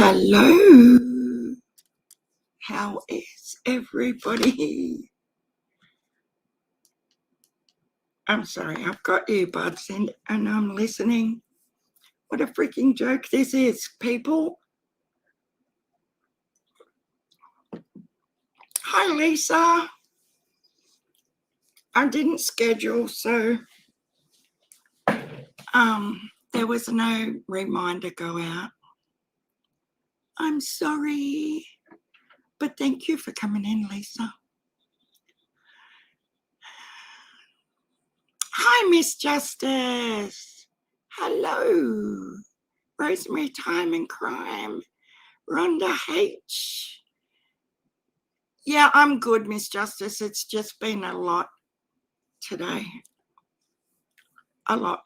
Hello, how is everybody? I'm sorry, I've got earbuds in and I'm listening. What a freaking joke this is, people. Hi, Lisa. I didn't schedule, so there was no reminder go out. I'm sorry, but thank you for coming in, Lisa. Hi, Miss Justice. Hello. Rosemary Time and Crime. Rhonda H. Yeah, I'm good, Miss Justice. It's just been a lot today. A lot.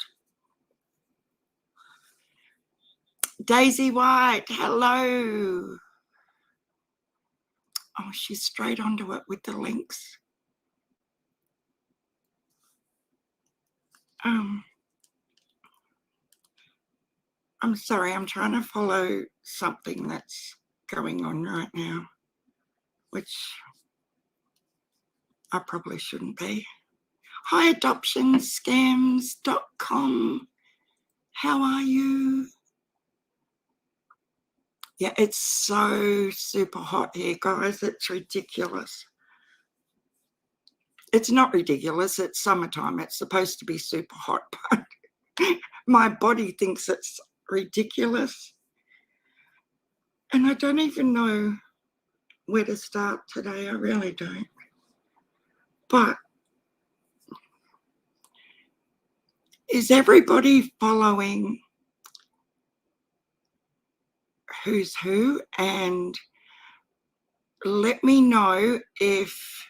Daisy White, hello. Oh, she's straight onto it with the links. I'm sorry, I'm trying to follow something that's going on right now, which I probably shouldn't be. Hi, adoptionscams.com. How are you? Yeah, it's so super hot here, guys. It's ridiculous. It's not ridiculous. It's summertime. It's supposed to be super hot, but my body thinks it's ridiculous. And I don't even know where to start today. I really don't. But is everybody following who's who? And let me know if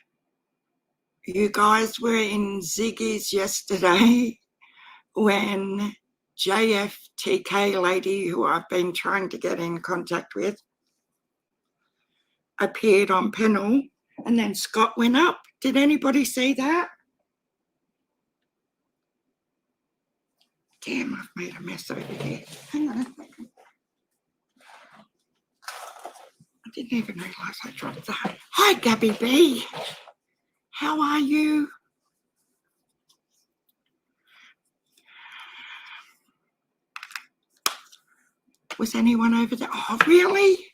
you guys were in Ziggy's yesterday when JFTK lady, who I've been trying to get in contact with, appeared on panel, and then Scott went up. Did anybody see that? Damn, I've made a mess over here. Hang on a second. I didn't even realise I dropped that. Hi, Gabby B. How are you? Was anyone over there? Oh, really?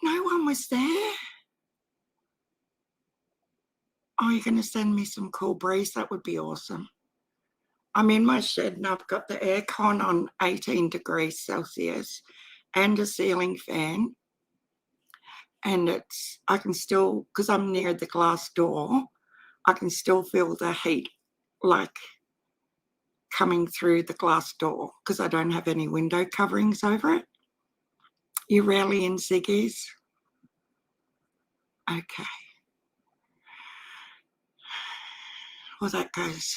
No one was there? Oh, you're going to send me some cool breeze? That would be awesome. I'm in my shed and I've got the aircon on 18 degrees Celsius and a ceiling fan. And I can still, because I'm near the glass door, I can still feel the heat like coming through the glass door because I don't have any window coverings over it. You're rarely in Ziggy's? Okay. Well, there goes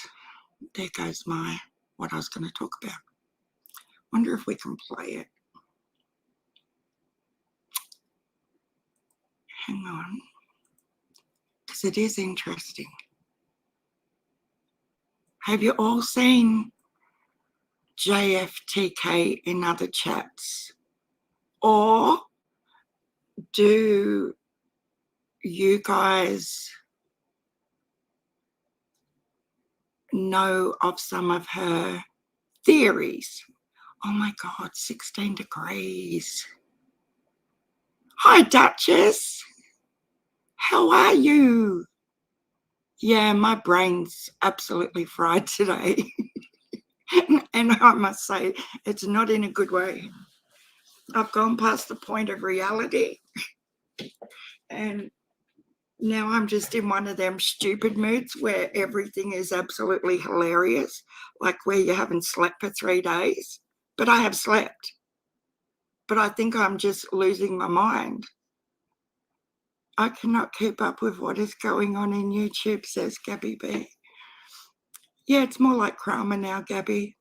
what I was going to talk about. Wonder if we can play it. Hang on. Because it is interesting. Have you all seen JFTK in other chats? Or do you guys know of some of her theories? Oh my God, 16 degrees. Hi, Duchess. How are you? Yeah, my brain's absolutely fried today. And I must say, it's not in a good way. I've gone past the point of reality. And now I'm just in one of them stupid moods where everything is absolutely hilarious, like where you haven't slept for 3 days. But I have slept. But I think I'm just losing my mind. I cannot keep up with what is going on in YouTube, says Gabby B. Yeah, it's more like Kramer now, Gabby.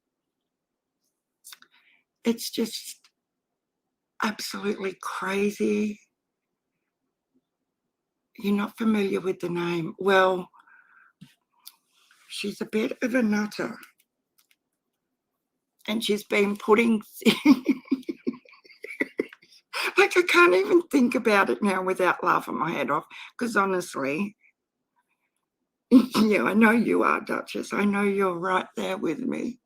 It's just absolutely crazy. You're not familiar with the name. Well, she's a bit of a nutter. And she's been putting... Like, I can't even think about it now without laughing my head off, because honestly, yeah, I know you are, Duchess. I know you're right there with me.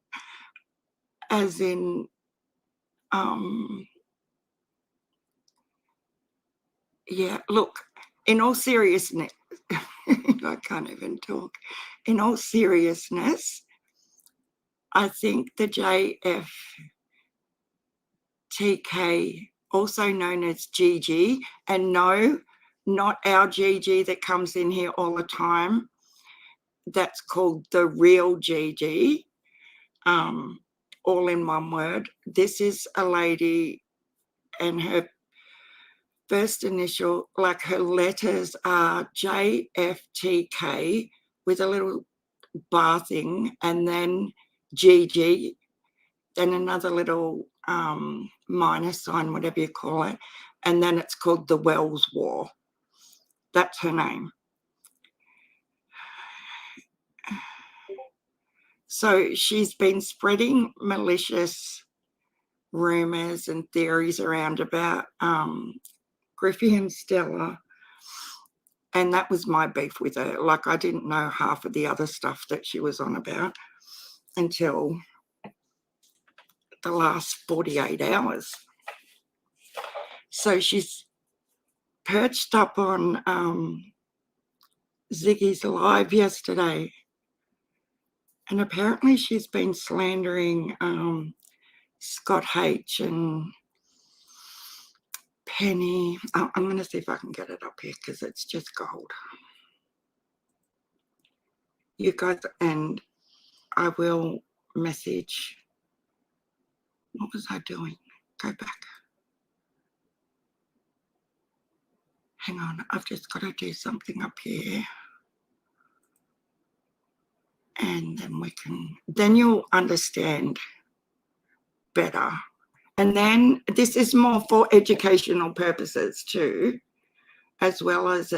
As in, yeah, look, in all seriousness, I can't even talk. In all seriousness, I think the JFTK, also known as Gigi, and no, not our Gigi that comes in here all the time, that's called the real Gigi, all in one word. This is a lady, and her first initial, like her letters are JFTK with a little bar thing, and then GG, then another little minus sign, whatever you call it, and then it's called the Wells War. That's her name. So she's been spreading malicious rumours and theories around about Griffey and Stella, and that was my beef with her. Like, I didn't know half of the other stuff that she was on about until the last 48 hours. So she's perched up on Ziggy's live yesterday, and apparently she's been slandering Scott H and Penny. I'm going to see if I can get it up here because it's just gold. You guys, and I will message. What was I doing? Go back. Hang on, I've just got to do something up here. And then you'll understand better. And then this is more for educational purposes too, as well as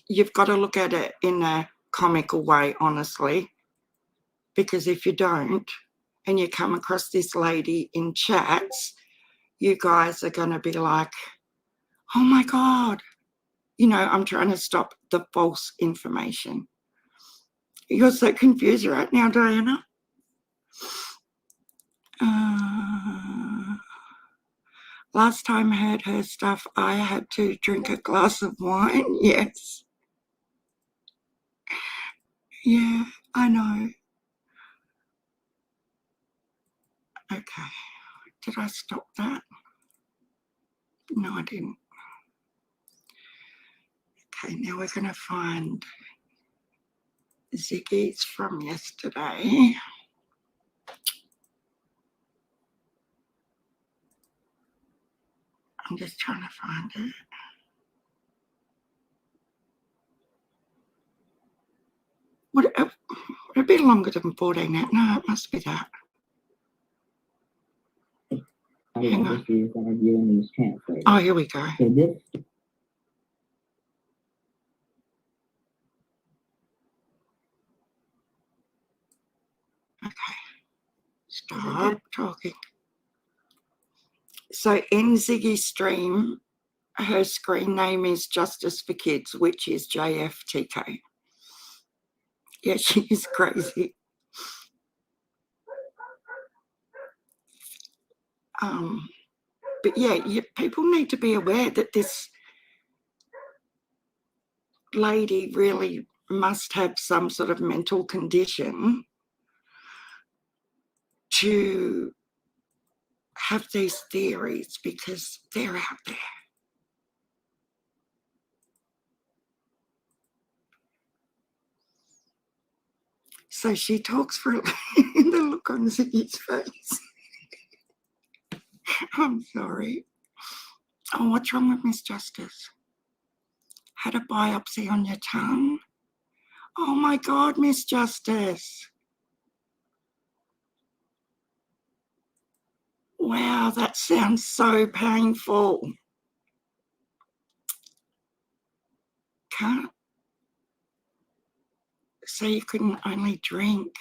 you've got to look at it in a comical way, honestly, because if you don't, and you come across this lady in chats, you guys are going to be like, oh my God, I'm trying to stop the false information. You're so confused right now, Diana. Last time I heard her stuff, I had to drink a glass of wine. Yes. Yeah, I know. Okay. Did I stop that? No, I didn't. Okay, now we're going to find Ziggy's from yesterday. I'm just trying to find it. Would it be longer than 14 hours? No, it must be that. Hang on. Oh, here we go. Okay. Stop talking. So in Ziggy's stream, her screen name is Justice for Kids, which is JFTK. Yeah, she is crazy. But yeah, people need to be aware that this lady really must have some sort of mental condition to have these theories, because they're out there. So she talks for the look on Ziggy's face. I'm sorry. Oh, what's wrong with Miss Justice? Had a biopsy on your tongue? Oh my God, Miss Justice. Wow, that sounds so painful. Can't. So you couldn't only drink.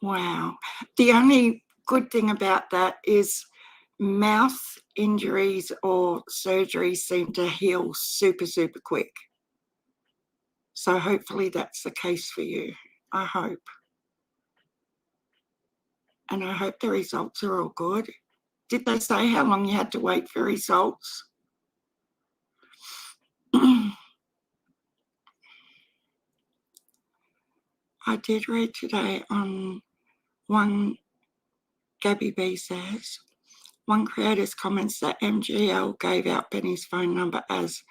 Wow. The only good thing about that is mouth injuries or surgery seem to heal super, super quick. So hopefully that's the case for you. I hope. And I hope the results are all good. Did they say how long you had to wait for results? I did read today on one, Gabby B says, one creator's comments that MGL gave out Benny's phone number as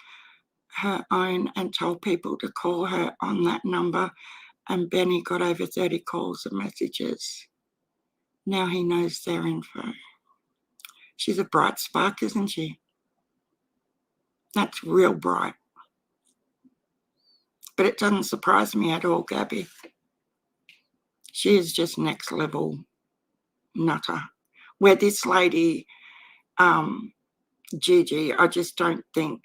her own and told people to call her on that number, and Benny got over 30 calls and messages. Now he knows their info. She's a bright spark, isn't she? That's real bright. But it doesn't surprise me at all, Gabby. She is just next level nutter. Where this lady, Gigi, I just don't think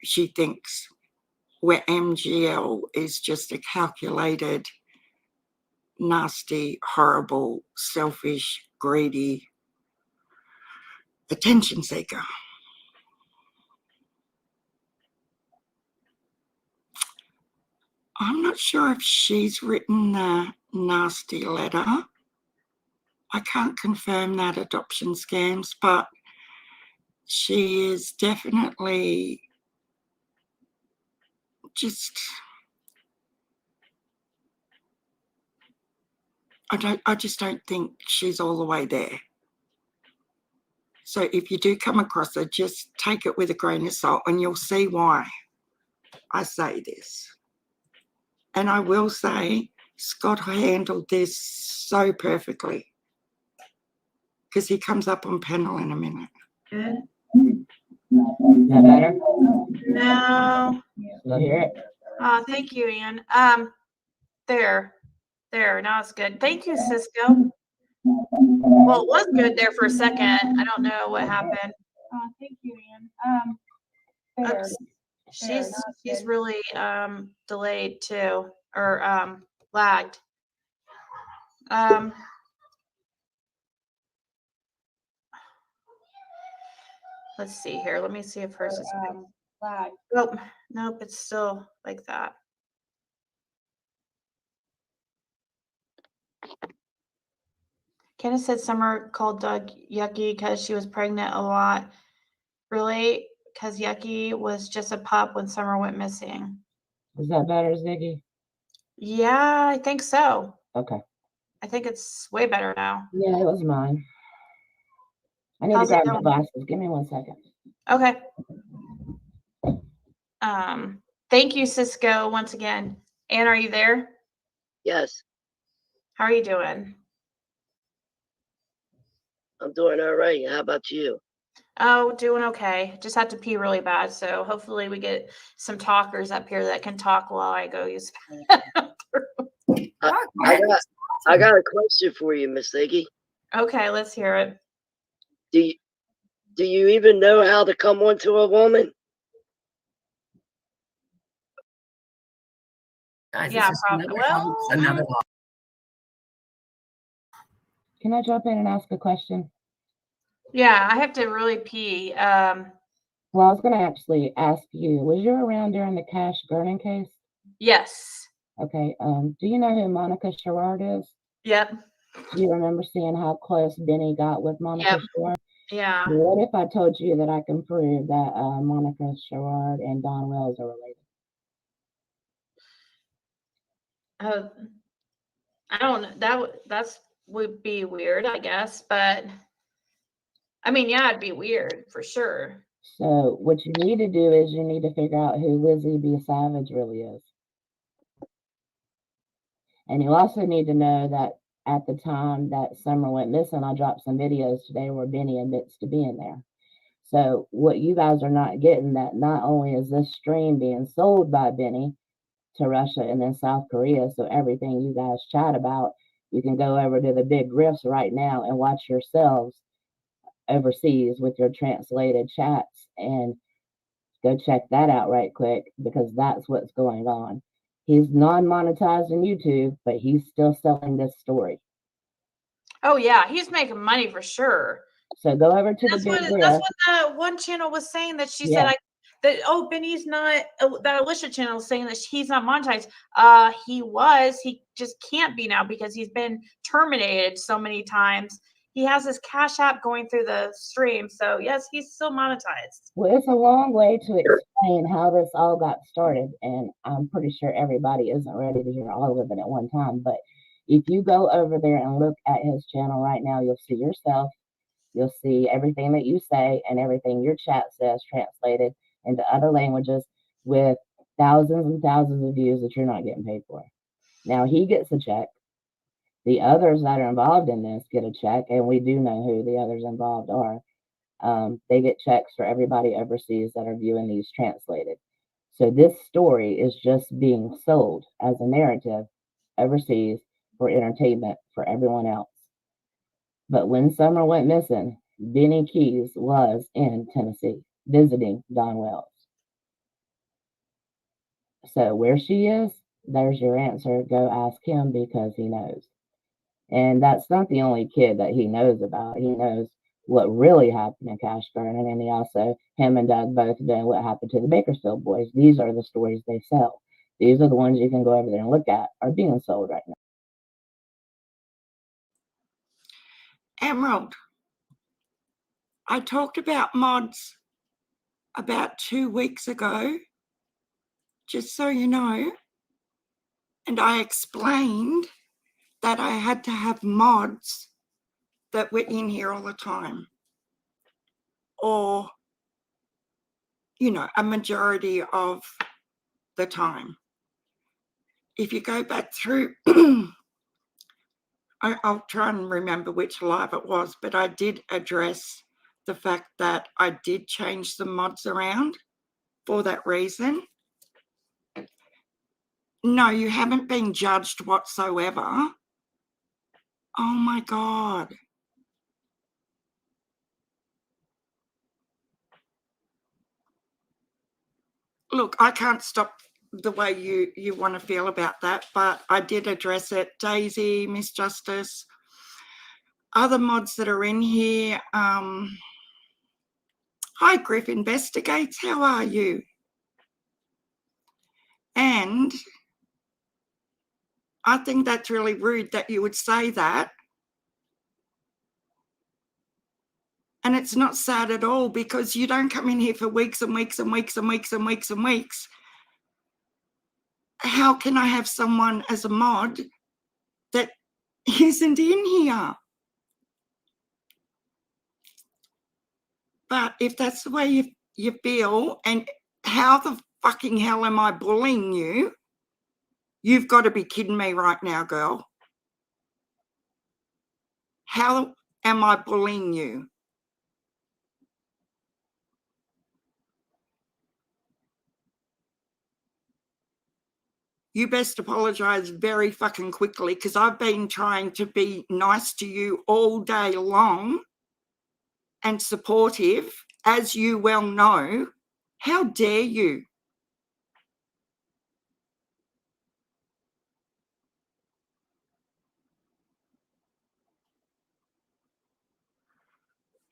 she thinks, where MGL is just a calculated, nasty, horrible, selfish, greedy attention seeker. I'm not sure if she's written the nasty letter. I can't confirm that, Adoption Scams, but she is definitely just, I just don't think she's all the way there. So if you do come across her, just take it with a grain of salt and you'll see why I say this. And I will say Scott handled this so perfectly because he comes up on panel in a minute. Good. Is that better? No. Still hear it? Oh, thank you, Ian. There. Now it's good. Thank you, Cisco. Well, it was good there for a second. I don't know what happened. Oh, thank you, Ian. Oops. She's really delayed too, or lagged. Let's see here. Let me see if hers is lagged. Nope, it's still like that. Candace said Summer called Doug yucky because she was pregnant a lot. Really? Because Yucky was just a pup when Summer went missing. Is that better, Ziggy? Yeah, I think so. Okay. I think it's way better now. Yeah, it was mine. I need to grab my glasses. Give me 1 second. Okay. Thank you, Cisco, once again. Anne, are you there? Yes. How are you doing? I'm doing all right. How about you? Oh, doing okay. Just had to pee really bad, so hopefully we get some talkers up here that can talk while I go use the bathroom. I got a question for you, Miss Iggy. Okay, let's hear it. Do you even know how to come onto a woman? Guys, Yeah, probably. Well, another one. Can I jump in and ask a question? Yeah, I have to really pee. Well, I was going to actually ask you, was you around during the Cash burning case? Yes. Okay. Do you know who Monica Sherrard is? Yep. Do you remember seeing how close Benny got with Monica Sherrard? Yeah. What if I told you that I can prove that Monica Sherrard and Don Wells are related? I don't know. That's would be weird, I guess, but I mean, yeah, it'd be weird for sure. So what you need to do is you need to figure out who Lizzy-Be Savage really is. And you also need to know that at the time that Summer went missing, I dropped some videos today where Benny admits to being there. So what you guys are not getting, that not only is this stream being sold by Benny to Russia and then South Korea, so everything you guys chat about, you can go over to the big riffs right now and watch yourselves overseas with your translated chats and go check that out right quick, because that's what's going on. He's non-monetized on YouTube, but he's still selling this story. Oh yeah, he's making money for sure. So go over to the That's big what grill. that's what that one channel was saying, that she said Benny's not, that Alicia channel was saying that he's not monetized. He just can't be now because he's been terminated so many times. He has his Cash App going through the stream, so yes, he's still monetized. Well, it's a long way to explain how this all got started, and I'm pretty sure everybody isn't ready to hear all of it at one time. But if you go over there and look at his channel right now, you'll see yourself. You'll see everything that you say and everything your chat says translated into other languages with thousands and thousands of views that you're not getting paid for. Now he gets a check. The others that are involved in this get a check, and we do know who the others involved are. They get checks for everybody overseas that are viewing these translated. So this story is just being sold as a narrative overseas for entertainment for everyone else. But when Summer went missing, Benny Keys was in Tennessee visiting Don Wells. So where she is, there's your answer. Go ask him because he knows. And that's not the only kid that he knows about. He knows what really happened in Cashburn. And then he also, him and Doug both know what happened to the Bakersfield boys. These are the stories they sell. These are the ones you can go over there and look at are being sold right now. Emerald, I talked about mods about 2 weeks ago, just so you know, and I explained that I had to have mods that were in here all the time, or, you know, a majority of the time. If you go back through, I'll try and remember which live it was, but I did address the fact that I did change the mods around for that reason. No, you haven't been judged whatsoever. Oh my God. Look, I can't stop the way you want to feel about that, but I did address it. Daisy, Miss Justice, other mods that are in here. Hi, Griff Investigates. How are you? And I think that's really rude that you would say that. And it's not sad at all because you don't come in here for weeks and weeks and weeks and weeks and weeks and weeks. How can I have someone as a mod that isn't in here? But if that's the way you feel, and how the fucking hell am I bullying you? You've got to be kidding me right now, girl. How am I bullying you? You best apologize very fucking quickly because I've been trying to be nice to you all day long and supportive, as you well know. How dare you?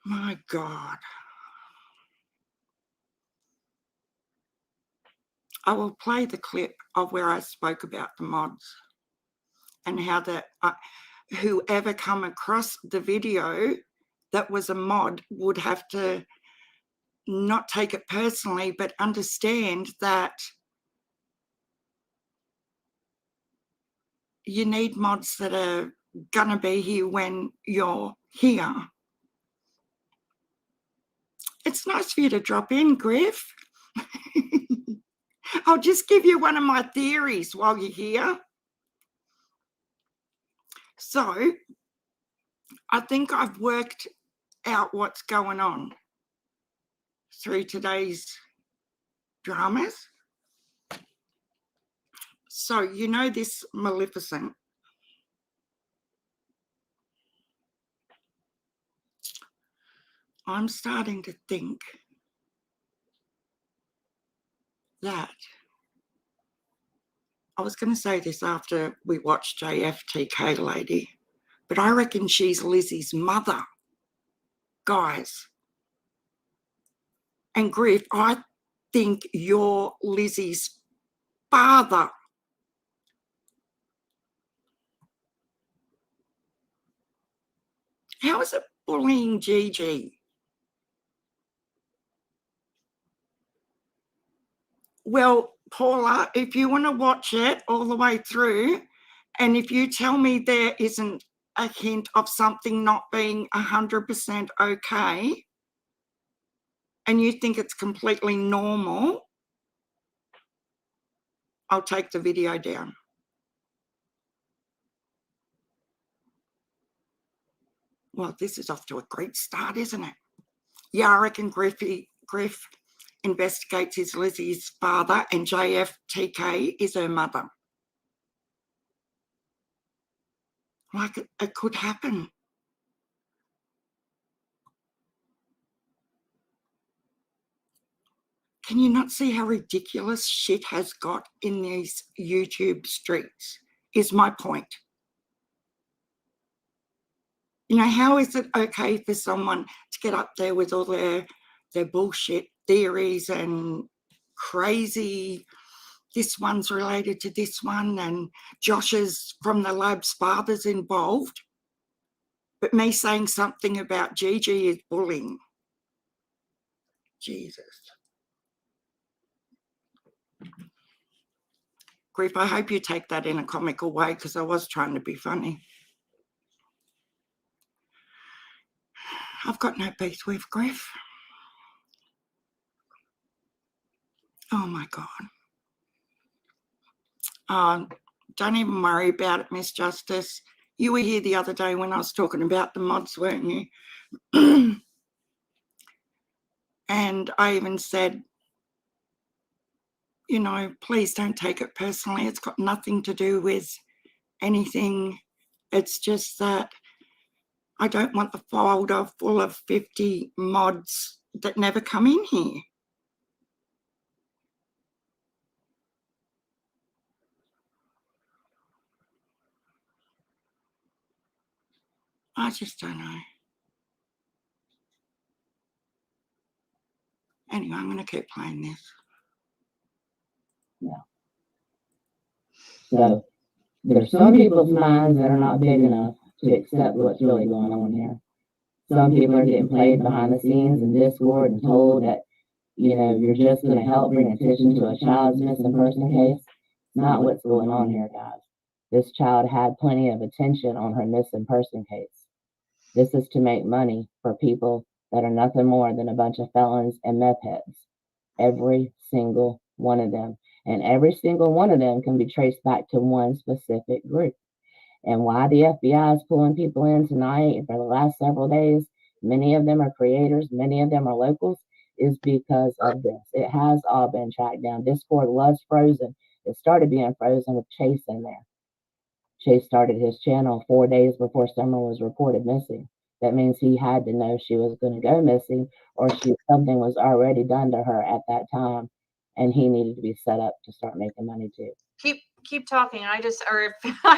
My God. I will play the clip of where I spoke about the mods and how that whoever come across the video that was a mod would have to not take it personally, but understand that you need mods that are going to be here when you're here. It's nice for you to drop in, Griff. I'll just give you one of my theories while you're here. So I think I've worked out what's going on through today's dramas. So you know this Maleficent. I'm starting to think that I was going to say this after we watched JFTK Lady, but I reckon she's Lizzie's mother, guys. And Griff, I think you're Lizzie's father. How is it bullying Gigi? Well, Paula, if you want to watch it all the way through, and if you tell me there isn't a hint of something not being 100% okay, and you think it's completely normal, I'll take the video down. Well, this is off to a great start, isn't it? Yeah, I reckon Griff investigates his Lizzie's father, and JFTK is her mother. Like, it could happen. Can you not see how ridiculous shit has got in these YouTube streets, is my point. You know, how is it okay for someone to get up there with all their bullshit theories and crazy, this one's related to this one, and Josh's from the lab's father's involved, but me saying something about Gigi is bullying? Jesus. Griff, I hope you take that in a comical way, because I was trying to be funny. I've got no beef with Griff. Oh my God. Don't even worry about it, Miss Justice. You were here the other day when I was talking about the mods, weren't you? And I even said, you know, please don't take it personally. It's got nothing to do with anything. It's just that I don't want the folder full of 50 mods that never come in here. I just don't know. Anyway, I'm going to keep playing this. Yeah. So there's some people's minds that are not big enough to accept what's really going on here. Some people are getting played behind the scenes in Discord and told that, you know, you're just going to help bring attention to a child's missing person case. It's not what's going on here, guys. This child had plenty of attention on her missing person case. This is to make money for people that are nothing more than a bunch of felons and meth heads. Every single one of them. And every single one of them can be traced back to one specific group. And why the FBI is pulling people in tonight and for the last several days, many of them are creators, many of them are locals, is because of this. It has all been tracked down. Discord was frozen. It started being frozen with Chase in there. Chase started his channel 4 days before Summer was reported missing. That means he had to know she was going to go missing, or something was already done to her at that time, and he needed to be set up to start making money too. Keep talking. I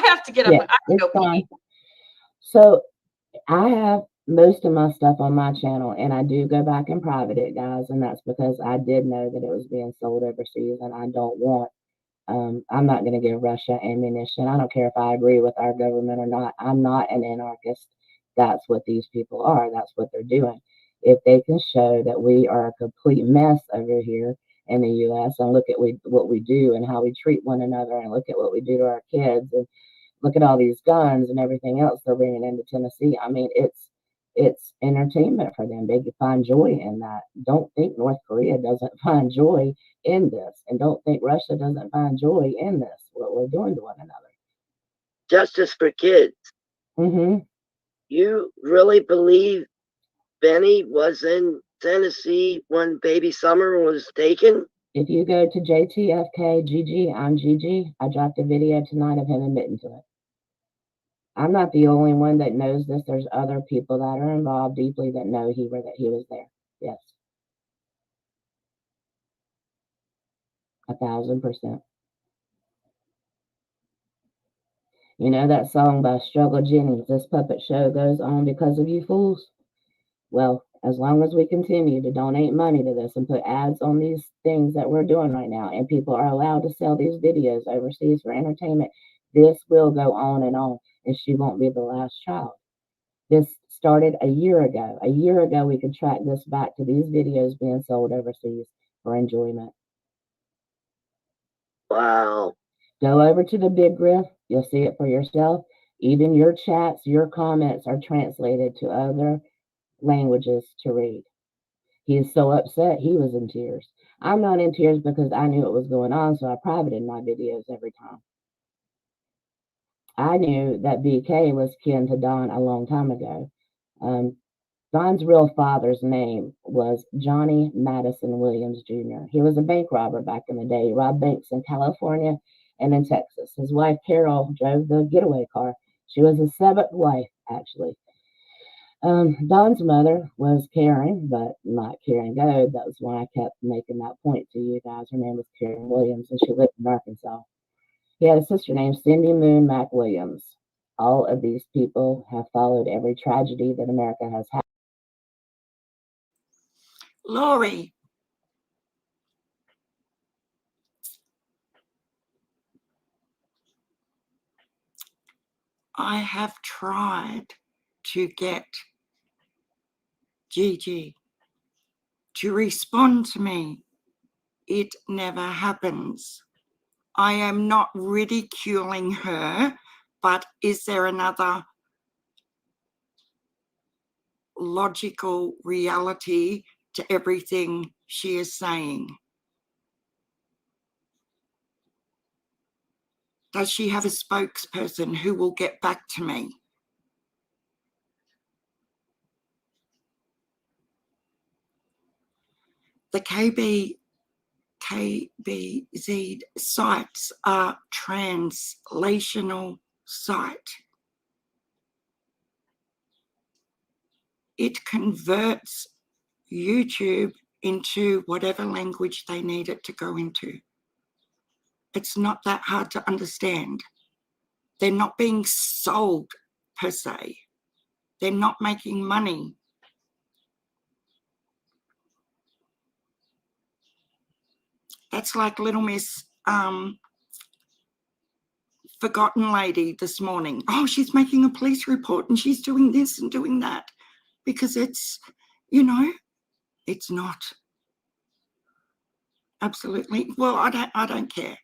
have to get up. Yeah, it's fine. So I have most of my stuff on my channel, and I do go back and private it, guys, and that's because I did know that it was being sold overseas, and I don't want. I'm not going to give Russia ammunition. I don't care if I agree with our government or not. I'm not an anarchist. That's what these people are. That's what they're doing. If they can show that we are a complete mess over here in the U.S. and look at what we do and how we treat one another, and look at what we do to our kids, and look at all these guns and everything else they're bringing into Tennessee. I mean, it's entertainment for them. They can find joy in that. Don't think North Korea doesn't find joy in this, and don't think Russia doesn't find joy in this, what we're doing to one another. Justice for kids. Mm-hmm. You really believe Benny was in Tennessee when baby Summer was taken? If you go to JTFK Gigi, I'm Gigi. I dropped a video tonight of him admitting to it. I'm not the only one that knows this. There's other people that are involved deeply that know he was there. Yes. 1,000%. You know that song by Struggle Jennings, "This puppet show goes on because of you fools"? Well, as long as we continue to donate money to this and put ads on these things that we're doing right now, and people are allowed to sell these videos overseas for entertainment, this will go on, and she won't be the last child. This started a year ago. A year ago, we could track this back to these videos being sold overseas for enjoyment. Wow. Go over to the Big Griff. You'll see it for yourself. Even your chats, your comments are translated to other languages to read. He is so upset, he was in tears. I'm not in tears because I knew what was going on, so I privated my videos every time. I knew that BK was kin to Don a long time ago. Don's real father's name was Johnny Madison Williams Jr. He was a bank robber back in the day. He robbed banks in California and in Texas. His wife, Carol, drove the getaway car. She was his seventh wife, actually. Don's mother was Karen, but not Karen Goad. That was why I kept making that point to you guys. Her name was Karen Williams, and she lived in Arkansas. He had a sister named Cindy Moon Mac Williams. All of these people have followed every tragedy that America has had. Laurie, I have tried to get Gigi to respond to me. It never happens. I am not ridiculing her, but is there another logical reality to everything she is saying? Does she have a spokesperson who will get back to me? The KBZ sites are translational site. It converts YouTube into whatever language they need it to go into. It's not that hard to understand. They're not being sold per se. They're not making money. That's like Little Miss Forgotten Lady this morning. Oh, she's making a police report and she's doing this and doing that because it's, you know, it's not. Absolutely. Well, I don't care.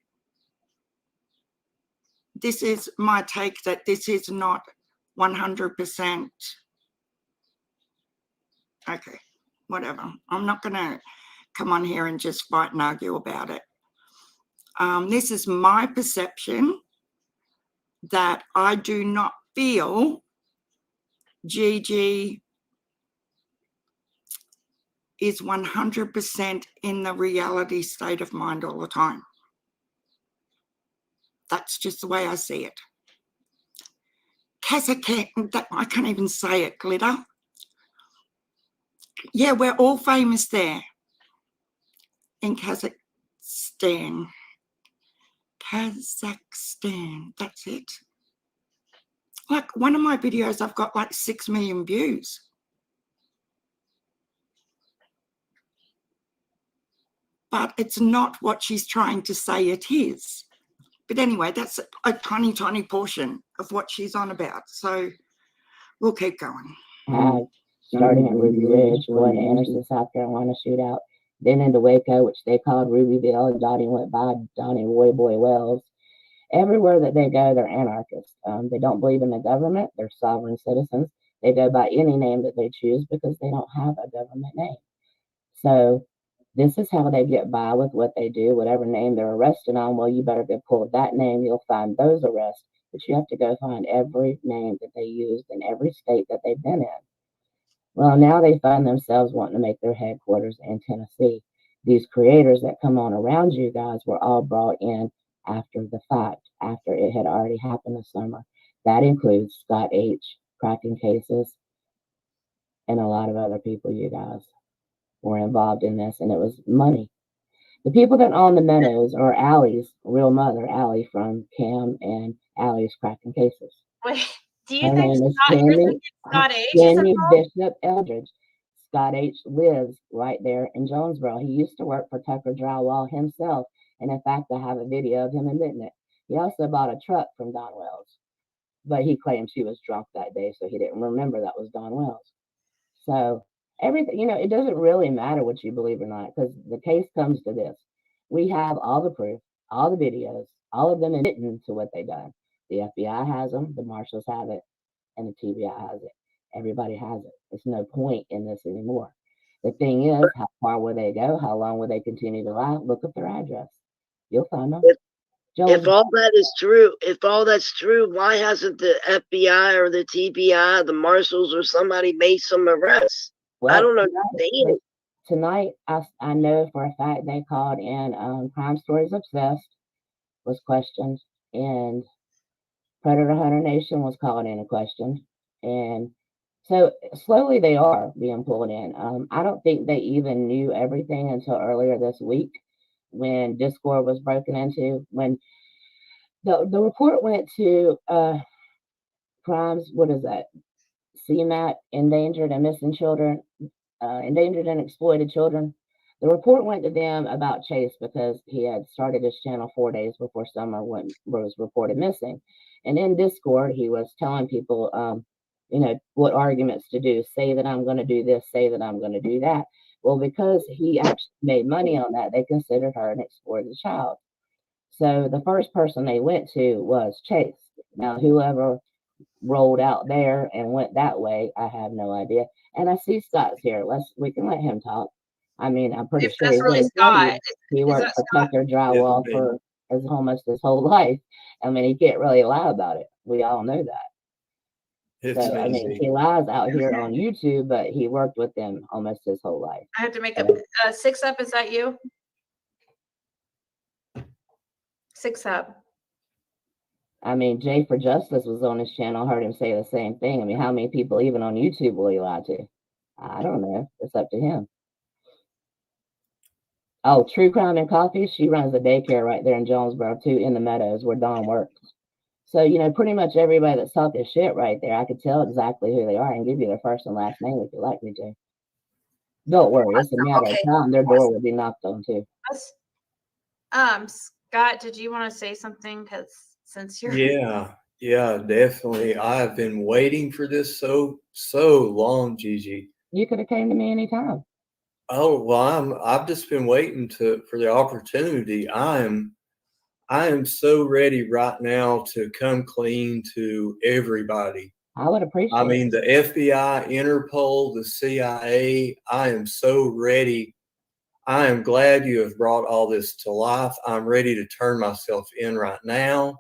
This is my take that this is not 100%. Okay, whatever. I'm not going to come on here and just fight and argue about it. This is my perception that I do not feel Gigi is 100% in the reality state of mind all the time. That's just the way I see it. Kazakhstan, I can't even say it, Glitter. Yeah, we're all famous there in Kazakhstan. Kazakhstan, that's it. Like one of my videos, I've got like 6 million views. But it's not what she's trying to say it is. But anyway, that's a tiny, tiny portion of what she's on about. So we'll keep going. Starting at Ruby Ridge, going to Anderson, South Carolina shootout, then into Waco, which they called Rubyville, and Donnie went by Donnie Roy Boy Wells. Everywhere that they go, they're anarchists. They don't believe in the government. They're sovereign citizens. They go by any name that they choose because they don't have a government name. So this is how they get by with what they do. Whatever name they're arrested on, well, you better go pull that name. You'll find those arrests. But you have to go find every name that they used in every state that they've been in. Well, now they find themselves wanting to make their headquarters in Tennessee. These creators that come on around you guys were all brought in after the fact, after it had already happened this summer. That includes Scott H., cracking cases, and a lot of other people, you guys, were involved in this, and it was money. The people that own the Meadows are Allie's real mother, Allie from Cam and Allie's cracking cases. Wait, do you Her think name is Scott, you're Tammy, thinking Scott H is Tammy involved? Bishop Eldridge. Scott H. lives right there in Jonesboro. He used to work for Tucker Drywall himself. And in fact, I have a video of him admitting it. He also bought a truck from Don Wells, but he claimed she was drunk that day, so he didn't remember that was Don Wells. So everything, it doesn't really matter what you believe or not, because the case comes to this. We have all the proof, all the videos, all of them admitting to what they done. The FBI has them, the marshals have it, and the TBI has it. Everybody has it. There's no point in this anymore. The thing is, how far will they go? How long will they continue to lie? Look up their address. You'll find them. If all that is true, if all that's true, why hasn't the FBI or the TBI, the marshals, or somebody made some arrests? Well, I don't understand. Tonight, I know for a fact they called in Crime Stories Obsessed was questioned, and Predator Hunter Nation was called in and questioned. And so slowly they are being pulled in. I don't think they even knew everything until earlier this week when Discord was broken into. When the report went to crimes, what is that? CMAT, Endangered and Missing Children, Endangered and Exploited Children. The report went to them about Chase because he had started his channel 4 days before Summer was reported missing. And in Discord, he was telling people, what arguments to do. Say that I'm going to do this, say that I'm going to do that. Well, because he actually made money on that, they considered her an exploited child. So the first person they went to was Chase. Now, whoever rolled out there and went that way, I have no idea. And I see Scott's here. We can let him talk. I mean, I'm pretty If sure that's he's really going to tell you Scott, he is worked that for Scott? Tucker Drywall for almost his whole life. I mean, he can't really lie about it. We all know that. So, I mean, he lies out here on YouTube, but he worked with them almost his whole life. I have to make up 6 up. Is that you? 6 up. I mean, Jay for Justice was on his channel. Heard him say the same thing. I mean, how many people even on YouTube will he lie to? I don't know. It's up to him. Oh, True Crime and Coffee. She runs a daycare right there in Jonesboro too, in the Meadows where Dawn works. So, pretty much everybody that's talking shit right there, I could tell exactly who they are and give you their first and last name if you like me to. Don't worry, it's a matter of time. Their door will be knocked on too. Scott, did you want to say something? Because since you're Yeah, definitely. I've been waiting for this so long, Gigi. You could have came to me anytime. Oh well, I've just been waiting for the opportunity. I am so ready right now to come clean to everybody. I would appreciate I mean, the FBI, Interpol, the CIA, I am so ready. I am glad you have brought all this to life. I'm ready to turn myself in right now.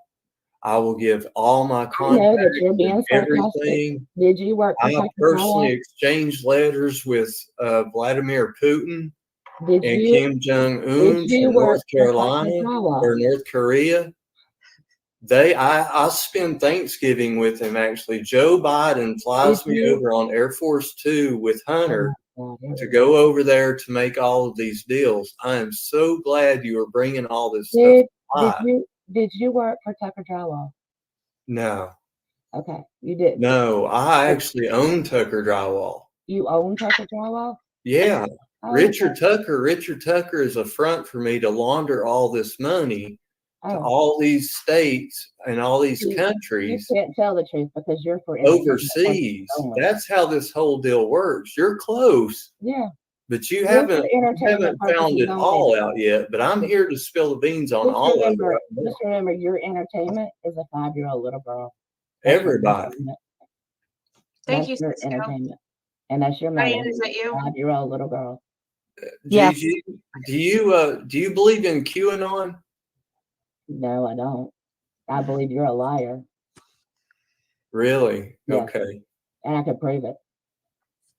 I will give all my contacts and everything. Did you work? I personally exchanged letters with Vladimir Putin and Kim Jong-un from North Carolina or North Korea. I spend Thanksgiving with him, actually. Joe Biden flies me over on Air Force 2 with Hunter to go over there to make all of these deals. I am so glad you are bringing all this stuff alive. Did you work for Tucker Drywall? No. Okay, you didn't. No, I actually own Tucker Drywall. You own Tucker Drywall? Yeah. Richard Tucker is a front for me to launder all this money to all these states and all these countries. You can't tell the truth because you're for overseas. That's how this whole deal works. You're close. Yeah. But you haven't found it all out yet. But I'm here to spill the beans on all of it. Just remember, your entertainment is a 5-year-old little girl. Everybody. Thank you, your entertainment. And that's your mother. Is that you? 5-year-old little girl. Gigi, do you believe in QAnon? No, I don't. I believe you're a liar. Really? Yes. Okay. And I can prove it.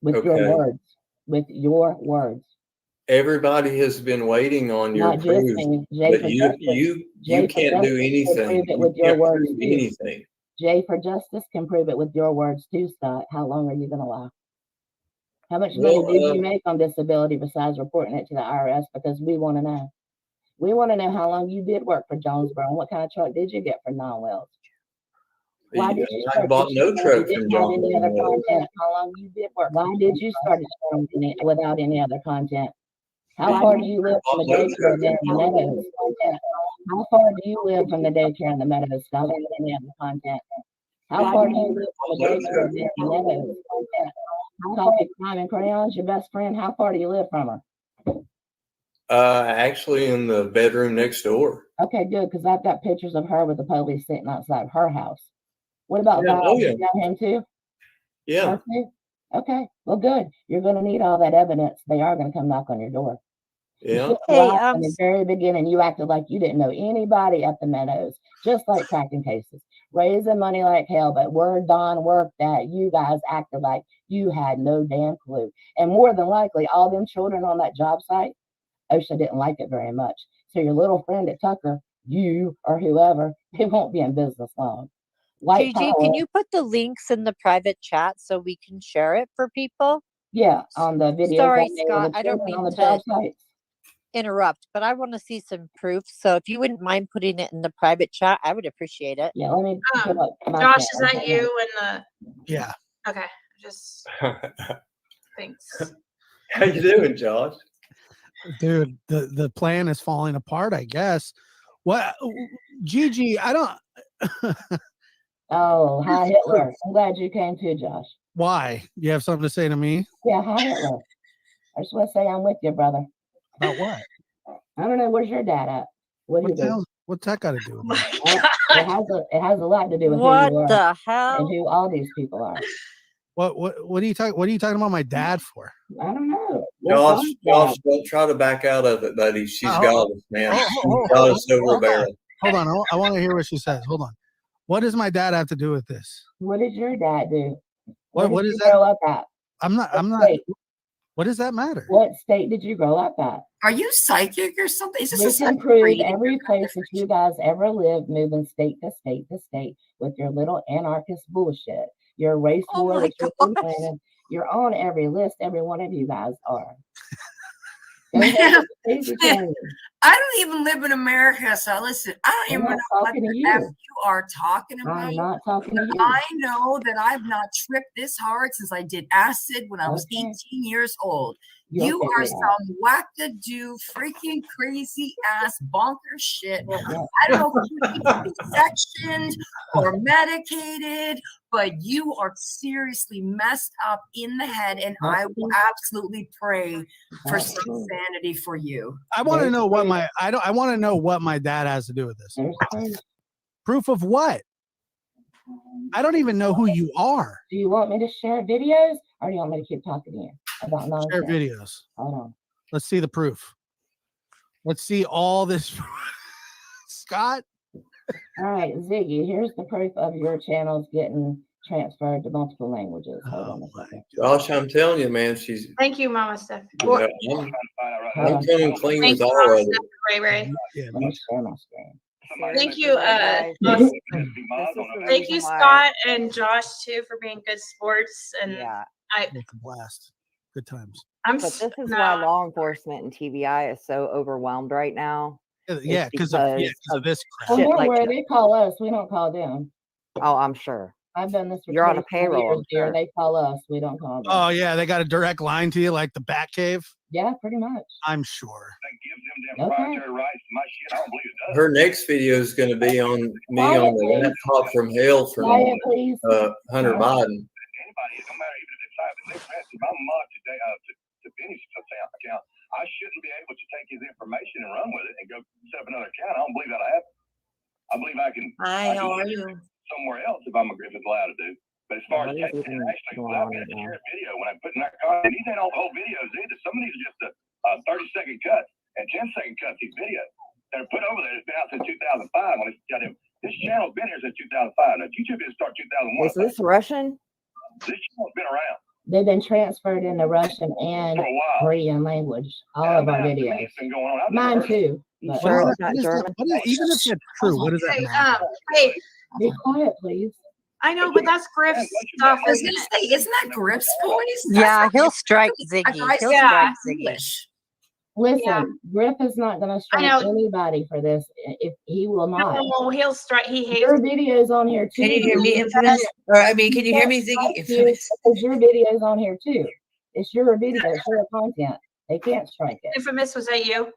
With your words. With your words. Everybody has been waiting on your proof. But you can't do anything. With your words anything. Jay for Justice can prove it with your words too, Scott. How long are you going to lie? How much money did you make on disability besides reporting it to the IRS? Because we want to know. We want to know how long you did work for Jonesboro and what kind of truck did you get for Don Wells? Why did you I start bought no to truck you from didn't have John any other Boy. content? How long you did work? Why did you start to film without any other content? How far do you live from the daycare there in the Meadows? How far do you live from the daycare in the Meadows? Without any other content. How far do you live from the daycare there in the Meadows? Coffee, crime, and crayons, your best friend. How far do you live from her? Actually in the bedroom next door. Okay, good, because I've got pictures of her with the police sitting outside her house. What about Yeah, Val? oh, yeah. You know him too? Yeah. Her too? Okay, well, good. You're going to need all that evidence. They are going to come knock on your door. Yeah. Hey, in the very beginning, you acted like you didn't know anybody at the Meadows, just like cracking cases, raising money like hell. But word on work that you guys acted like you had no damn clue. And more than likely, all them children on that job site, OSHA didn't like it very much. So your little friend at Tucker, you or whoever, they won't be in business long. Gigi, can you put the links in the private chat so we can share it for people? Yeah, on the video. Sorry, Scott, I don't mean to sites. Interrupt, but I want to see some proof. So if you wouldn't mind putting it in the private chat, I would appreciate it. Yeah, let me Josh, is that you and the Yeah. Okay. Just thanks. How you doing, Josh? Dude, the plan is falling apart, I guess. What, Gigi, I don't Oh, hi Hitler. I'm glad you came too, Josh. Why? You have something to say to me? Yeah, hi Hitler. I just want to say I'm with you, brother. About what? I don't know. Where's your dad at? What's that got to do with it? It has a lot to do with what who you are the hell and who all these people are. What are you talking about my dad for? I don't know. Josh, don't try to back out of it, buddy. She's got us, man. She's got us over a barrel. Hold on. I want to hear what she says. Hold on. What does my dad have to do with this? What did your dad do? What did is you that? grow up at? I'm not. What does that matter? What state did you grow up at? Are you psychic or something? Is this We a can psychic prove reading? every place that you guys ever lived, moving state to state to state with your little anarchist bullshit. Your race war that you're planning. You're on every list. Every one of you guys are. I don't even live in America, so listen, I don't even know what the F you are talking about. I'm not talking to you. I know that I've not tripped this hard since I did acid when I was 18 years old. You are some wackadoo, freaking crazy ass bonker shit. I don't know if you need to be sectioned or medicated, but you are seriously messed up in the head, and I will absolutely pray for some sanity for you. I want to know what I want to know what my dad has to do with this. Proof of what? I don't even know who you are. Do you want me to share videos, or do you want me to keep talking to you about nonsense? Share videos. Hold on. Let's see the proof. Let's see all this. Scott? All right, Ziggy, here's the proof of your channels getting transferred to multiple languages. Hold on a second. Josh, I'm telling you, man, she's. Thank you, Mama Steph. I'm coming clean with all of it. Ray. Let me share my screen. Thank you, thank you, Scott and Josh too, for being good sports. And it's a blast. Good times. But this is why law enforcement and TBI is so overwhelmed right now. Yeah, because of this crap. Well, don't worry, they call us. We don't call them. Oh, I'm sure. I've done this for're on a payroll. Sure. They call us. We don't call them. Oh yeah, they got a direct line to you, like the Bat Cave. Yeah, pretty much. I'm sure. Okay. Her next video is going to be on me on the laptop from hell from Hunter Biden. I shouldn't be able to take his information and run with it and go set up another account. I don't believe that'll happen. I believe I can. How are you? Somewhere else if it's allowed to do. But as far as actually, without being able to share a video, when I'm putting that content, these ain't all the whole videos either. Some of these are just a 30-second cut and 10-second cuts. These videos that are put over there. It's been out since 2005. When it's got him, this channel's been here since 2005. Now YouTube didn't start 2001. Is this Russian? This channel's been around. They've been transferred into Russian and Korean language. All of our videos. Mine too. Even if it's true, what does that matter? Hey, be quiet, please. I know, but that's Griff's stuff. I was gonna say, isn't that Griff's voice? Yeah, he'll strike Ziggy. He'll strike Ziggy. Listen, Griff is not going to strike know. anybody for this. If he will not. No, he'll strike. He hates. Your videos on here too. Can you hear me, Infamous? Or I mean, can you hear me, Ziggy? Infamous. Because your videos on here too. It's your video. It's your content. They can't strike it. Infamous, was that you?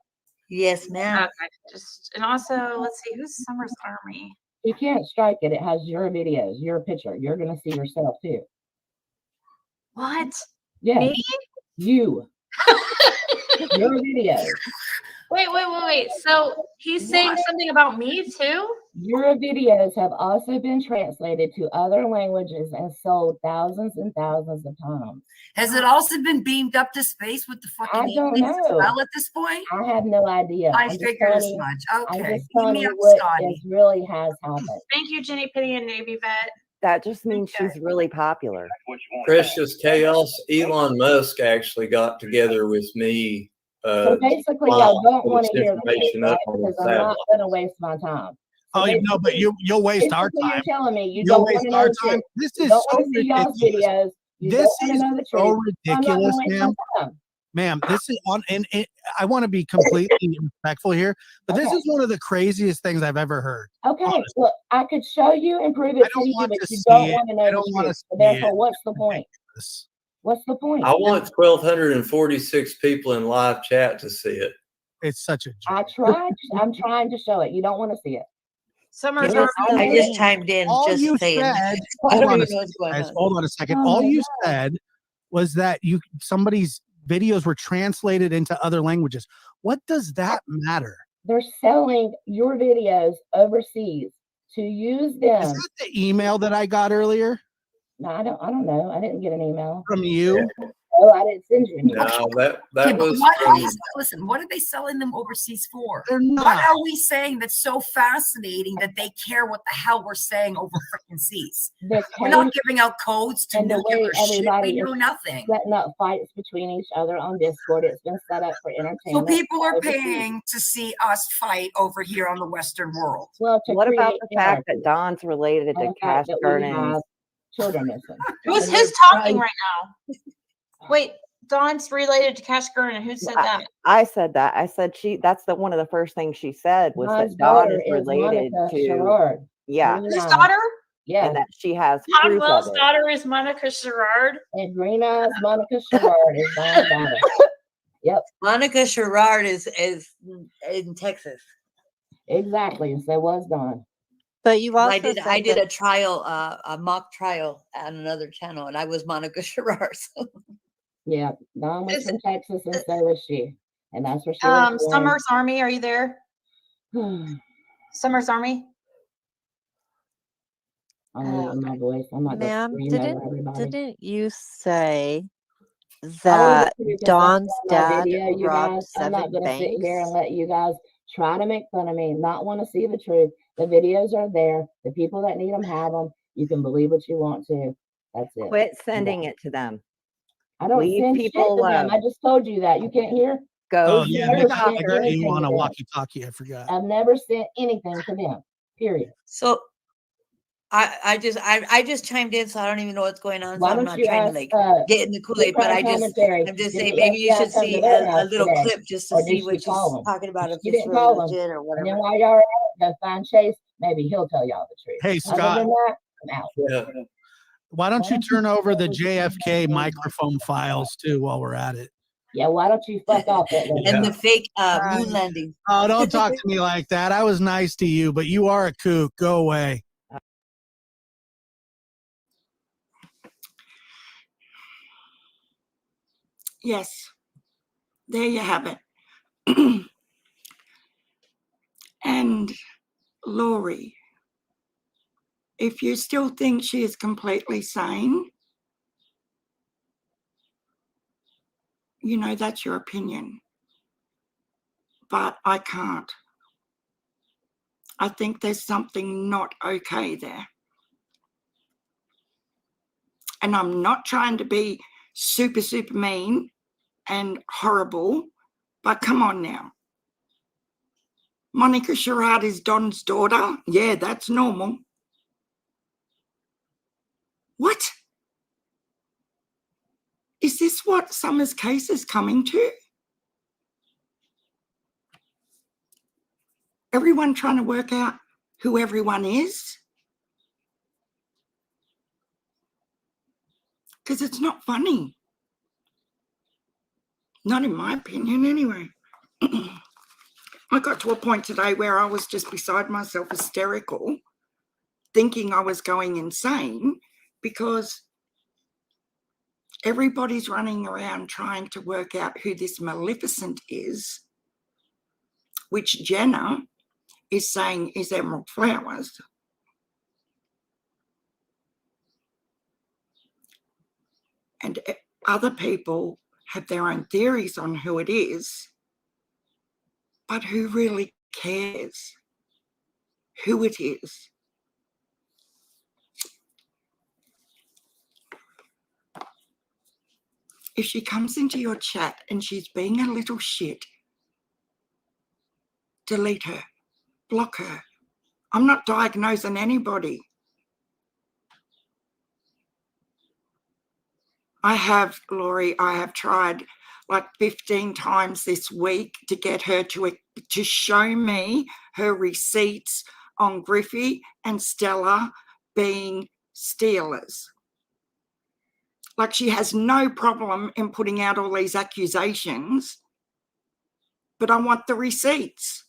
Yes, ma'am. Okay. And also, let's see, who's Summer's Army? You can't strike it. It has your videos, your picture. You're going to see yourself too. What? Yeah. Me? You. Your videos. Wait. So he's saying something about me too? Your videos have also been translated to other languages and sold thousands and thousands of times. Has it also been beamed up to space with the fucking I don't aliens as know. well at this point? I have no idea. I figured as much. Okay. I'm just telling you what is really has happened. Thank you, Jenny Pitty and Navy Vet. That just means she's really popular. Precious Chaos, Elon Musk actually got together with me. So basically, I don't want to hear the information truth, up right? on the Because I'm not going to waste my time. So Oh, no, but you'll waste our basically, time. You're telling me you You'll don't want waste to know our the time. truth. This You is don't so want to see y'all's ridiculous. videos. You This don't want is to know the so truth. ridiculous, ma'am. Ma'am, this is on, and I want to be completely respectful here, but this is one of the craziest things I've ever heard. Okay, honestly. look, I could show you and prove it to you, but you don't want to know the truth. So therefore, what's the point? What's the point? I want 1,246 people in live chat to see it. It's such a joke. I'm trying to show it. You don't want to see it. Summer's I just chimed in. All just you saying. said, I don't hold even know what's going on. Hold on a second. Oh All my you God. said was that somebody's videos were translated into other languages. What does that matter? They're selling your videos overseas to use them. Is that the email that I got earlier? No, I don't know. I didn't get an email from you. Oh, I didn't send you an email. No, that Okay, but was listen, what are they selling them overseas for? They're not. What are we saying that's so fascinating that they care what the hell we're saying over freaking seas? We're not giving out codes to and the way nuclear shit. everybody We is do nothing. setting up fights between each other on Discord. It's been set up for entertainment. So people are overseas. paying to see us fight over here on the Western world. Well, What about the fact that Don's related to Cash Gurnan's children missing? Who's talking right now? Wait, Dawn's related to Cash Gurnan. Who said that? I said that. I said that's one of the first things she said was Don's that Dawn daughter is related Monica to Sherrard. yeah, Whose daughter? Yeah, and that she has Tom proof Will's of it. daughter is Monica Sherrard. And Green Eyes Monica Sherrard is Don's daughter. Yep. Monica Sherrard is in Texas. Exactly. And so was Dawn. But you also I did a trial, a mock trial on another channel, and I was Monica Sherrard. So. Yeah, Dawn was from Texas, and so was she. And that's where she was born. Summer's Army, are you there? Summer's Army. I'm losing my voice. I'm not Ma'am, going to scream over everybody. didn't you say that Dawn's dad you robbed guys, I'm not 7 going to sit banks? here and let you guys try to make fun of me, not want to see the truth. The videos are there. The people that need them have them. You can believe what you want to. That's it. Quit sending it to them. I don't Leave send people shit to them. alone. I just told you that. You can't hear? Go. Oh yeah, never I sent got anything you on to a them. walkie-talkie. I forgot. I've never sent anything to them. Period. So I just chimed in, so I don't even know what's going on. So Why I'm don't not you trying ask, to get in the Kool-Aid, but I'm just Did saying the maybe you FBI should come to see their a house little today? clip just to Or did see she what she's call them? talking about, if She it's didn't really call them. legit or And whatever. then while y'all are at it, go find Chase. Maybe he'll tell y'all the truth. Hey, Other Scott. than that, I'm out. Yeah. Why don't you turn over the JFK microphone files too while we're at it? Yeah, why don't you fuck off that way? And the fake moon landing. Oh, don't talk to me like that. I was nice to you, but you are a kook. Go away. Yes, there you have it. And Lori, if you still think she is completely sane, you know, that's your opinion. But I can't. I think there's something not okay there. And I'm not trying to be super, super mean and horrible, but come on now. Monica Sherrard is Don's daughter. Yeah, that's normal. What? Is this what Summer's case is coming to? everyone trying to work out who everyone is? Because it's not funny. Not in my opinion, anyway. I got to a point today where I was just beside myself, hysterical, thinking I was going insane because everybody's running around trying to work out who this Maleficent is, which Jenna is saying is emerald flowers. And other people have their own theories on who it is, but who really cares who it is? If she comes into your chat and she's being a little shit, delete her, block her. I'm not diagnosing anybody. I have, Laurie, I have tried like 15 times this week to get her to show me her receipts on Griffey and Stella being stealers. Like, she has no problem in putting out all these accusations, but I want the receipts.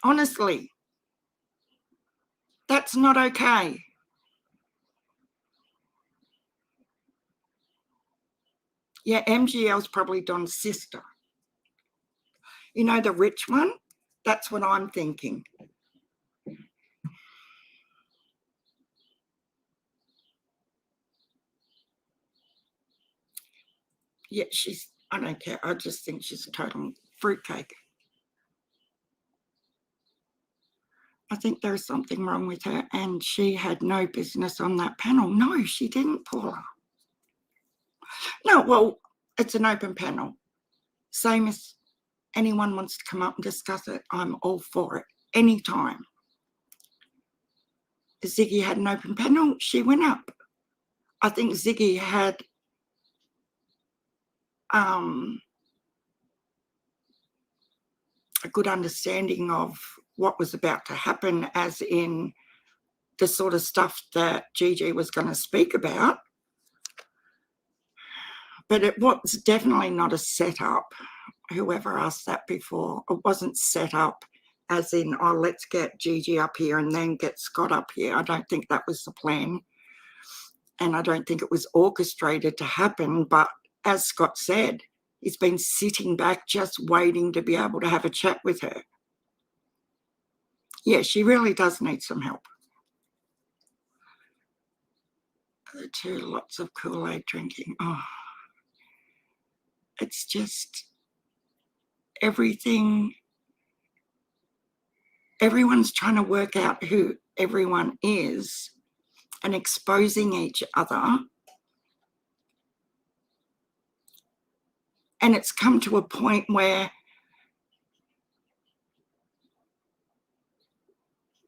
Honestly, that's not okay. Yeah, MGL's probably Don's sister. You know, the rich one? That's what I'm thinking. Yeah, I don't care. I just think she's a total fruitcake. I think there's something wrong with her, and she had no business on that panel. No, she didn't, Paula. No, well, it's an open panel. Same as anyone wants to come up and discuss it, I'm all for it, anytime. Ziggy had an open panel, she went up. I think Ziggy had a good understanding of what was about to happen, as in the sort of stuff that Gigi was going to speak about. But it was definitely not a setup. Whoever asked that before, it wasn't set up as in, oh, let's get Gigi up here and then get Scott up here. I don't think that was the plan. And I don't think it was orchestrated to happen. But as Scott said, he's been sitting back just waiting to be able to have a chat with her. Yeah, she really does need some help. Too, lots of Kool-Aid drinking. Oh, it's just everything. Everyone's trying to work out who everyone is and exposing each other. And it's come to a point where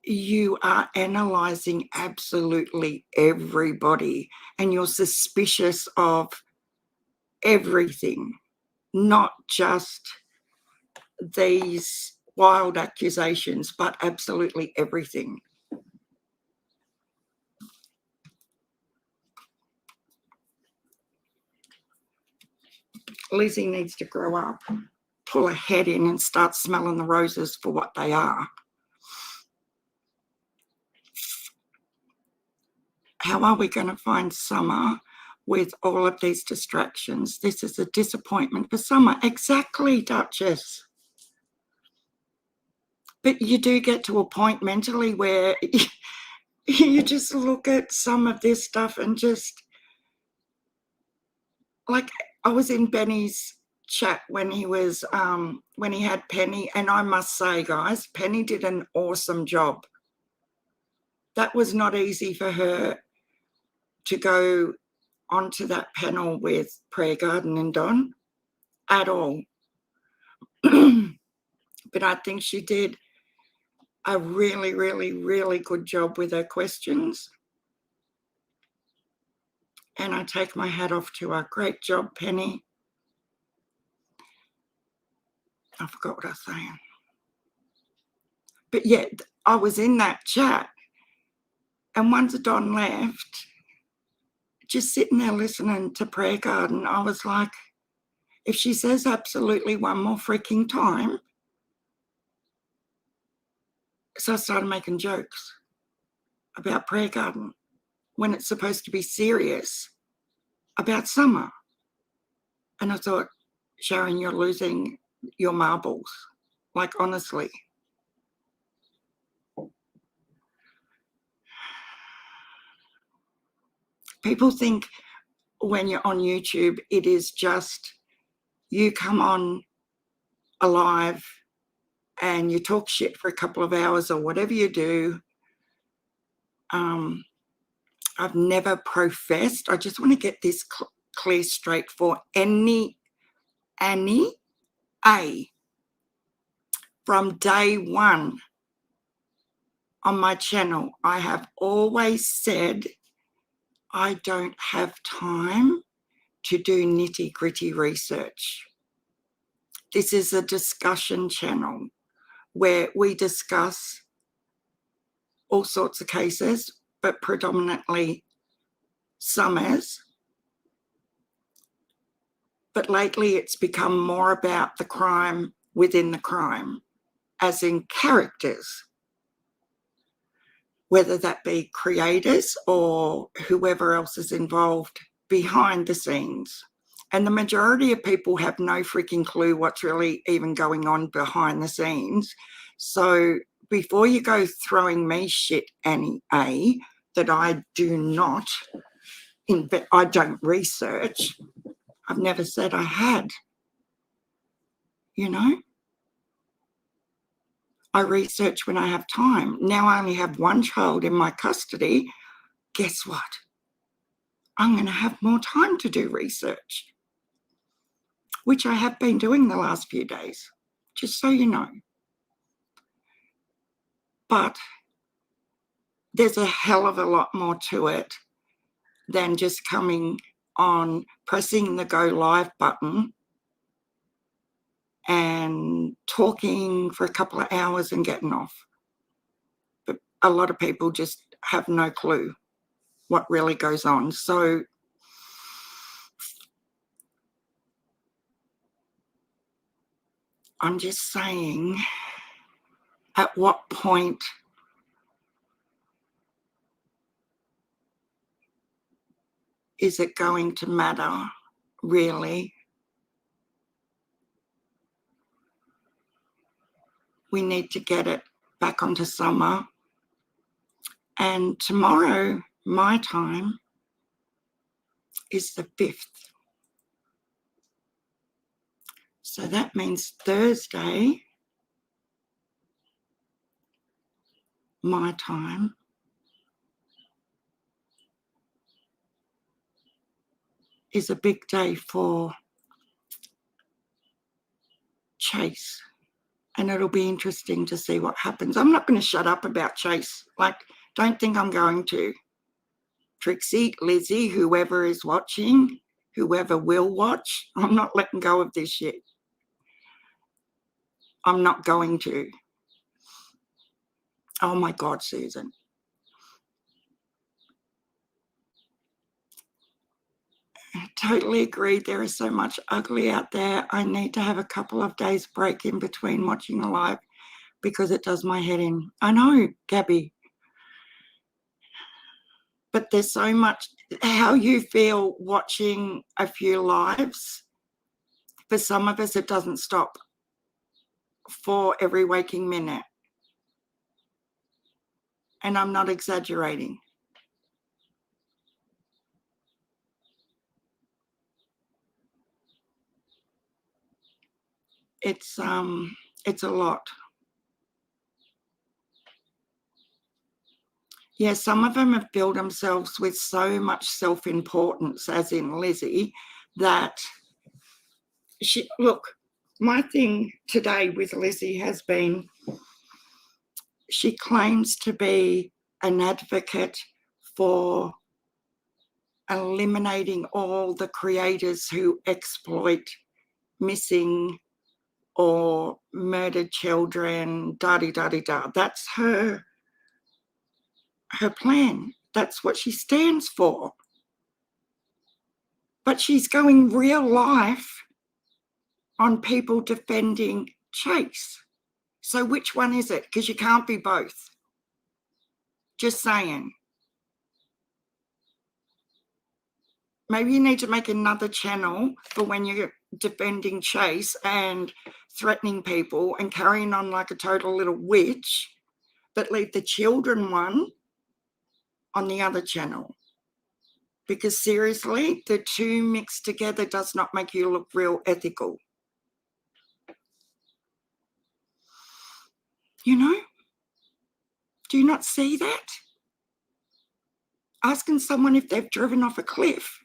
you are analysing absolutely everybody and you're suspicious of everything, not just these wild accusations, but absolutely everything. Lizzie needs to grow up, pull her head in and start smelling the roses for what they are. How are we going to find Summer with all of these distractions? This is a disappointment for Summer. Exactly, Duchess. But you do get to a point mentally where you just look at some of this stuff and just, like, I was in Benny's chat when he was when he had Penny, and I must say, guys, Penny did an awesome job. That was not easy for her to go onto that panel with Prayer Garden and Don at all. But I think she did a really, really, really good job with her questions. And I take my hat off to her. Great job, Penny. I forgot what I was saying. But yeah, I was in that chat, and once Don left, just sitting there listening to Prayer Garden, I was like, if she says absolutely one more freaking time. So I started making jokes about Prayer Garden when it's supposed to be serious about summer. And I thought, Sharon, you're losing your marbles. Like, honestly. People think when you're on YouTube, it is just you come on alive and you talk shit for a couple of hours or whatever you do. I've never professed. I just want to get this clear straight for Annie A. From day one on my channel, I have always said I don't have time to do nitty-gritty research. This is a discussion channel where we discuss all sorts of cases, but predominantly Summers. But lately it's become more about the crime within the crime, as in characters, whether that be creators or whoever else is involved behind the scenes. And the majority of people have no freaking clue what's really even going on behind the scenes. So before you go throwing me shit, Annie A, that I do not, I don't research. I've never said I had, you know. I research when I have time. Now I only have one child in my custody. Guess what? I'm going to have more time to do research, which I have been doing the last few days, just so you know. But there's a hell of a lot more to it than just coming on, pressing the go live button and talking for a couple of hours and getting off. But a lot of people just have no clue what really goes on. So I'm just saying, at what point is it going to matter, really? We need to get it back onto summer. And tomorrow, my time, is the 5th. So that means Thursday, my time, is a big day for Chase. And it'll be interesting to see what happens. I'm not going to shut up about Chase. Like, don't think I'm going to. Trixie, Lizzie, whoever is watching, whoever will watch, I'm not letting go of this shit. I'm not going to. Oh my God, Susan. I totally agree. There is so much ugly out there. I need to have a couple of days break in between watching a live because it does my head in. I know, Gabby. But there's so much, how you feel watching a few lives. For some of us, it doesn't stop for every waking minute. And I'm not exaggerating. It's a lot. Yeah, some of them have built themselves with so much self-importance, as in Lizzie, that look, my thing today with Lizzie has been, she claims to be an advocate for eliminating all the creators who exploit missing or murdered children, da-di-da-di-da. That's her plan. That's what she stands for. But she's going real life on people defending Chase. So which one is it? Because you can't be both. Just saying. Maybe you need to make another channel for when you're defending Chase and threatening people and carrying on like a total little witch, but leave the children one on the other channel. Because seriously, the two mixed together does not make you look real ethical. You know? Do you not see that? Asking someone if they've driven off a cliff.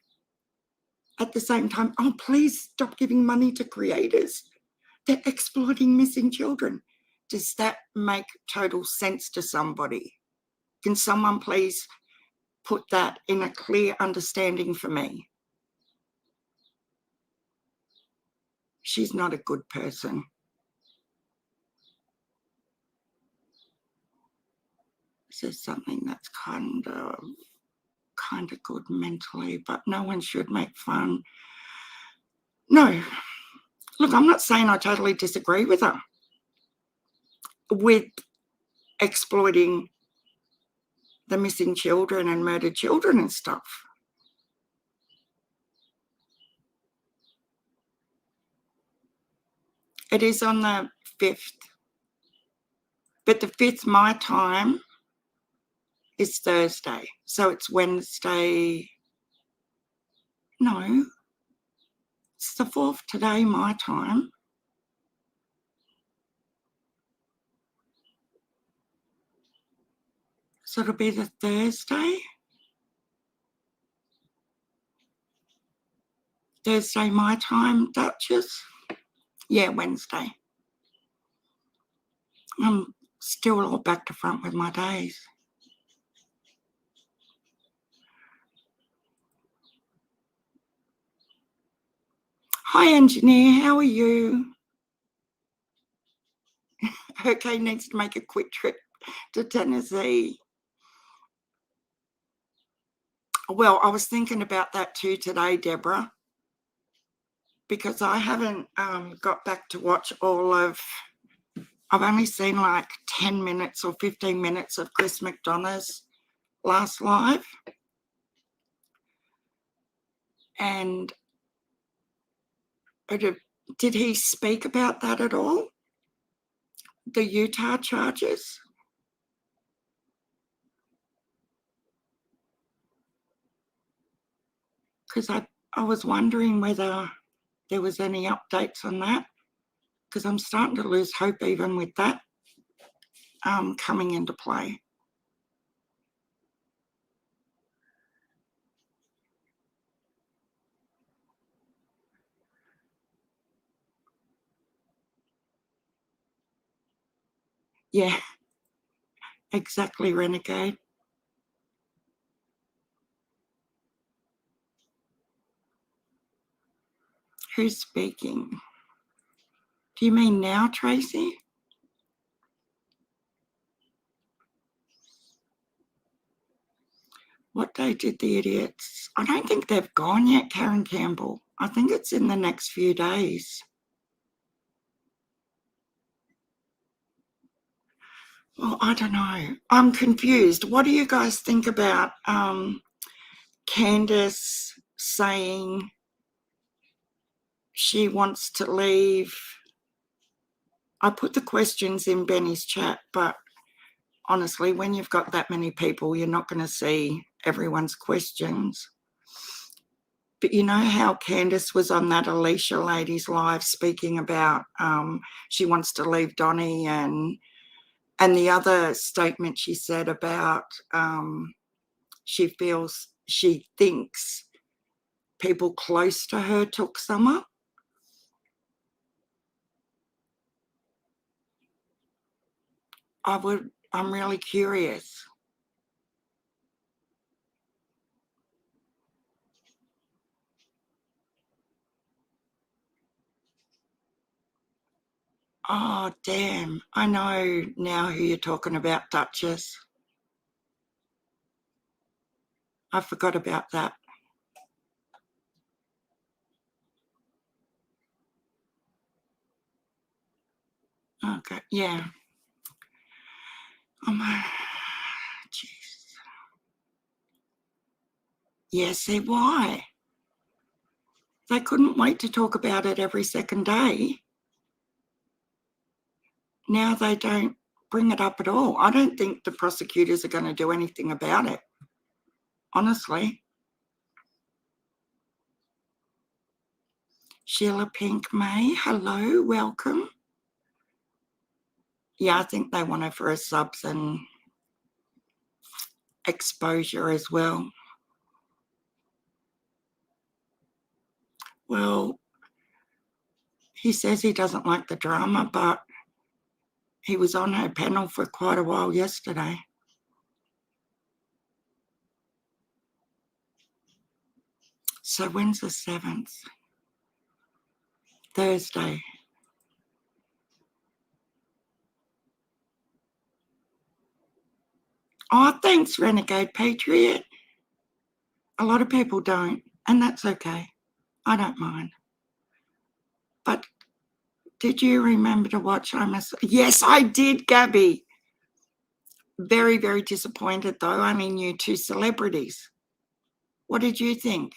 At the same time, oh, please stop giving money to creators. They're exploiting missing children. Does that make total sense to somebody? Can someone please put that in a clear understanding for me? She's not a good person. This is something that's kind of good mentally, but no one should make fun. No. Look, I'm not saying I totally disagree with her with exploiting the missing children and murdered children and stuff. It is on the 5th. But the 5th, my time, is Thursday. So it's Wednesday. No. It's the 4th today, my time. So it'll be the Thursday. Thursday, my time, Duchess. Yeah, Wednesday. I'm still all back to front with my days. Hi, engineer. How are you? Okay, needs to make a quick trip to Tennessee. Well, I was thinking about that too today, Deborah, because I haven't got back to watch all of, I've only seen like 10 minutes or 15 minutes of Chris McDonough's last live. And did he speak about that at all? The Utah charges? Because I was wondering whether there was any updates on that, because I'm starting to lose hope even with that coming into play. Yeah, exactly, Renegade. Who's speaking? Do you mean now, Tracy? What day did the idiots? I don't think they've gone yet, Karen Campbell. I think it's in the next few days. Well, I don't know. I'm confused. What do you guys think about Candace saying she wants to leave? I put the questions in Benny's chat, but honestly, when you've got that many people, you're not going to see everyone's questions. But you know how Candace was on that Alicia lady's live speaking about she wants to leave Donnie, and the other statement she said about she thinks people close to her took Summer. I'm really curious. Oh, damn. I know now who you're talking about, Duchess. I forgot about that. Okay, yeah. Oh, my. Jeez. Yes, see why? They couldn't wait to talk about it every second day. Now they don't bring it up at all. I don't think the prosecutors are going to do anything about it, honestly. Sheila Pink May, hello, welcome. Yeah, I think they want her for her subs and exposure as well. Well, he says he doesn't like the drama, but he was on her panel for quite a while yesterday. So when's the 7th? Thursday. Oh, thanks, Renegade Patriot. A lot of people don't, and that's okay. I don't mind. But did you remember to watch Yes, I did, Gabby. Very, very disappointed, though. I only knew 2 celebrities. What did you think?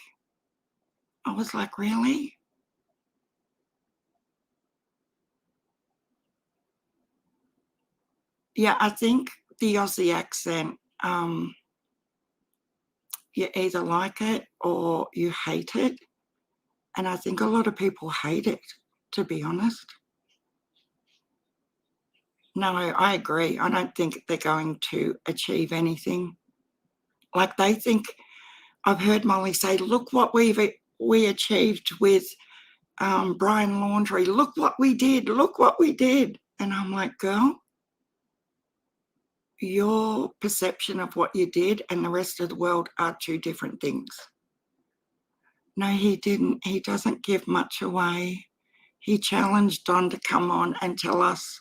I was like, really? Yeah, I think the Aussie accent, you either like it or you hate it. And I think a lot of people hate it, to be honest. No, I agree. I don't think they're going to achieve anything. Like they think, I've heard Molly say, look what we achieved with Brian Laundrie. Look what we did. Look what we did. And I'm like, girl, your perception of what you did and the rest of the world are 2 different things. No, he didn't. He doesn't give much away. He challenged Don to come on and tell us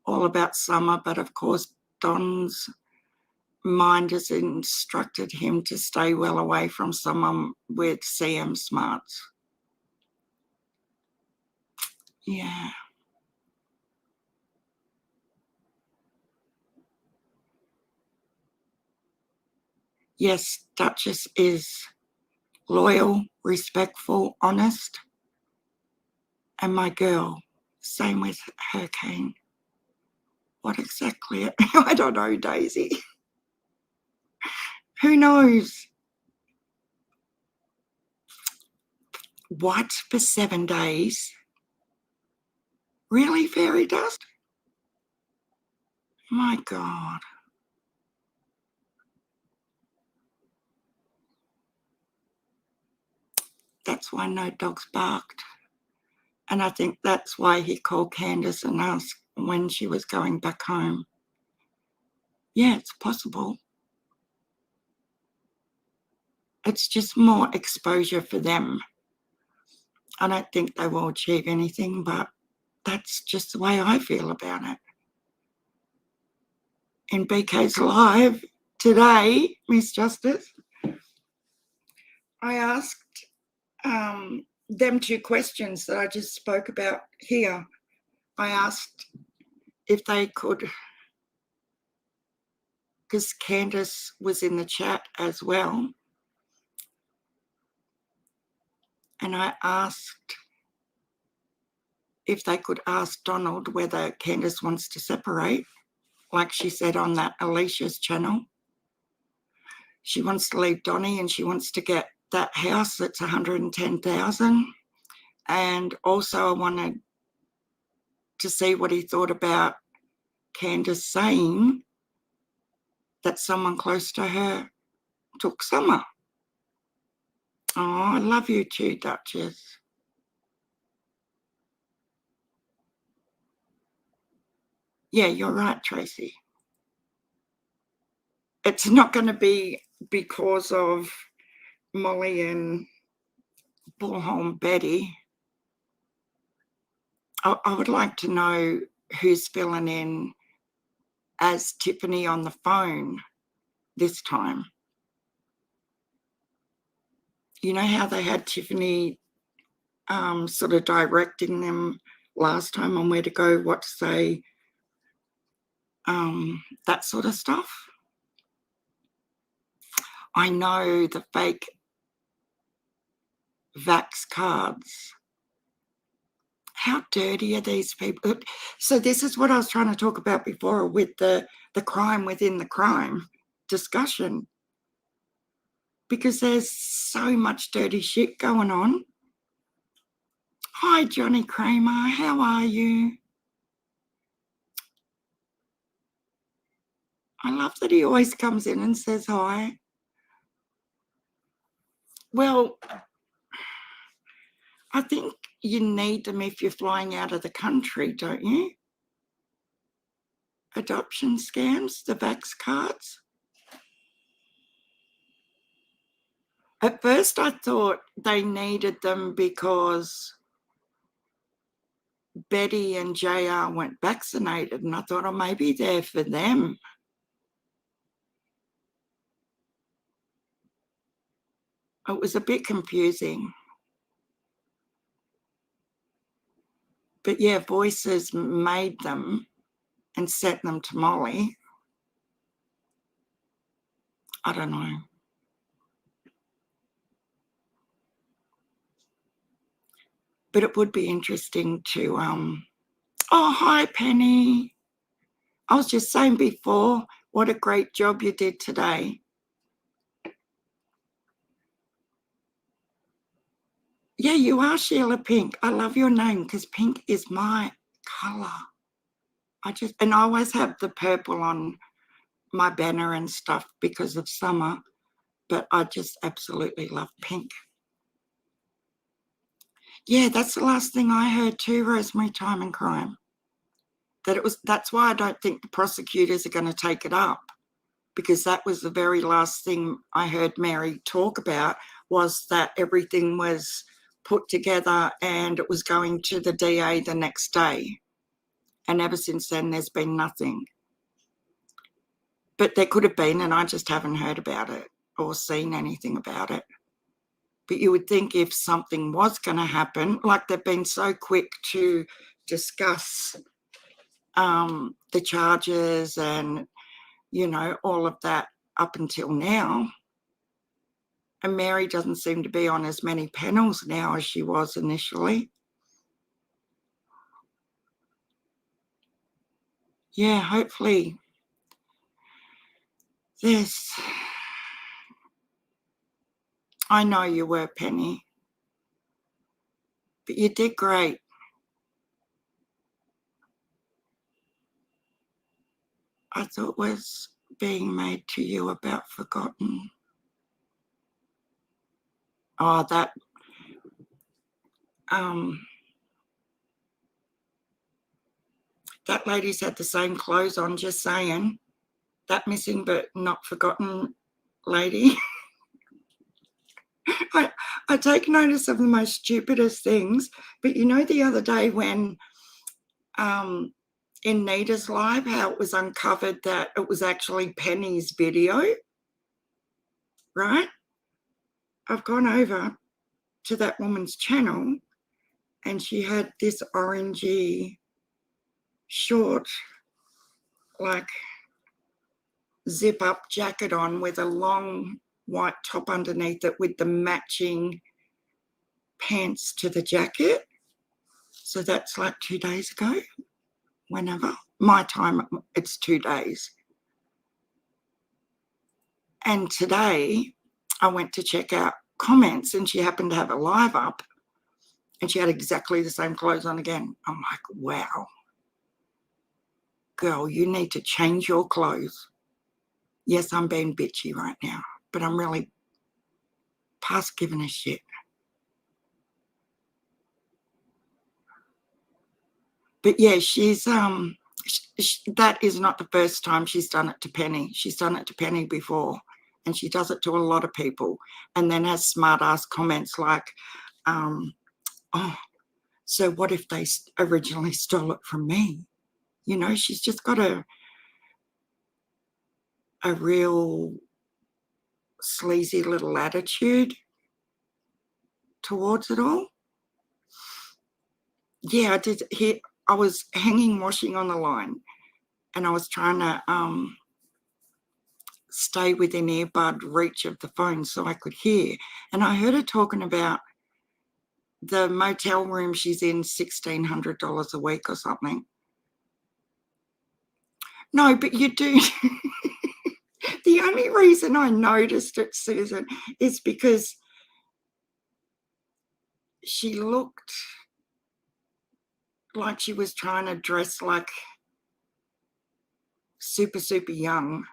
all about Summer, but of course Don's mind has instructed him to stay well away from someone with CM smarts. Yeah. Yes, Duchess is loyal, respectful, honest. And my girl, same with Hurricane. What exactly? I don't know, Daisy. Who knows? What, for 7 days? Really, fairy dust? My God. That's why no dogs barked. And I think that's why he called Candace and asked when she was going back home. Yeah, it's possible. It's just more exposure for them. I don't think they will achieve anything, but that's just the way I feel about it. In BK's Live today, Miss Justice, I asked them 2 questions that I just spoke about here. I asked if they could, because Candace was in the chat as well, and I asked if they could ask Donald whether Candace wants to separate, like she said on that Alicia's channel. She wants to leave Donnie and she wants to get that house that's $110,000. And also I wanted to see what he thought about Candace saying that someone close to her took Summer. Oh, I love you too, Duchess. Yeah, you're right, Tracy. It's not going to be because of Molly and Bullhorn Betty. I would like to know who's filling in as Tiffany on the phone this time. You know how they had Tiffany sort of directing them last time on where to go, what to say, that sort of stuff. I know the fake vax cards. How dirty are these people? So this is what I was trying to talk about before with the crime within the crime discussion. Because there's so much dirty shit going on. Hi, Johnny Kramer. How are you? I love that he always comes in and says hi. Well, I think you need them if you're flying out of the country, don't you? Adoption scams, the vax cards. At first I thought they needed them because Betty and JR weren't vaccinated, and I thought, oh, maybe they're for them. It was a bit confusing. But yeah, Voices made them and sent them to Molly. I don't know. But it would be interesting to, oh, hi, Penny. I was just saying before, what a great job you did today. Yeah, you are Sheila Pink. I love your name because pink is my colour. And I always have the purple on my banner and stuff because of summer, but I just absolutely love pink. Yeah, that's the last thing I heard too, Rosemary, Time and Crime. That's why I don't think the prosecutors are going to take it up, because that was the very last thing I heard Mary talk about, was that everything was put together and it was going to the DA the next day. And ever since then, there's been nothing. But there could have been, and I just haven't heard about it or seen anything about it. But you would think if something was going to happen, like they've been so quick to discuss the charges and, you know, all of that up until now. And Mary doesn't seem to be on as many panels now as she was initially. Yeah, hopefully there's... I know you were, Penny, but you did great. I thought was being made to you about forgotten. Oh, that that lady's had the same clothes on, just saying. That missing but not forgotten lady. I take notice of the most stupidest things, but you know the other day when in Nita's live, how it was uncovered that it was actually Penny's video, right? I've gone over to that woman's channel and she had this orangey short, like zip up jacket on with a long white top underneath it with the matching pants to the jacket. So that's like 2 days ago, whenever. My time, it's 2 days. And today I went to check out comments and she happened to have a live up and she had exactly the same clothes on again. I'm like, wow. Girl, you need to change your clothes. Yes, I'm being bitchy right now, but I'm really past giving a shit. But yeah, she's that is not the first time she's done it to Penny. She's done it to Penny before, and she does it to a lot of people, and then has smart ass comments like, oh, So what if they originally stole it from me? You know, she's just got a real sleazy little attitude towards it all. Yeah, I did. I was hanging washing on the line, and I was trying to stay within earbud reach of the phone so I could hear. And I heard her talking about the motel room she's in, $1,600 a week or something. No, but you do. The only reason I noticed it, Susan, is because she looked like she was trying to dress like super, super young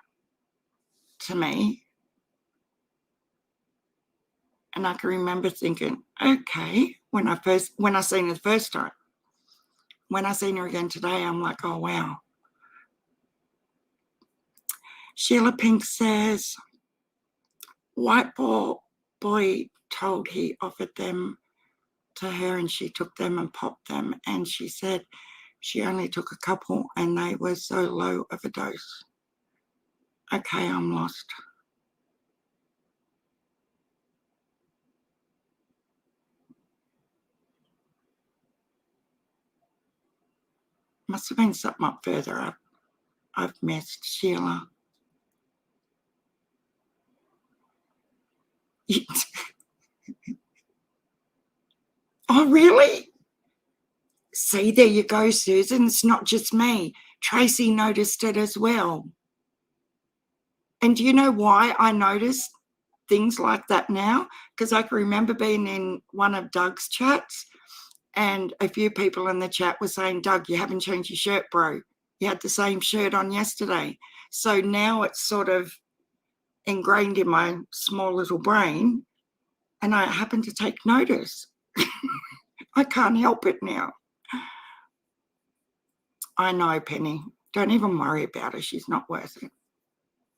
to me. And I can remember thinking, okay, when I seen her the first time. When I seen her again today, I'm like, oh, wow. Sheila Pink says, white boy told he offered them to her and she took them and popped them. And she said she only took a couple and they were so low of a dose. Okay, I'm lost. Must have been something up further up. I've missed Sheila. Oh, really? See, there you go, Susan. It's not just me. Tracy noticed it as well. And do you know why I noticed things like that now? Because I can remember being in one of Doug's chats and a few people in the chat were saying, Doug, you haven't changed your shirt, bro. You had the same shirt on yesterday. So now it's sort of ingrained in my small little brain and I happen to take notice. I can't help it now. I know, Penny. Don't even worry about her. She's not worth it,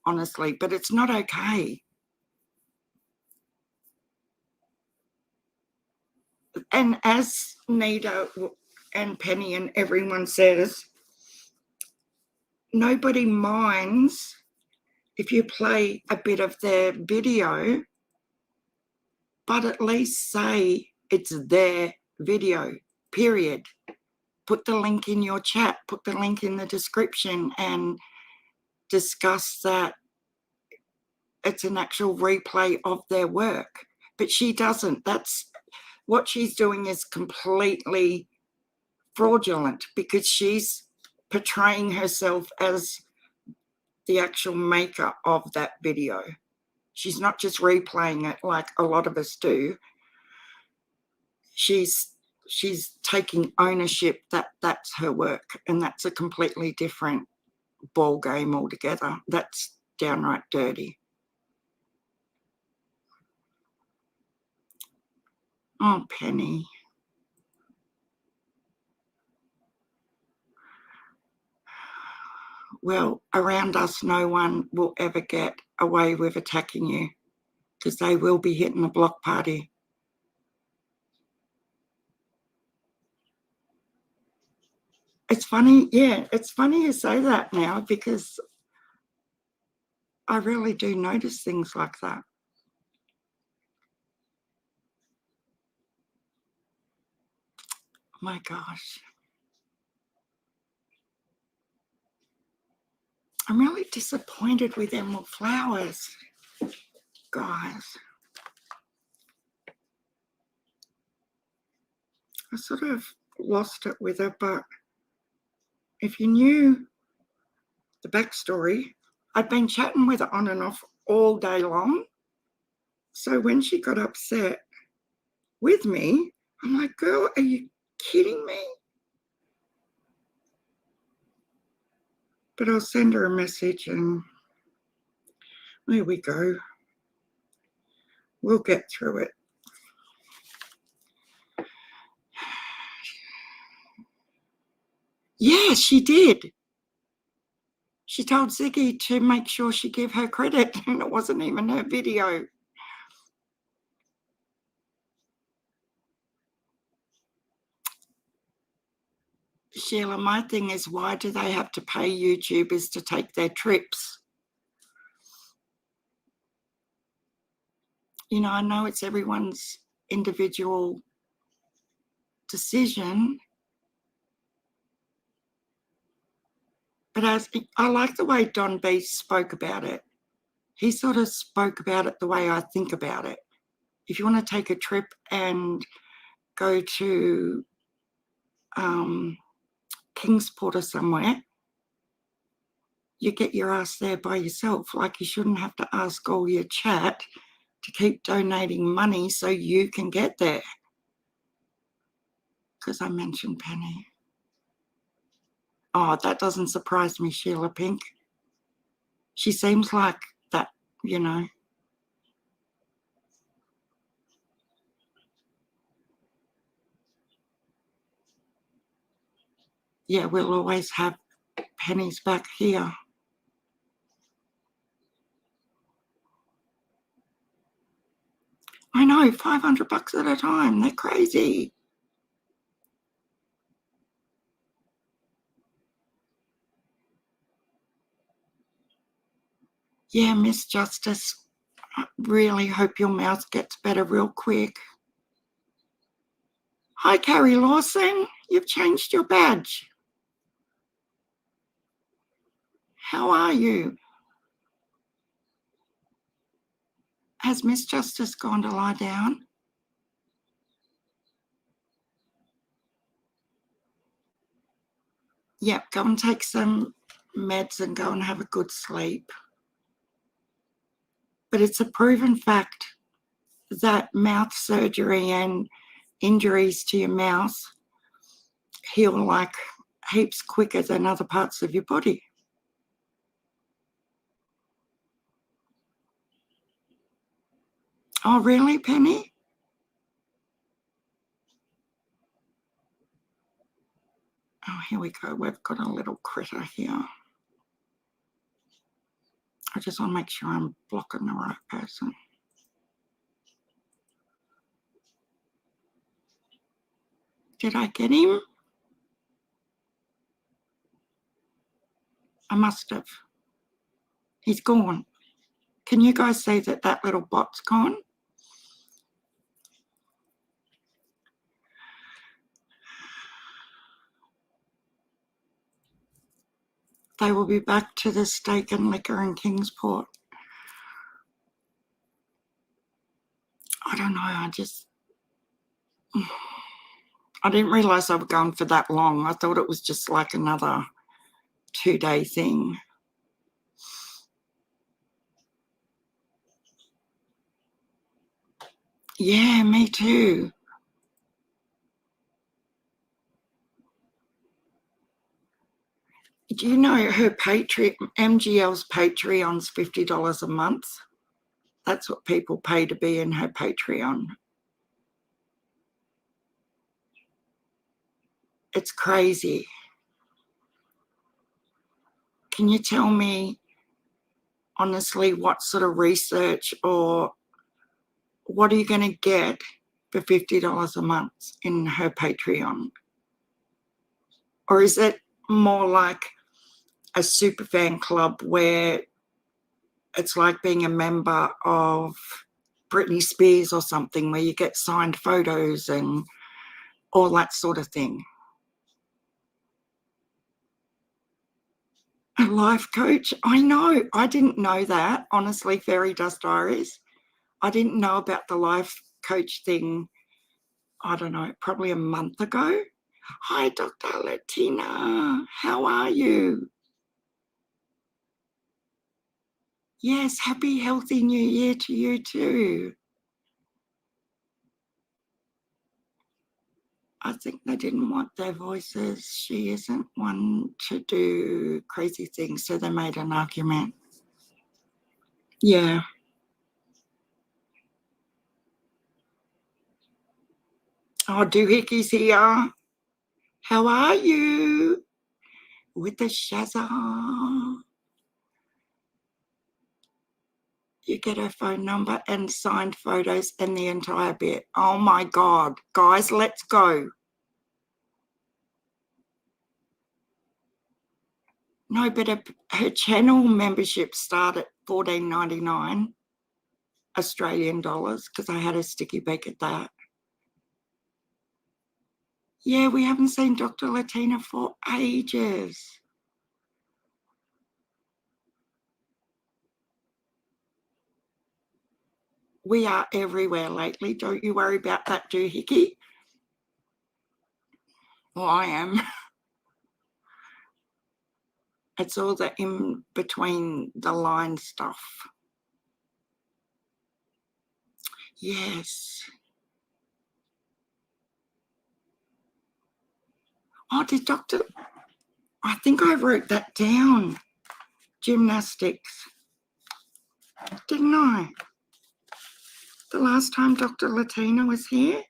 honestly. But it's not okay. And as Nita and Penny and everyone says, nobody minds if you play a bit of their video, but at least say it's their video, period. Put the link in your chat, put the link in the description and discuss that it's an actual replay of their work. But she doesn't. That's what she's doing is completely fraudulent because she's portraying herself as the actual maker of that video. She's not just replaying it like a lot of us do. She's taking ownership that that's her work, and that's a completely different ball game altogether. That's downright dirty. Oh, Penny. Well, around us, no one will ever get away with attacking you because they will be hitting the block party. It's funny, yeah, it's funny you say that now because I really do notice things like that. My gosh. I'm really disappointed with Emerald Flowers, guys. I sort of lost it with her, but if you knew the backstory, I'd been chatting with her on and off all day long. So when she got upset with me, I'm like, girl, are you kidding me? But I'll send her a message and there we go. We'll get through it. Yeah, she did. She told Ziggy to make sure she gave her credit, and it wasn't even her video. Sheila, my thing is, why do they have to pay YouTubers to take their trips? You know, I know it's everyone's individual decision, but I like the way Don B spoke about it. He sort of spoke about it the way I think about it. If you want to take a trip and go to Kingsport or somewhere, you get your ass there by yourself. Like, you shouldn't have to ask all your chat to keep donating money so you can get there. Because I mentioned Penny. Oh, that doesn't surprise me, Sheila Pink. She seems like that, you know. Yeah, we'll always have pennies back here. I know, $500 at a time. They're crazy. Yeah, Miss Justice, I really hope your mouth gets better real quick. Hi, Carrie Lawson. You've changed your badge. How are you? Has Miss Justice gone to lie down? Yep, go and take some meds and go and have a good sleep. But it's a proven fact that mouth surgery and injuries to your mouth heal like heaps quicker than other parts of your body. Oh, really, Penny? Oh, here we go. We've got a little critter here. I just want to make sure I'm blocking the right person. Did I get him? I must have. He's gone. Can you guys see that that little bot's gone? They will be back to the steak and liquor in Kingsport. I don't know, I didn't realise they were going for that long. I thought it was just like another 2-day thing. Yeah, me too. Do you know her Patreon, MGL's Patreon's $50 a month? That's what people pay to be in her Patreon. It's crazy. Can you tell me, honestly, what sort of research or what are you going to get for $50 a month in her Patreon? Or is it more like a super fan club where it's like being a member of Britney Spears or something, where you get signed photos and all that sort of thing? A life coach? I know. I didn't know that. Honestly, Fairy Dust Diaries. I didn't know about the life coach thing, I don't know, probably a month ago. Hi, Dr. Latina. How are you? Yes, happy, healthy new year to you too. I think they didn't want their voices. She isn't one to do crazy things, so they made an argument. Yeah. Oh, Doohickeys here. How are you? With the Shazam. You get her phone number and signed photos and the entire bit. Oh my God. Guys, let's go. No, but her channel membership started $14.99 Australian dollars because I had a sticky beak at that. Yeah, we haven't seen Dr. Latina for ages. We are everywhere lately. Don't you worry about that, doohickey. Well, I am. It's all the in between the line stuff. Yes. Oh, I think I wrote that down. Gymnastics. Didn't I? The last time Dr. Latina was here?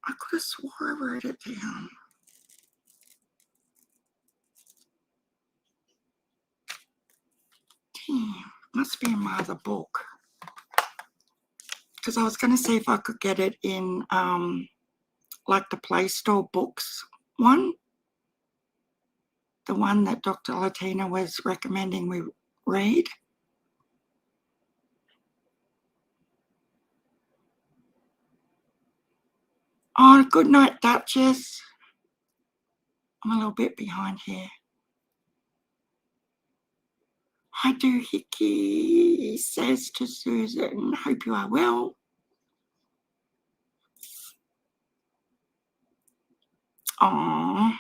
I could have swore I wrote it down. Damn, must be in my other book. Because I was going to see if I could get it in like the Play Store books one. The one that Dr. Latina was recommending we read. Oh, good night, Duchess. I'm a little bit behind here. Hi, doohickey, says to Susan. Hope you are well. Oh,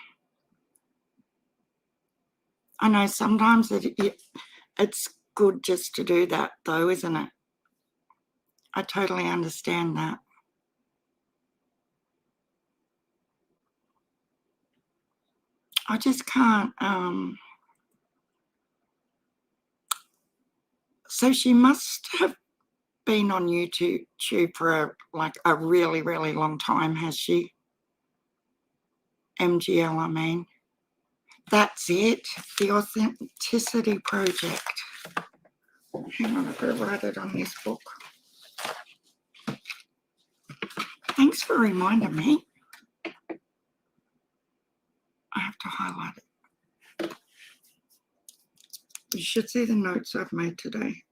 I know sometimes it's good just to do that though, isn't it? I totally understand that. I just can't. So she must have been on YouTube for like a really, really long time, has she? MGL, I mean. That's it, the Authenticity Project. Hang on, I've got to write it on this book. Thanks for reminding me. I have to highlight it. You should see the notes I've made today.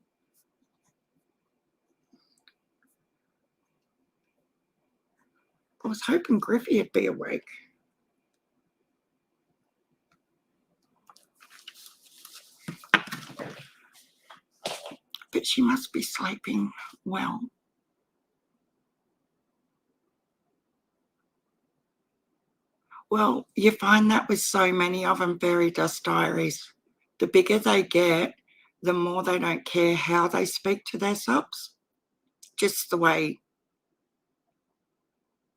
I was hoping Griffey would be awake. But she must be sleeping well. Well, you find that with so many of them, Fairy Dust Diaries. The bigger they get, the more they don't care how they speak to their subs. Just the way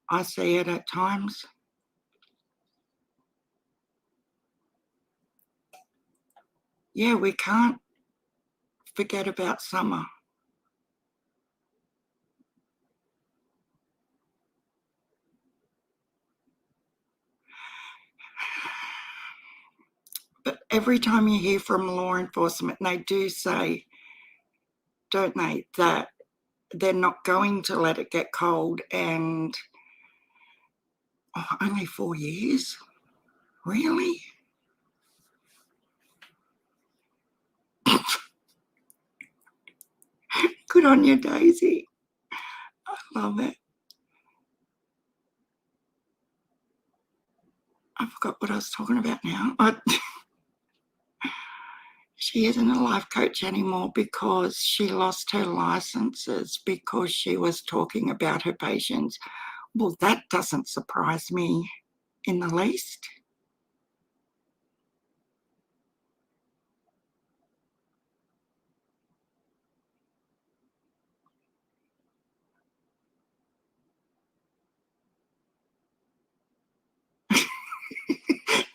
I see it at times. Yeah, we can't forget about summer. But every time you hear from law enforcement, they do say, don't they, that they're not going to let it get cold. And only 4 years? Really? Good on you, Daisy. I love it. I forgot what I was talking about now. She isn't a life coach anymore because she lost her licenses because she was talking about her patients. Well, that doesn't surprise me in the least.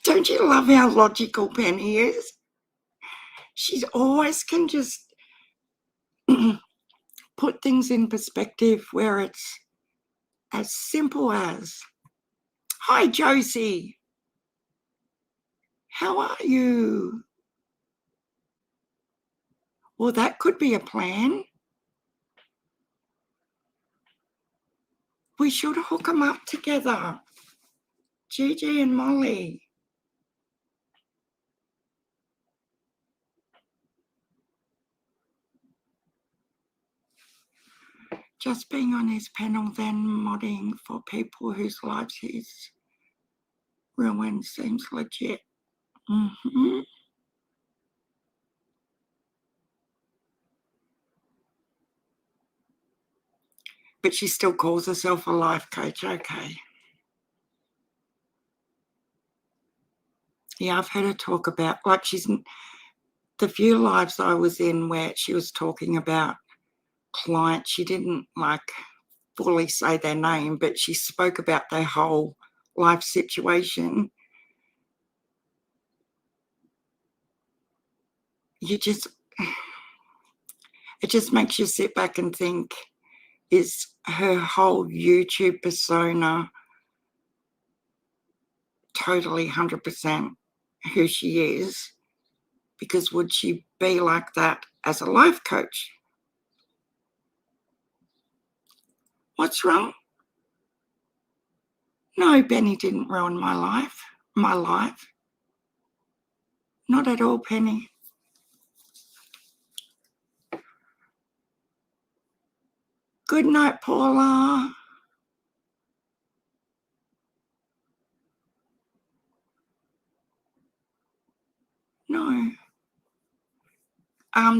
Don't you love how logical Penny is? She always can just put things in perspective where it's as simple as, hi, Josie. How are you? Well, that could be a plan. We should hook them up together. Gigi and Molly. Just being on his panel, then modding for people whose lives he's ruined seems legit. Mm-hmm. But she still calls herself a life coach. Okay. Yeah, I've heard her talk about, like, she's the few lives I was in where she was talking about clients. She didn't like fully say their name, but she spoke about their whole life situation. It just makes you sit back and think, is her whole YouTube persona totally 100% who she is? Because would she be like that as a life coach? What's wrong? No, Benny didn't ruin my life. My life. Not at all, Penny. Good night, Paula. No.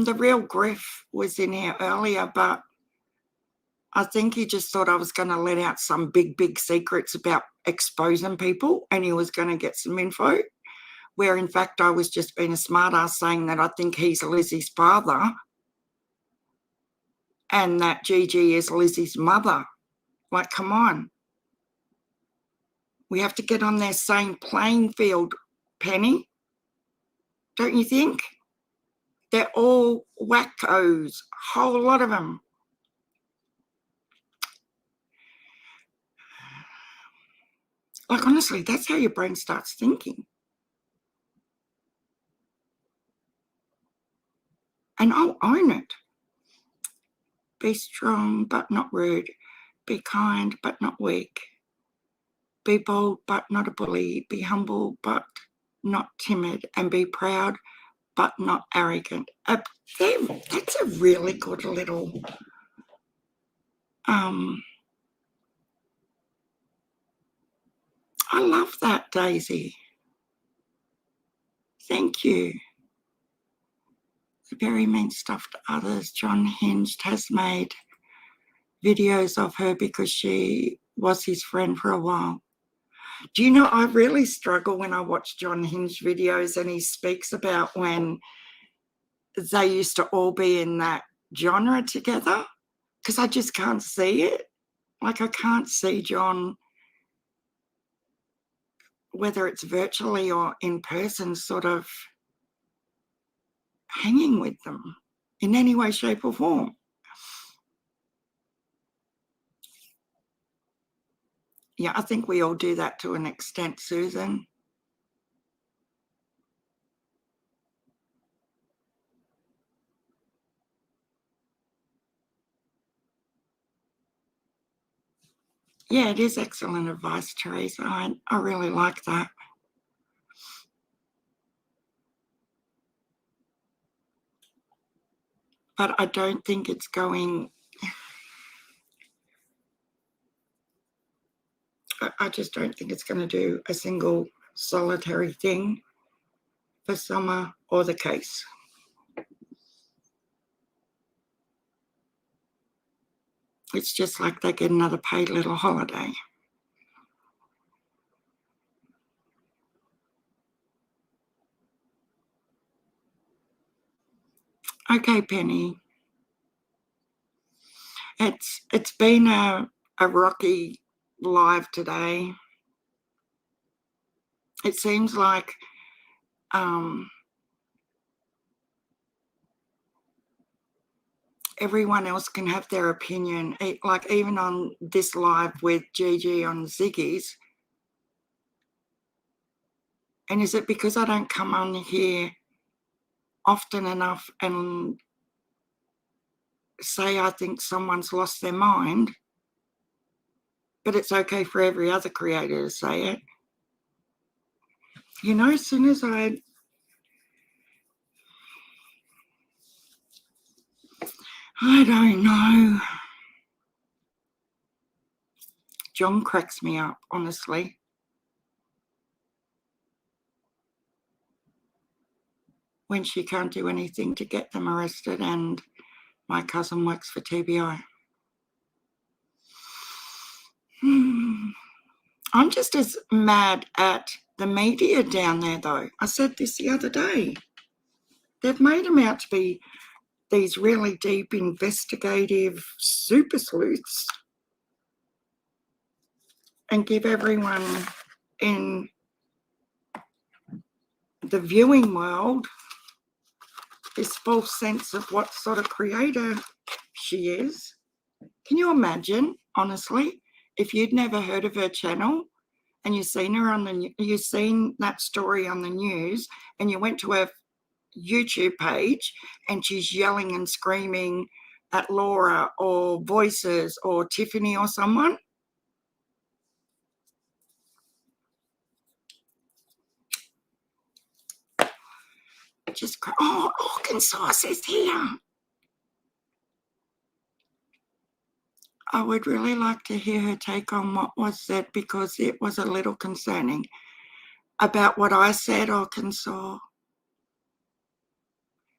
The real Griff was in here earlier, but I think he just thought I was going to let out some big secrets about exposing people, and he was going to get some info, where in fact I was just being a smartass saying that I think he's Lizzie's father and that Gigi is Lizzie's mother. Like, come on. We have to get on their same playing field, Penny. Don't you think? They're all wackos, whole lot of them. Like, honestly, that's how your brain starts thinking. And I'll own it. Be strong, but not rude. Be kind, but not weak. Be bold, but not a bully. Be humble, but not timid. And be proud, but not arrogant. That's a really good little... I love that, Daisy. Thank you. The very mean stuff to others. John Hinged has made videos of her because she was his friend for a while. Do you know, I really struggle when I watch John Hinge videos and he speaks about when they used to all be in that genre together, because I just can't see it. Like, I can't see John, whether it's virtually or in person, sort of hanging with them in any way, shape or form. Yeah, I think we all do that to an extent, Susan. Yeah, it is excellent advice, Teresa. I really like that. But I don't think it's going... I just don't think it's going to do a single solitary thing for Summer or the case. It's just like they get another paid little holiday. Okay, Penny. It's been a rocky live today. It seems like everyone else can have their opinion. Like, even on this live with Gigi on Ziggy's. And is it because I don't come on here often enough and say I think someone's lost their mind but it's okay for every other creator to say it. You know, as soon as I don't know. John cracks me up, honestly. When she can't do anything to get them arrested, and my cousin works for TBI. I'm just as mad at the media down there, though. I said this the other day. They've made them out to be these really deep, investigative super sleuths and give everyone in the viewing world this false sense of what sort of creator she is. Can you imagine, honestly, if you'd never heard of her channel and you've seen her on you've seen that story on the news, and you went to her YouTube page and she's yelling and screaming at Laura or Voices or Tiffany or someone? Just, oh, Arkansas is here. I would really like to hear her take on what was said, because it was a little concerning. About what I said, Arkansas?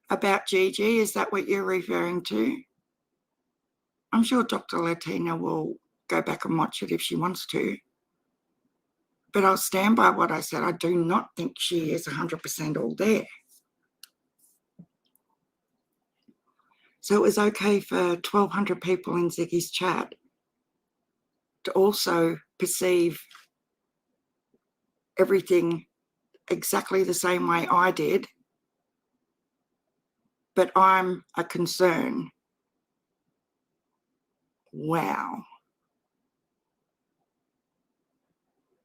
About Gigi, is that what you're referring to? I'm sure Dr. Latina will go back and watch it if she wants to. But I'll stand by what I said. I do not think she is 100% all there. So it was okay for 1,200 people in Ziggy's chat to also perceive everything exactly the same way I did. But I'm a concern. Wow.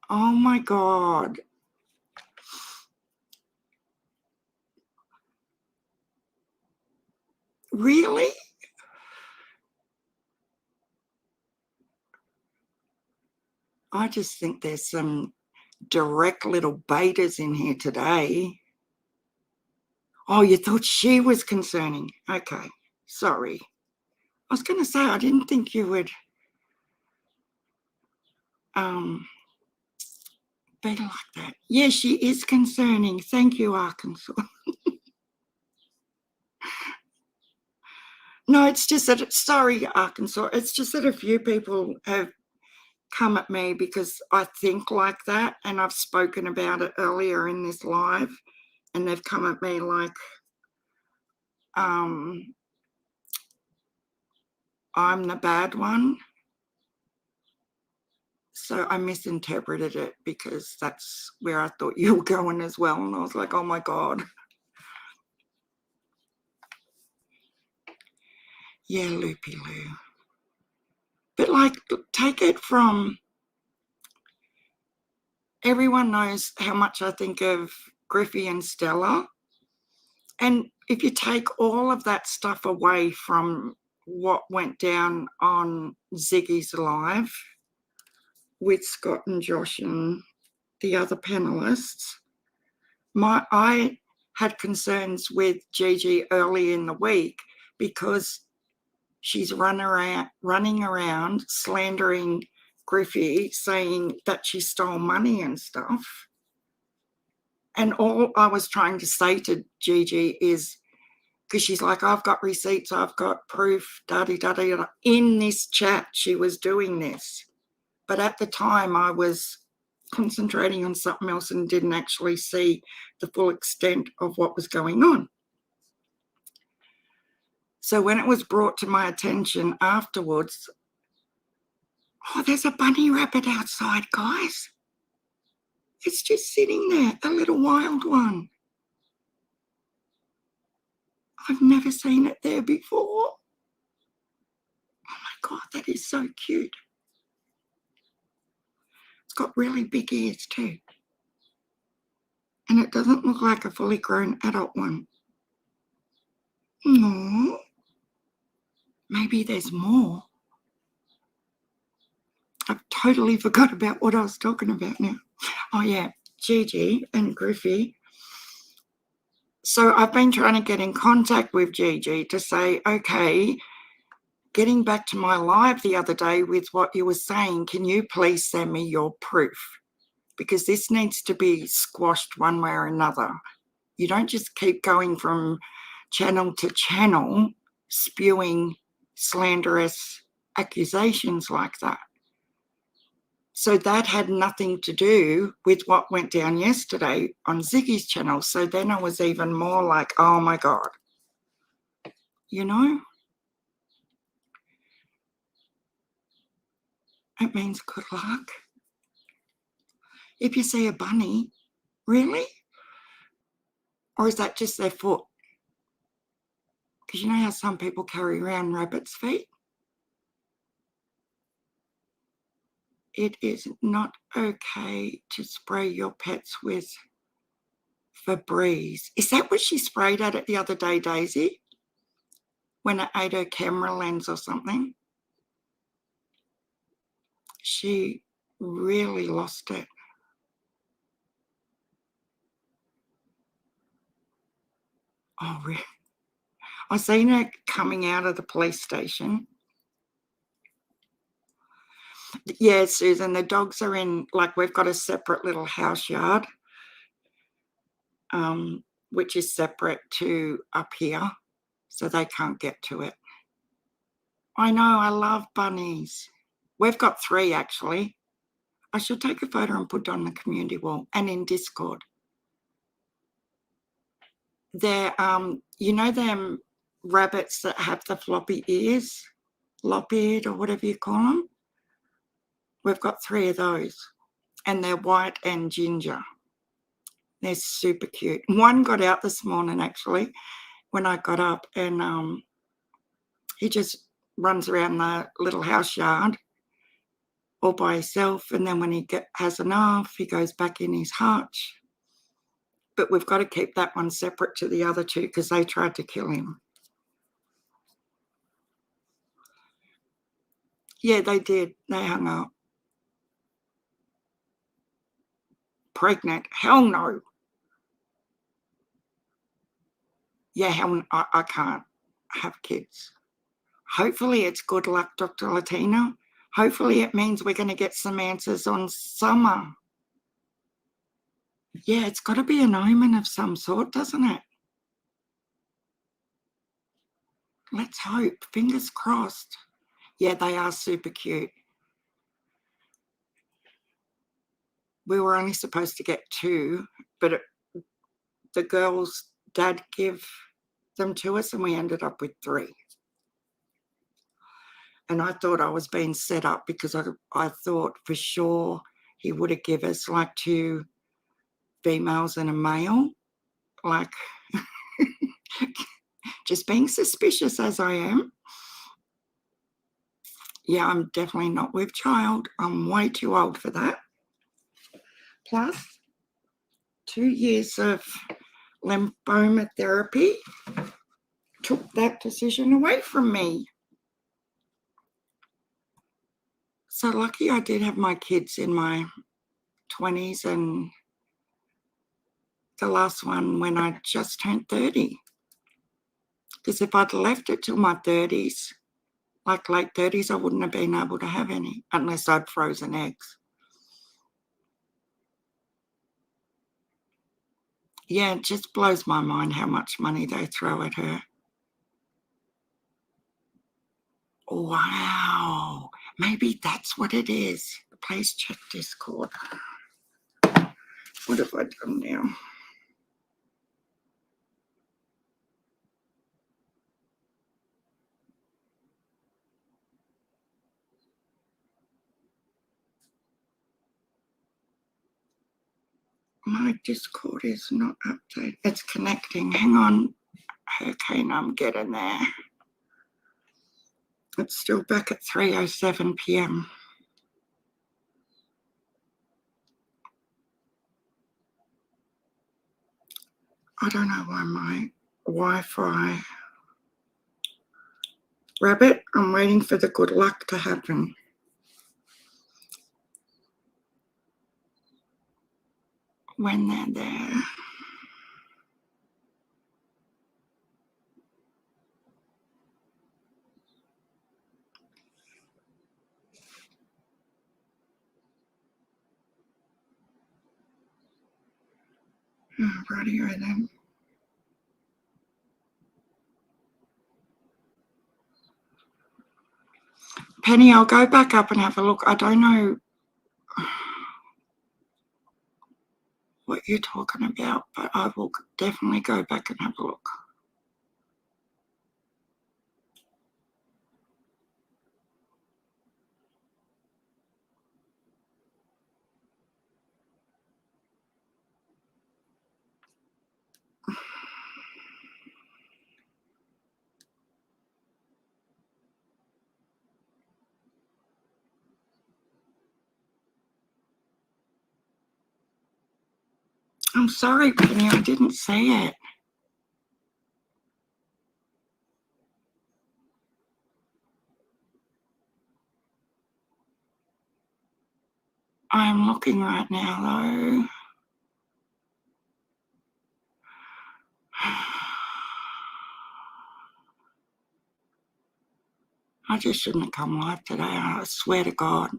Oh my God. Really? I just think there's some direct little betas in here today. Oh, you thought she was concerning. Okay, sorry. I was going to say, I didn't think you would be like that. Yeah, she is concerning. Thank you, Arkansas. No, it's just that, sorry, Arkansas, it's just that a few people have come at me because I think like that, and I've spoken about it earlier in this live, and they've come at me like I'm the bad one. So I misinterpreted it, because that's where I thought you were going as well, and I was like, oh my God. Yeah, loopy loo. But like, take it from, everyone knows how much I think of Griffey and Stella. And if you take all of that stuff away from what went down on Ziggy's Live with Scott and Josh and the other panelists, I had concerns with Gigi early in the week, because she's running around slandering Griffey, saying that she stole money and stuff. And all I was trying to say to Gigi is, because she's like, I've got receipts, I've got proof, da-di-da-di-da. In this chat, she was doing this. But at the time, I was concentrating on something else and didn't actually see the full extent of what was going on. So when it was brought to my attention afterwards, oh, there's a bunny rabbit outside, guys. It's just sitting there, a little wild one. I've never seen it there before. Oh my God, that is so cute. It's got really big ears too. And it doesn't look like a fully grown adult one. No. Maybe there's more. I've totally forgot about what I was talking about now. Oh, yeah, Gigi and Griffey. So I've been trying to get in contact with Gigi to say, okay, getting back to my live the other day with what you were saying, can you please send me your proof? Because this needs to be squashed one way or another. You don't just keep going from channel to channel spewing slanderous accusations like that. So that had nothing to do with what went down yesterday on Ziggy's channel. So then I was even more like, oh my God, you know? It means good luck. If you see a bunny, really? Or is that just their foot? Because you know how some people carry around rabbits' feet? It is not okay to spray your pets with Febreze. Is that what she sprayed at it the other day, Daisy? When it ate her camera lens or something? She really lost it. Oh, really? I seen her coming out of the police station. Yeah, Susan, the dogs are in, like, we've got a separate little house yard, which is separate to up here, so they can't get to it. I know, I love bunnies. We've got 3, actually. I should take a photo and put it on the community wall and in Discord. They're, you know them rabbits that have the floppy ears, lop-eared or whatever you call them? We've got 3 of those, and they're white and ginger. They're super cute. One got out this morning, actually, when I got up, and he just runs around the little house yard all by himself, and then when he has enough, he goes back in his hutch. But we've got to keep that one separate to the other 2 because they tried to kill him. Yeah, they did. They hung up. Pregnant? Hell no. Yeah, hell, I can't have kids. Hopefully it's good luck, Dr. Latina. Hopefully it means we're going to get some answers on summer. Yeah, it's got to be an omen of some sort, doesn't it? Let's hope. Fingers crossed. Yeah, they are super cute. We were only supposed to get 2, but the girl's dad gave them to us and we ended up with 3. And I thought I was being set up because I thought for sure he would have given us like 2 females and a male, like just being suspicious as I am. Yeah, I'm definitely not with child. I'm way too old for that. Plus 2 years of lymphoma therapy took that decision away from me. So lucky I did have my kids in my 20s and the last one when I just turned 30. Because if I'd left it till my 30s, like late 30s, I wouldn't have been able to have any unless I'd frozen eggs. Yeah, it just blows my mind how much money they throw at her. Wow, maybe that's what it is. Please check Discord. What have I done now? My Discord is not updated. It's connecting. Hang on. Okay, I'm getting there. It's still back at 3:07 p.m. I don't know why my Wi-Fi. Rabbit, I'm waiting for the good luck to happen. when they're there. Righty-o then. Penny, I'll go back up and have a look. I don't know what you're talking about, but I will definitely go back and have a look. I'm sorry, Penny, I didn't see it. I'm looking right now, though. I just shouldn't have come live today, I swear to God.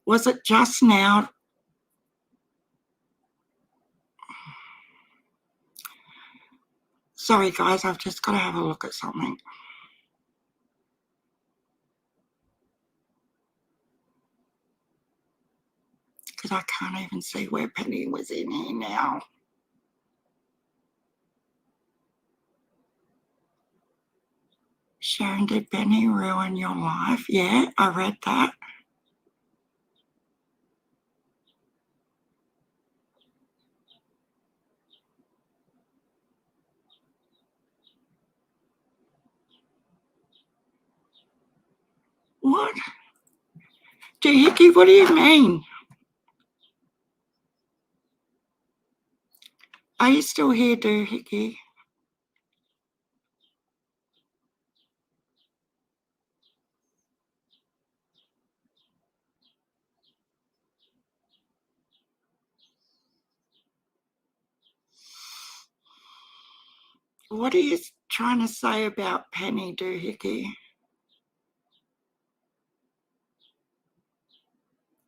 Was it just now? Sorry, guys, I've just got to have a look at something. Because I can't even see where Penny was in here now. Sharon, did Penny ruin your life? Yeah, I read that. What? Doohickey, what do you mean? Are you still here, Doohickey? What are you trying to say about Penny, Doohickey?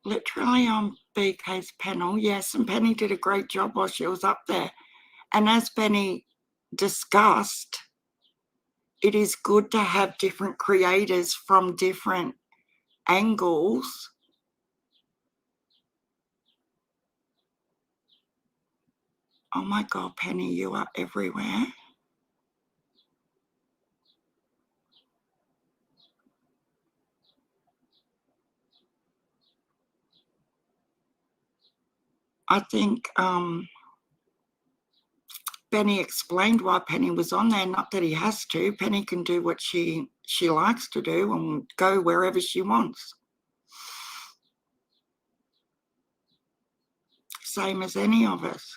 Literally on BK's panel, yes, and Penny did a great job while she was up there. And as Penny discussed, it is good to have different creators from different angles. Oh my God, Penny, you are everywhere. I think Penny explained why Penny was on there, not that he has to. Penny can do what she likes to do and go wherever she wants. Same as any of us.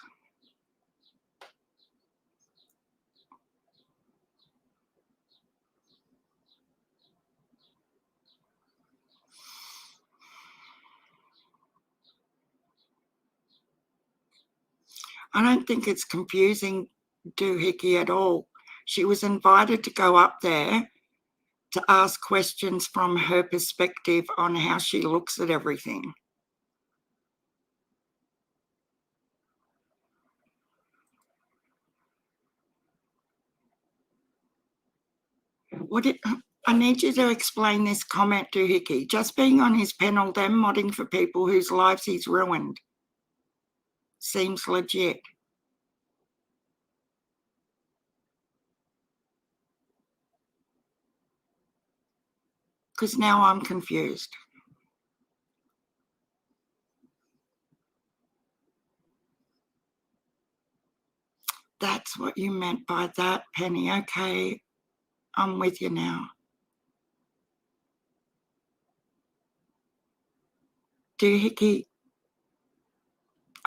I don't think it's confusing Doohickey at all. She was invited to go up there to ask questions from her perspective on how she looks at everything. I need you to explain this comment, Doohickey. Just being on his panel, then modding for people whose lives he's ruined seems legit. Because now I'm confused. That's what you meant by that, Penny. Okay, I'm with you now. Doohickey.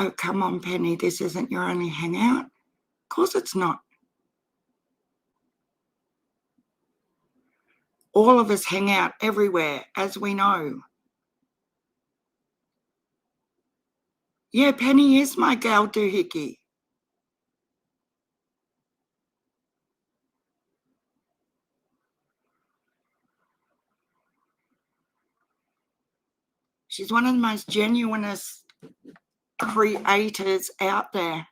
Oh, come on, Penny. This isn't your only hangout. Of course it's not. All of us hang out everywhere, as we know. Yeah, Penny is my gal doohickey. She's one of the most genuinest creators out there.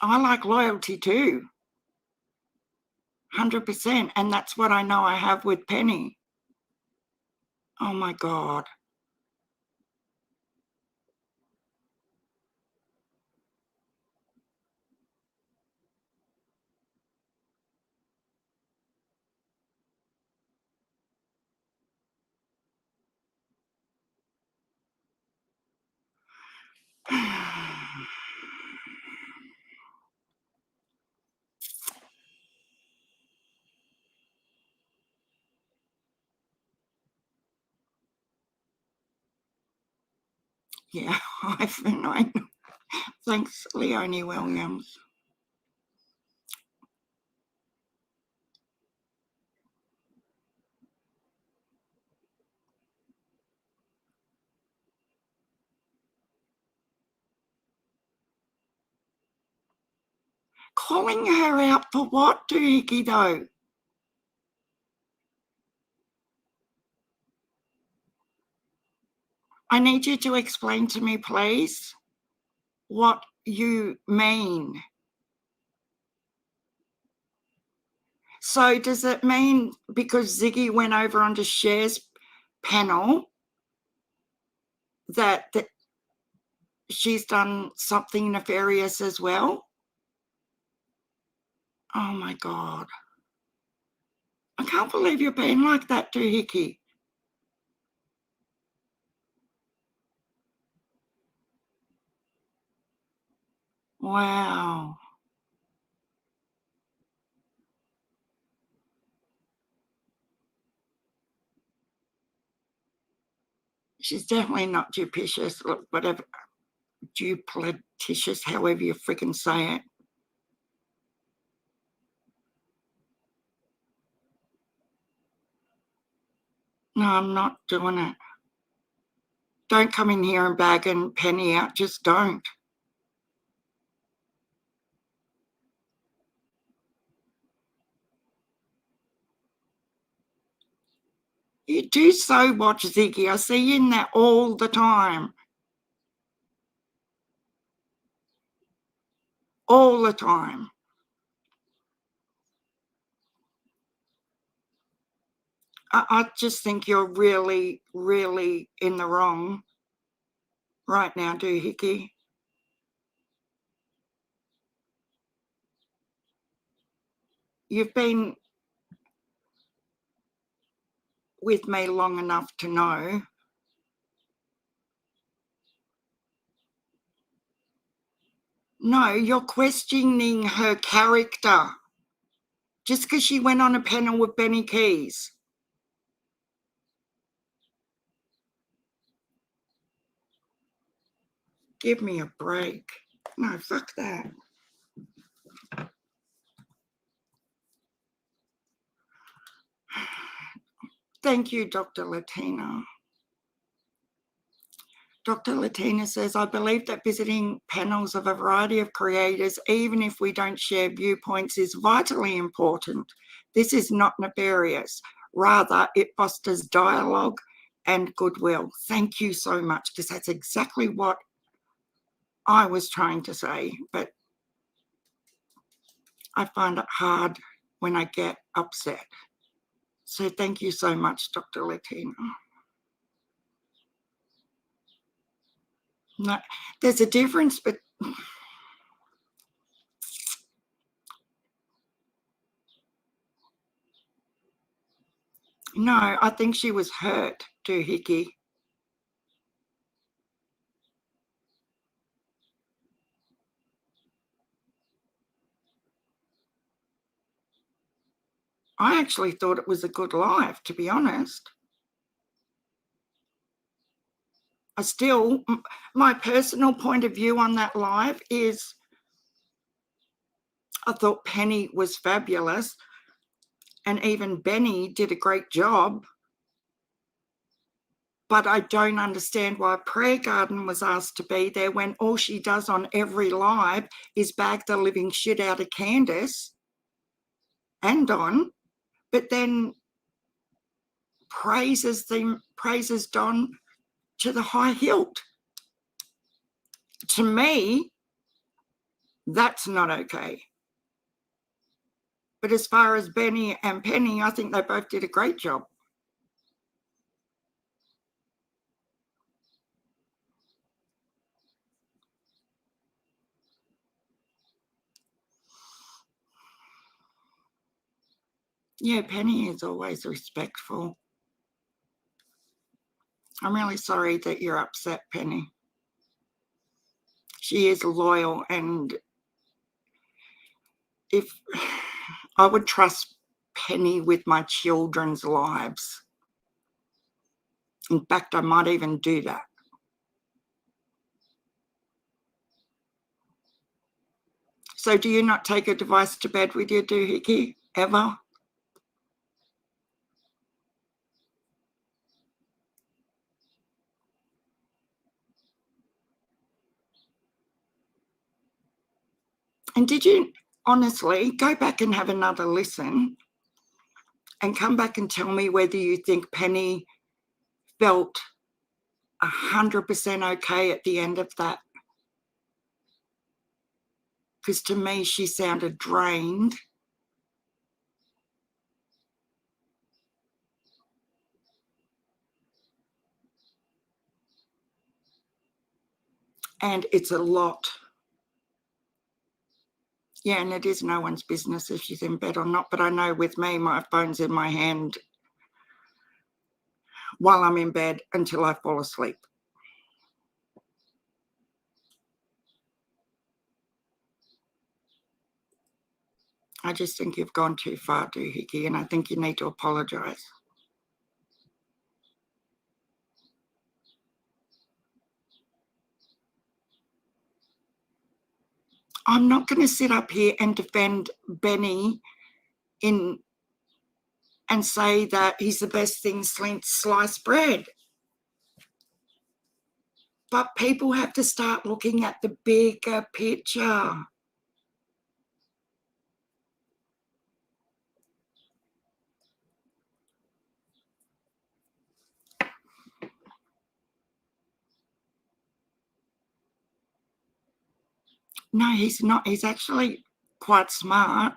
I like loyalty too, 100%, and that's what I know I have with Penny. Oh my God. Yeah, I know. Thanks, Leonie Williams. Calling her out for what, doohickey, though? I need you to explain to me, please, what you mean. So does it mean because Ziggy went over onto Cher's panel that she's done something nefarious as well? Oh my God. I can't believe you're being like that, doohickey. Wow. She's definitely not duplicitous, whatever, duplicitous, however you freaking say it. No, I'm not doing it. Don't come in here and bagging Penny out. Just don't. You do so watch Ziggy. I see you in there all the time. All the time. I just think you're really, really in the wrong right now, doohickey. You've been with me long enough to know no, you're questioning her character just because she went on a panel with Benny Keys. Give me a break. No, fuck that. Thank you, Dr. Latina. Dr. Latina says, I believe that visiting panels of a variety of creators, even if we don't share viewpoints, is vitally important. This is not nefarious. Rather, it fosters dialogue and goodwill. Thank you so much, because that's exactly what I was trying to say, but I find it hard when I get upset. So thank you so much, Dr. Latina. No, there's a difference, but no, I think she was hurt, doohickey. I actually thought it was a good life, to be honest. my personal point of view on that live is I thought Penny was fabulous, and even Benny did a great job. But I don't understand why Prayer Garden was asked to be there when all she does on every live is bag the living shit out of Candace and Don, but then praises Don to the high hilt. To me, that's not okay. But as far as Benny and Penny, I think they both did a great job. Yeah, Penny is always respectful. I'm really sorry that you're upset, Penny. She is loyal, and if I would trust Penny with my children's lives. In fact, I might even do that. So do you not take a device to bed with you, doohickey, ever? And did you honestly go back and have another listen and come back and tell me whether you think Penny felt 100% okay at the end of that? Because to me, she sounded drained. And it's a lot. Yeah, and it is no one's business if she's in bed or not. But I know with me, my phone's in my hand while I'm in bed until I fall asleep. I just think you've gone too far, doohickey, and I think you need to apologise. I'm not going to sit up here and defend Benny and say that he's the best thing since sliced bread. But people have to start looking at the bigger picture. No, he's not. He's actually quite smart.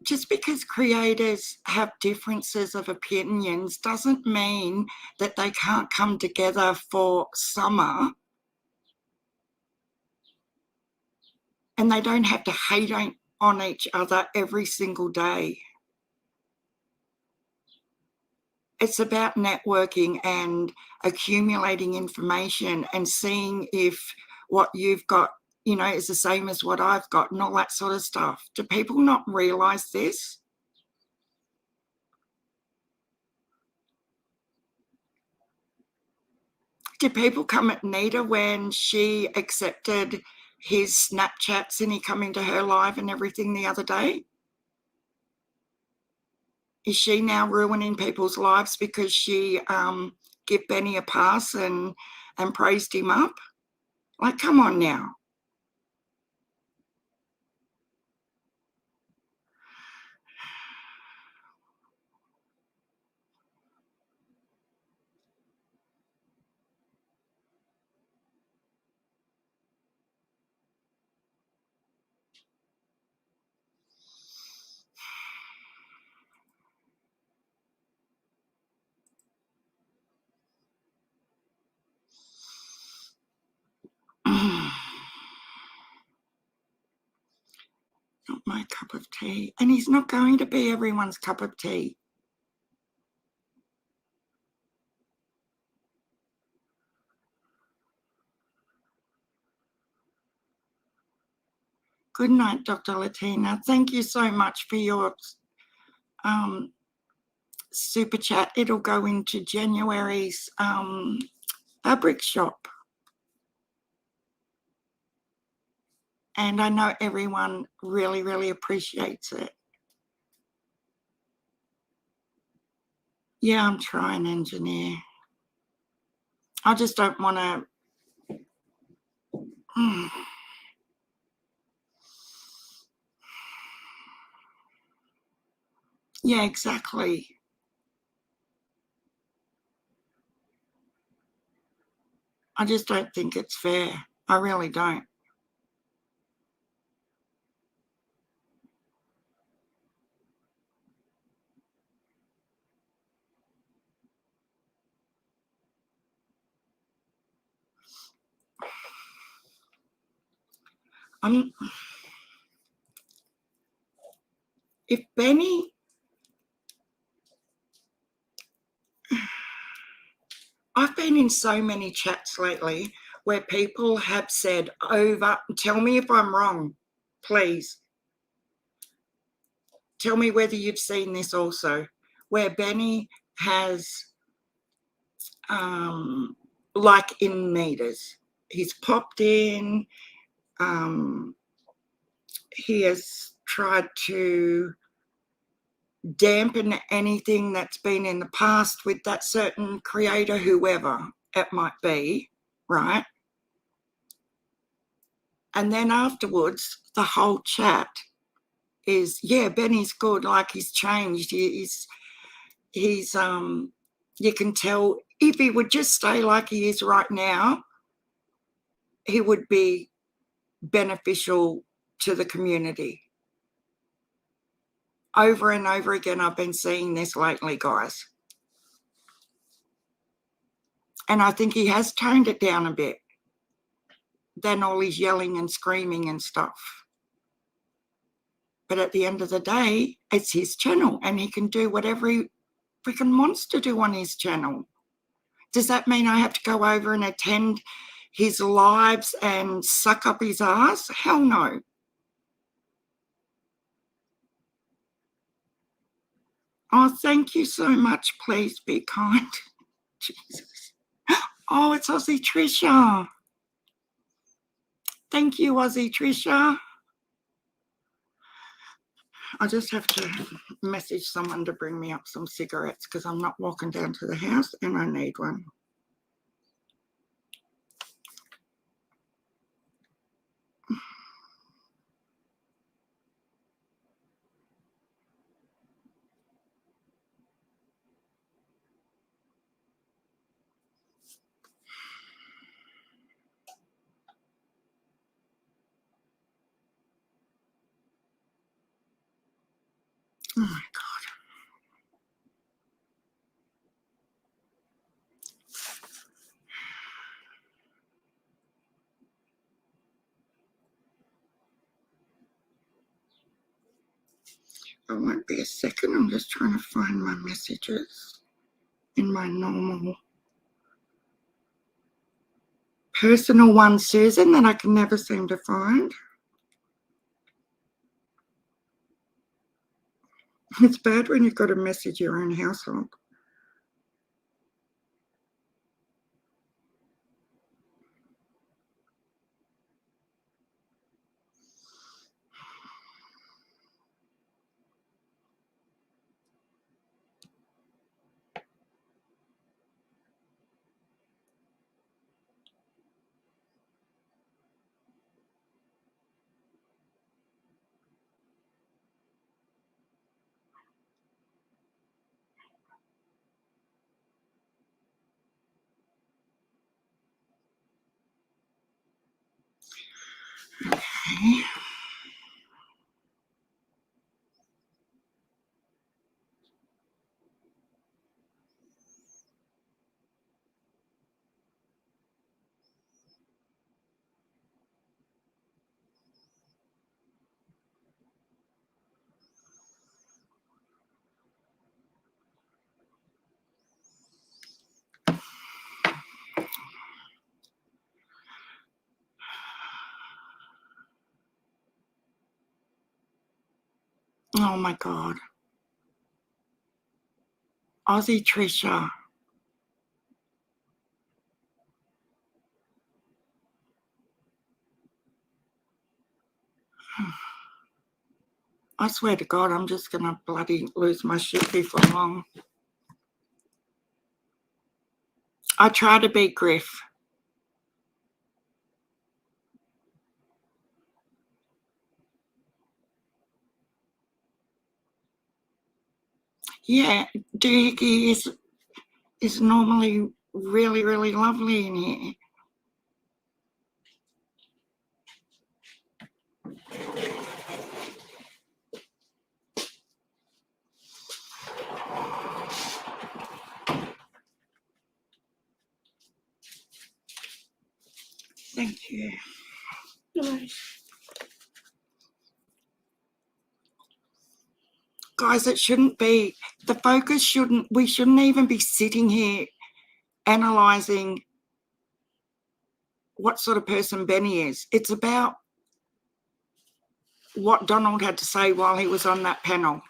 Just because creators have differences of opinions doesn't mean that they can't come together for summer, and they don't have to hate on each other every single day. It's about networking and accumulating information and seeing if what you've got, is the same as what I've got and all that sort of stuff. Do people not realise this? Did people come at Nita when she accepted his Snapchats and he come into her live and everything the other day? Is she now ruining people's lives because she gave Benny a pass and praised him up? Like, come on now. Not my cup of tea. And he's not going to be everyone's cup of tea. Good night, Dr. Latina. Thank you so much for your super chat. It'll go into January's fabric shop. And I know everyone really, really appreciates it. Yeah, I'm trying, engineer. I just don't want to. Yeah, exactly. I just don't think it's fair. I really don't. If Benny, I've been in so many chats lately where people have said tell me if I'm wrong, please. Tell me whether you've seen this also, where Benny has, like in meters, he's popped in, he has tried to dampen anything that's been in the past with that certain creator, whoever it might be, right? And then afterwards, the whole chat is, yeah, Benny's good, like he's changed. He's you can tell if he would just stay like he is right now, he would be beneficial to the community. Over and over again, I've been seeing this lately, guys. And I think he has toned it down a bit than all his yelling and screaming and stuff. But at the end of the day, it's his channel and he can do whatever he freaking wants to do on his channel. Does that mean I have to go over and attend his lives and suck up his ass? Hell no. Oh, thank you so much. Please be kind. Jesus. Oh, it's Aussie Trisha. Thank you, Aussie Trisha. I just have to message someone to bring me up some cigarettes because I'm not walking down to the house and I need one. Oh my God. It won't be a second. I'm just trying to find my messages in my normal personal one, Susan, that I can never seem to find. It's bad when you've got to message your own household. Okay. Oh my God. Aussie Trisha. I swear to God, I'm just going to bloody lose my shit before long. I try to be Griff. Yeah, Doohickey is normally really, really lovely in here. Thank you. Guys, it shouldn't be, the focus shouldn't, we shouldn't even be sitting here analysing what sort of person Benny is. It's about what Donald had to say while he was on that panel.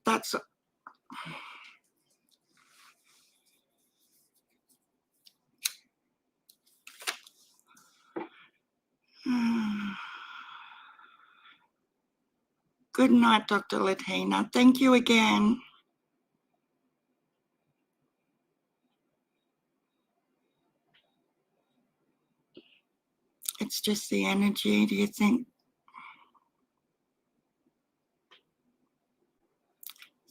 That's good night, Dr. Latina. Thank you again. It's just the energy, do you think?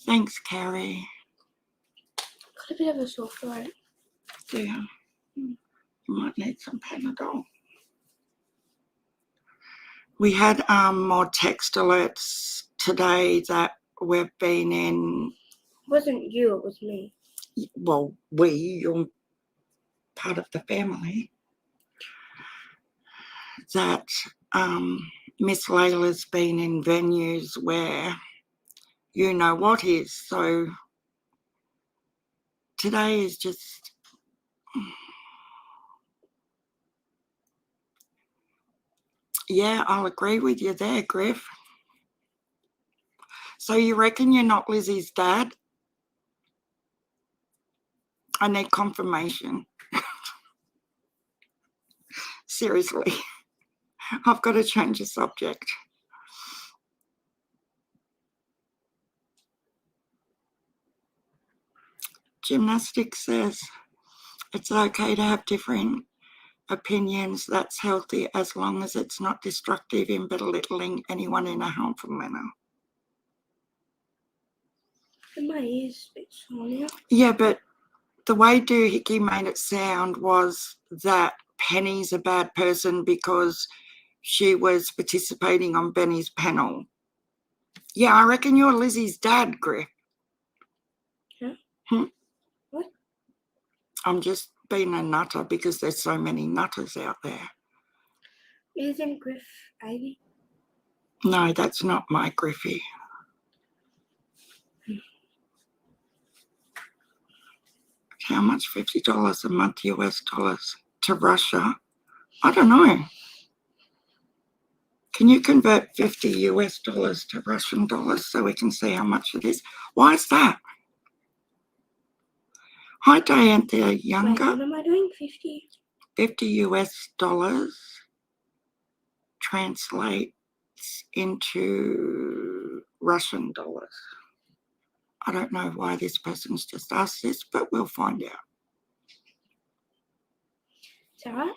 Thanks, Carrie. Got a bit of a sore throat. Yeah. You might need some Panadol. We had more text alerts today that we've been in. It wasn't you, it was me. Well, you're part of the family. That Miss Layla's been in venues where you know what is. So today is just, yeah, I'll agree with you there, Griff. So you reckon you're not Lizzie's dad? I need confirmation. Seriously, I've got to change the subject. Gymnastics says it's okay to have different opinions. That's healthy as long as it's not destructive in belittling anyone in a harmful manner. And my ears a bit sore now. Yeah, but the way Doohickey made it sound was that Penny's a bad person because she was participating on Benny's panel. Yeah, I reckon you're Lizzie's dad, Griff. Huh? What? I'm just being a nutter because there's so many nutters out there. Isn't Griff Ivy? No, that's not my Griffy. How much? $50 a month US dollars to Russia? I don't know. Can you convert 50 US dollars to Russian dollars so we can see how much it is? Why is that? Hi, Diane, they're younger. Wait, what am I doing? 50? 50 US dollars translates into Russian dollars. I don't know why this person's just asked this, but we'll find out. Is that right?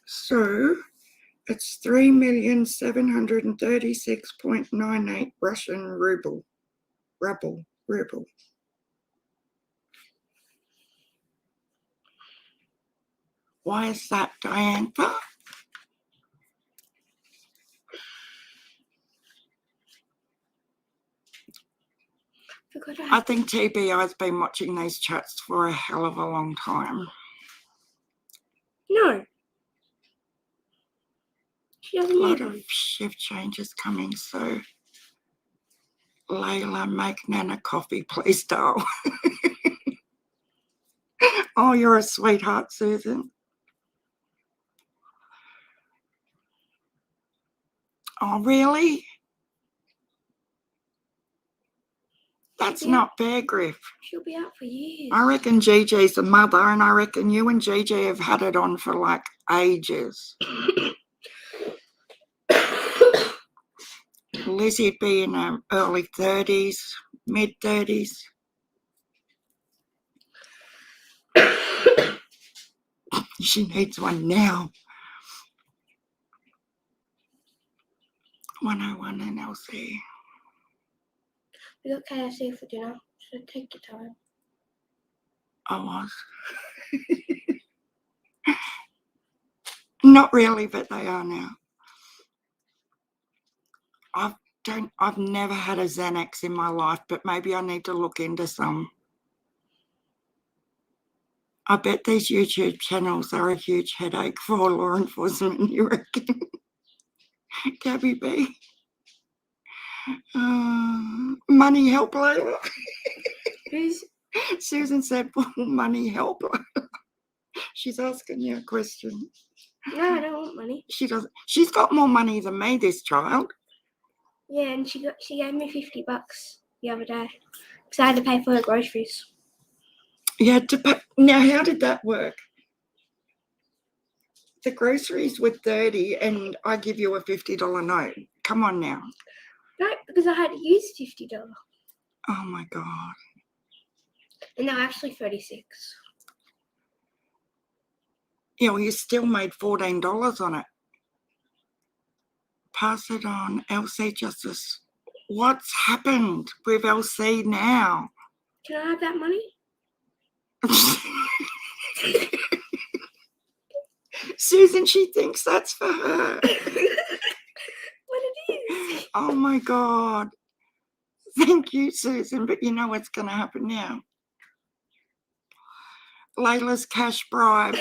So it's 3,736.98 Russian ruble. Ruble. Why is that, Diane? I think TBI's been watching these chats for a hell of a long time. No. She doesn't A lot need of them. shift changes coming, so Layla, make Nana coffee, please, doll. Oh, you're a sweetheart, Susan. Oh, really? That's not fair, Griff. She'll be out for years. I reckon Gigi's the mother, and I reckon you and Gigi have had it on for like ages. Lizzie'd be in her early 30s, mid 30s. She needs one now. 101 in LC. We got KFC for dinner, so take your time. I was. Not really, but they are now. I've never had a Xanax in my life, but maybe I need to look into some. I bet these YouTube channels are a huge headache for law enforcement, you reckon? Gabby B. Money help, Layla. Susan said, well, money help. She's asking you a question. No, I don't want money. She doesn't. She's got more money than me, this child. Yeah, and she gave me $50 the other day because I had to pay for her groceries. You had to pay. Now, how did that work? The groceries were $30 and I give you a $50 note. Come on now. No, because I had to use $50. Oh my God. And they're actually $36. Yeah, well, you still made $14 on it. Pass it on. LC Justice. What's happened with LC now? Can I have that money? Susan, she thinks that's for her. What it is. Oh my God. Thank you, Susan, but you know what's going to happen now. Layla's cash bribe.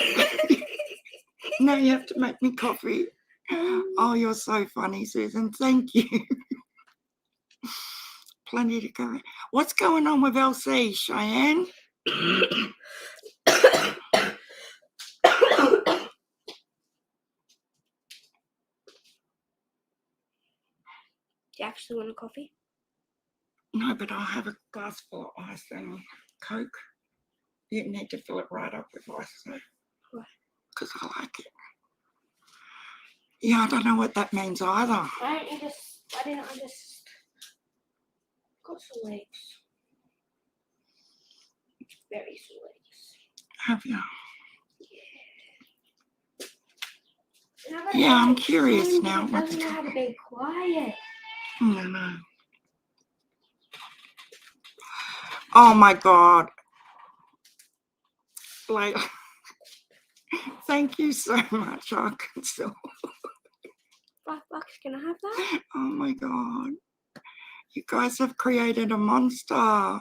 Now you have to make me coffee. Oh, you're so funny, Susan. Thank you. Plenty to go. What's going on with LC, Cheyenne? Do you actually want a coffee? No, but I'll have a glass full of ice and Coke. You need to fill it right up with ice, though. Why? Because I like it. Yeah, I don't know what that means either. Why didn't I just got some legs? Very sore legs. Have you? Yeah. Yeah, I'm curious now. It doesn't know how to be quiet. No. Oh my God. Like, thank you so much, Arkansas. $5, can I have that? Oh my God. You guys have created a monster.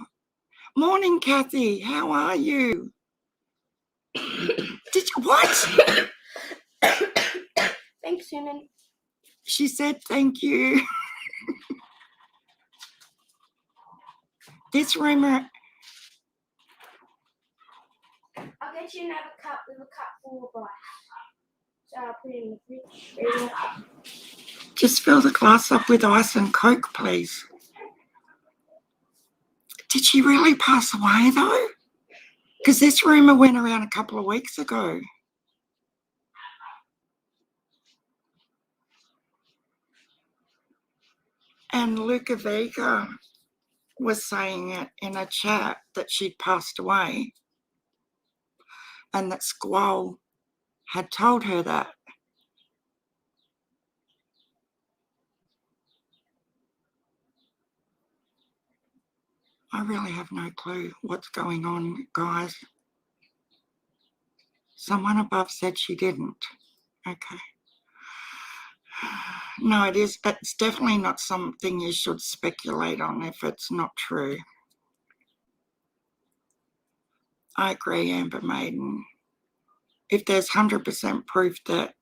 Morning, Kathy. How are you? Did you what? Thanks, Susan. She said thank you. This rumor. I'll get you another cup with a cup full of ice. So I'll put it in the fridge. Just fill the glass up with ice and Coke, please. Did she really pass away, though? Because this rumor went around a couple of weeks ago. And Luca Vega was saying it in a chat that she'd passed away and that Squall had told her that. I really have no clue what's going on, guys. Someone above said she didn't. Okay. No, it's definitely not something you should speculate on if it's not true. I agree, Amber Maiden. If there's 100% proof that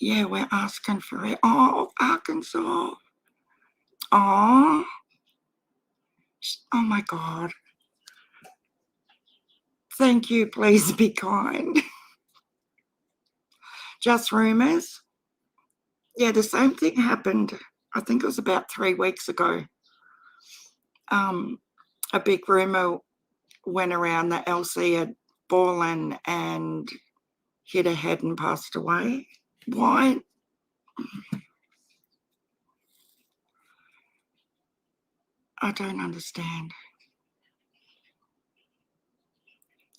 Yeah, we're asking for it. Oh, Arkansas. Oh. Oh my God. Thank you. Please be kind. Just rumors. Yeah, the same thing happened. I think it was about 3 weeks ago. A big rumor went around that Elsie had fallen and hit her head and passed away. Why? I don't understand.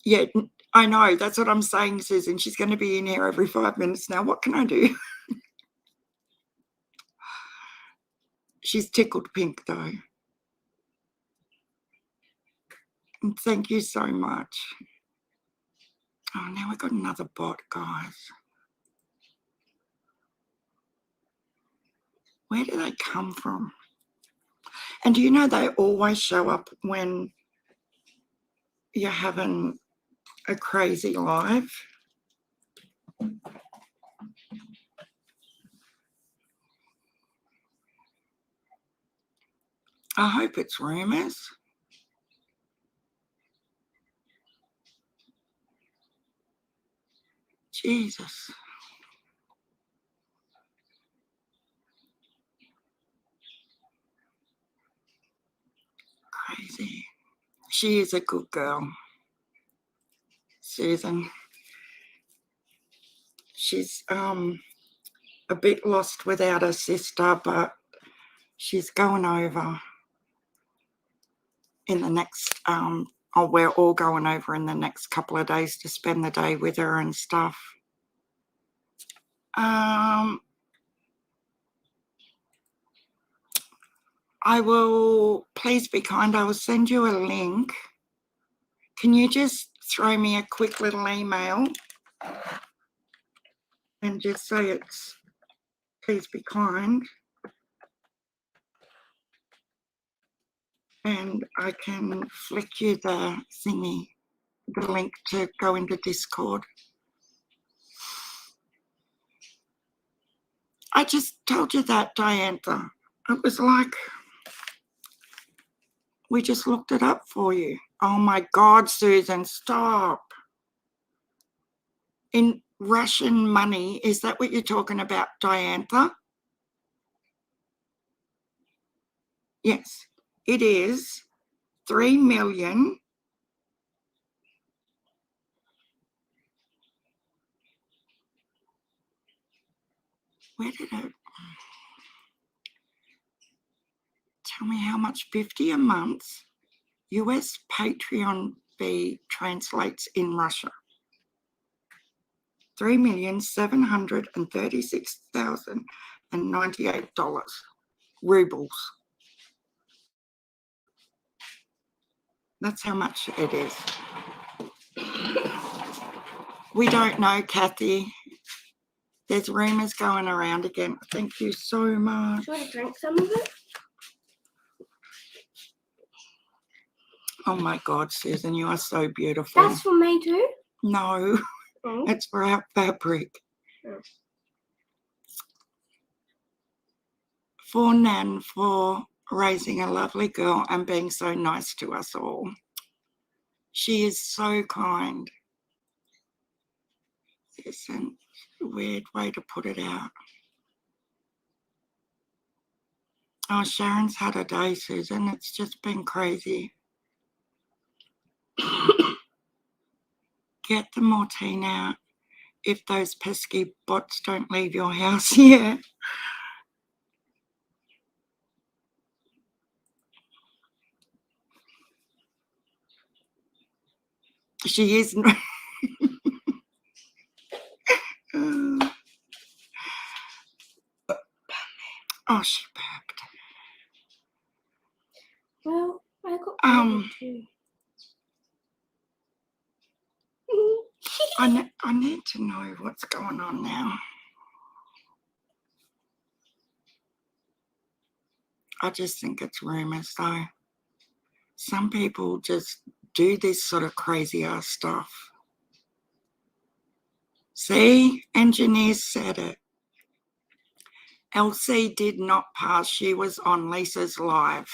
Yeah, I know. That's what I'm saying, Susan. She's going to be in here every 5 minutes now. What can I do? She's tickled pink, though. And thank you so much. Oh, now we've got another bot, guys. Where do they come from? And do you know they always show up when you're having a crazy live? I hope it's rumors. Jesus. Crazy. She is a good girl, Susan. She's a bit lost without her sister, but she's going over in the next we're all going over in the next couple of days to spend the day with her and stuff. I will, please be kind, I will send you a link. Can you just throw me a quick little email and just say it's, please be kind, and I can flick you the thingy, the link to go into Discord. I just told you that, Diantha. It was like, we just looked it up for you. Oh my God, Susan, stop. In Russian money, is that what you're talking about, Diantha? Yes, it is 3 million. Where did it? Tell me how much. 50 a month. US Patreon fee translates in Russia. $3,736,098 rubles. That's how much it is. We don't know, Kathy. There's rumours going around again. Thank you so much. Should I drink some of it? Oh my God, Susan, you are so beautiful. That's for me too? No, Oh. it's for our fabric. Oh. For Nan for raising a lovely girl and being so nice to us all. She is so kind. It's a weird way to put it out. Oh, Sharon's had a day, Susan. It's just been crazy. Get the Mortine out if those pesky bots don't leave your house. Yeah. She is. Oh, she burped. Well, I got too. I need to know what's going on now. I just think it's rumours, though. Some people just do this sort of crazy ass stuff. See, engineers said it. Elsie did not pass. She was on Lisa's live.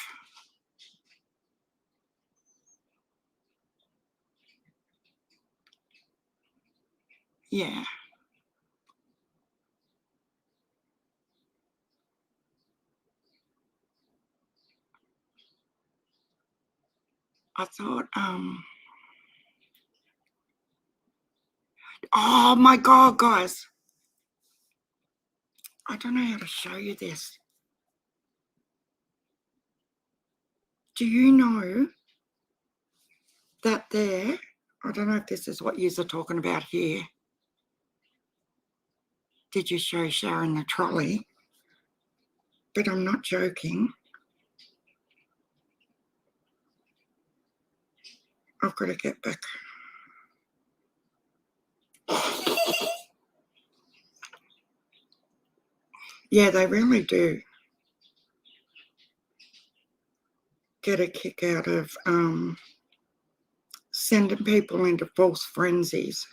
Yeah. I thought, oh my God, guys. I don't know how to show you this. Do you know that there, I don't know if this is what you're talking about here. Did you show Sharon the trolley? But I'm not joking. I've got to get back. Yeah, they really do get a kick out of sending people into false frenzies.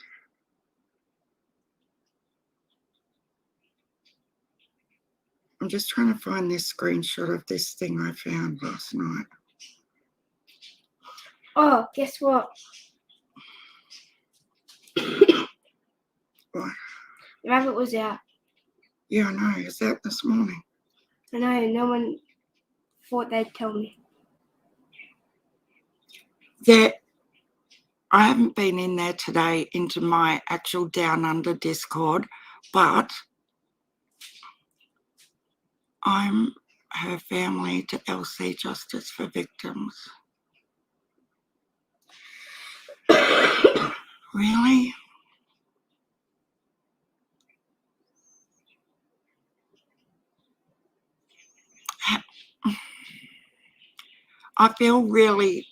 I'm just trying to find this screenshot of this thing I found last night. Oh, guess what? What? The rabbit was out. Yeah, I know. It's out this morning. I know. No one thought they'd tell me. I haven't been in there today into my actual Down Under Discord, but I'm her family to LC Justice for Victims. Really? I feel really,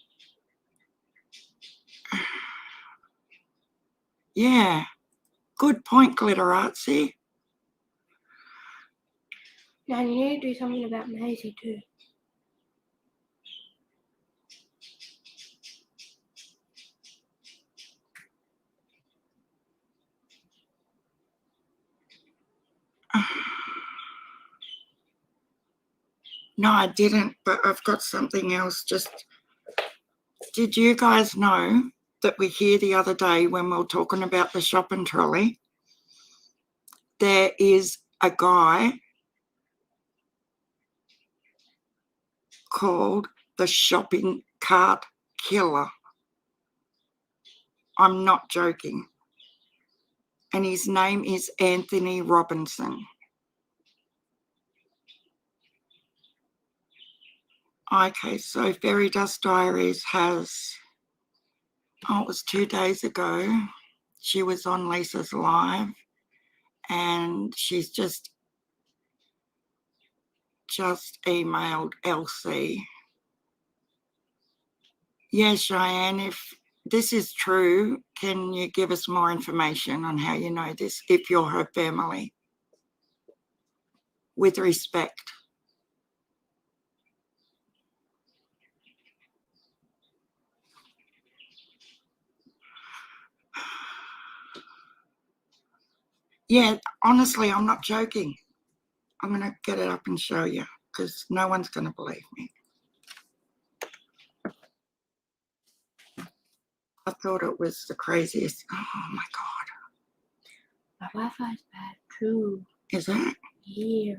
yeah, good point, Glitterazzi. Now you need to do something about Maisie too. No, I didn't, but I've got something else. Did you guys know that we hear the other day when we were talking about the shopping trolley, there is a guy called the shopping cart killer. I'm not joking. And his name is Anthony Robinson. Okay, so Fairy Dust Diaries has, it was 2 days ago. She was on Lisa's live and she's just emailed Elsie. Yeah, Cheyenne, if this is true, can you give us more information on how you know this, if you're her family? With respect. Yeah, honestly, I'm not joking. I'm going to get it up and show you because no one's going to believe me. I thought it was the craziest. Oh, my God. My Wi-Fi's bad too. Is that? Yeah.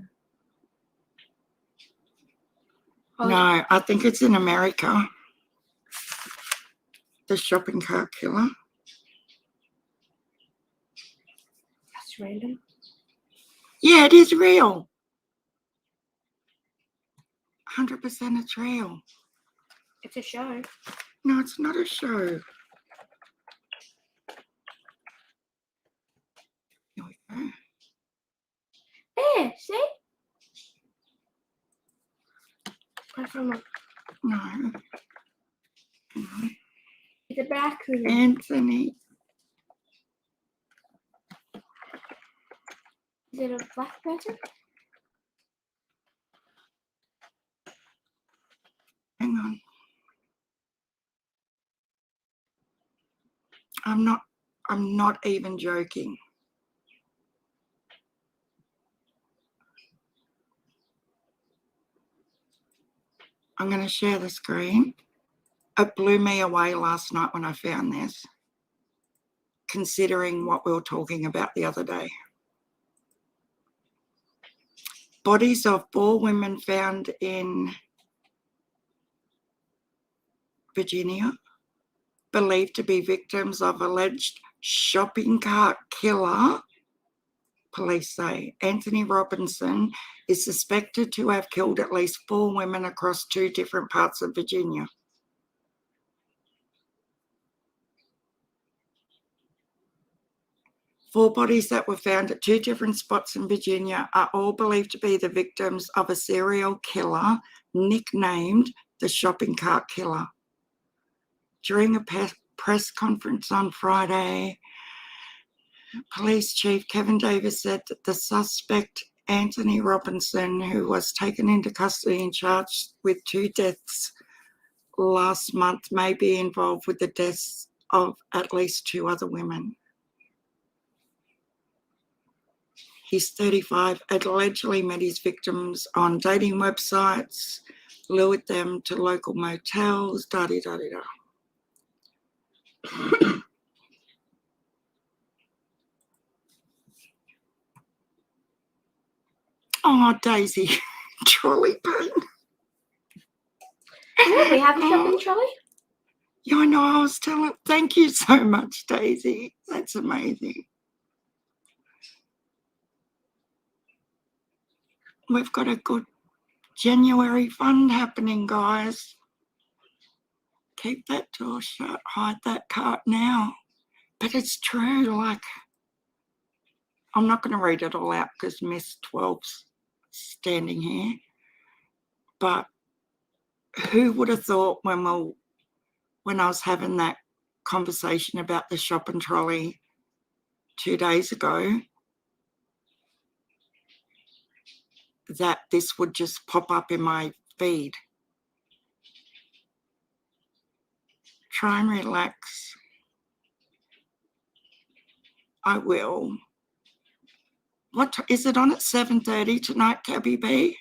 No, I think it's in America. The shopping cart killer. That's random. Yeah, it is real. 100% it's real. It's a show. No, it's not a show. Here we go. There, see? No. It's a raccoon. Anthony. Is it a black person? Hang on. I'm not even joking. I'm going to share the screen. It blew me away last night when I found this, considering what we were talking about the other day. Bodies of 4 women found in Virginia, believed to be victims of alleged shopping cart killer. Police say Anthony Robinson is suspected to have killed at least 4 women across 2 different parts of Virginia. Four bodies that were found at 2 different spots in Virginia are all believed to be the victims of a serial killer nicknamed the shopping cart killer. During a press conference on Friday, Police Chief Kevin Davis said that the suspect, Anthony Robinson, who was taken into custody and charged with 2 deaths last month, may be involved with the deaths of at least 2 other women. He's 35, allegedly met his victims on dating websites, lured them to local motels, da-di-da-di-da. Oh, Daisy, trolley pain. Yeah, we have a shopping trolley. Yeah, I know. I was telling. Thank you so much, Daisy. That's amazing. We've got a good January fund happening, guys. Keep that door shut. Hide that cart now. But it's true. Like, I'm not going to read it all out because Miss 12's standing here. But who would have thought when I was having that conversation about the shopping trolley 2 days ago, that this would just pop up in my feed. Try and relax. I will. What is it on at 7:30 tonight, Gabby B?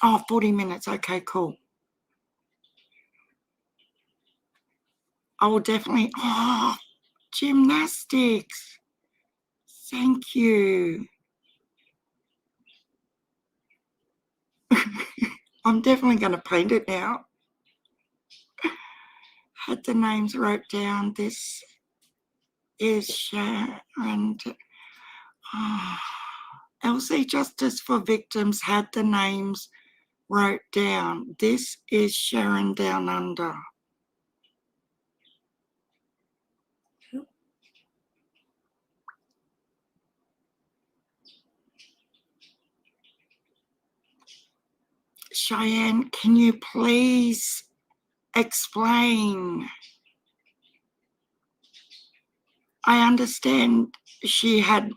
Oh, 40 minutes. Okay, cool. I will definitely. Oh, gymnastics. Thank you. I'm definitely going to paint it now. Had the names wrote down. This is Sharon. Oh, LC Justice for Victims had the names wrote down. This is Sharon Down Under. Cheyenne, can you please explain? I understand she had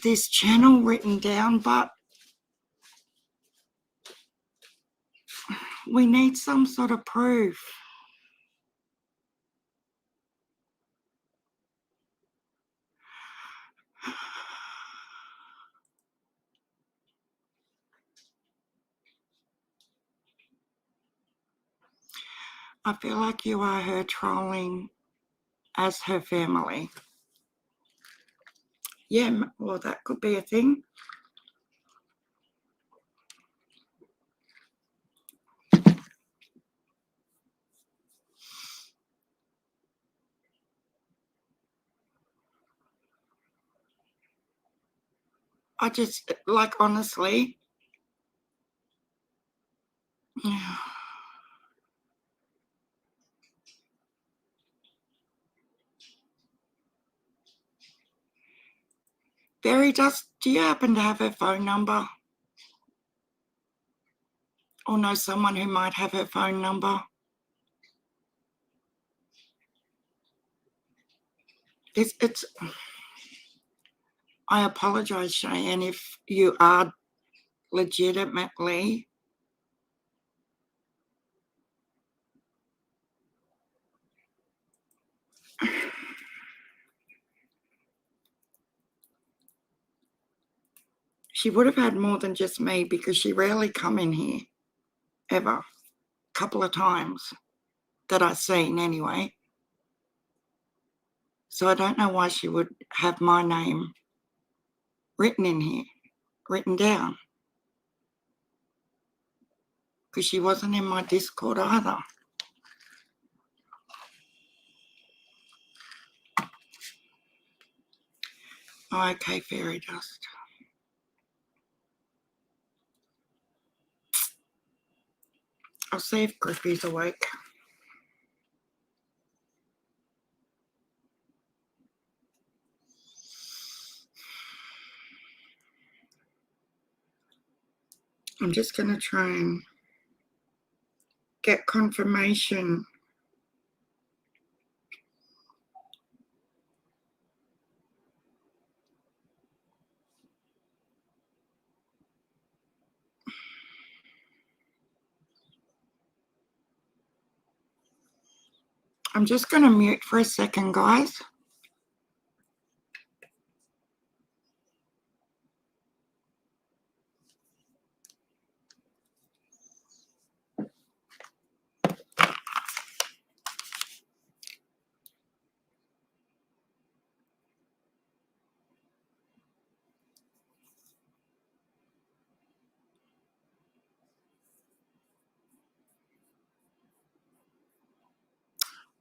this channel written down, but we need some sort of proof. I feel like you are her trolling as her family. Yeah, well, that could be a thing. I just, like, honestly, Barry, do you happen to have her phone number? Or know someone who might have her phone number? It's. I apologise, Cheyenne, if you are legitimately She would have had more than just me because she rarely come in here, ever. A couple of times that I've seen anyway. So I don't know why she would have my name written in here, written down. Because she wasn't in my Discord either. Oh, okay, fairy dust. I'll see if Griffey's awake. I'm just going to try and get confirmation. I'm just going to mute for a second, guys.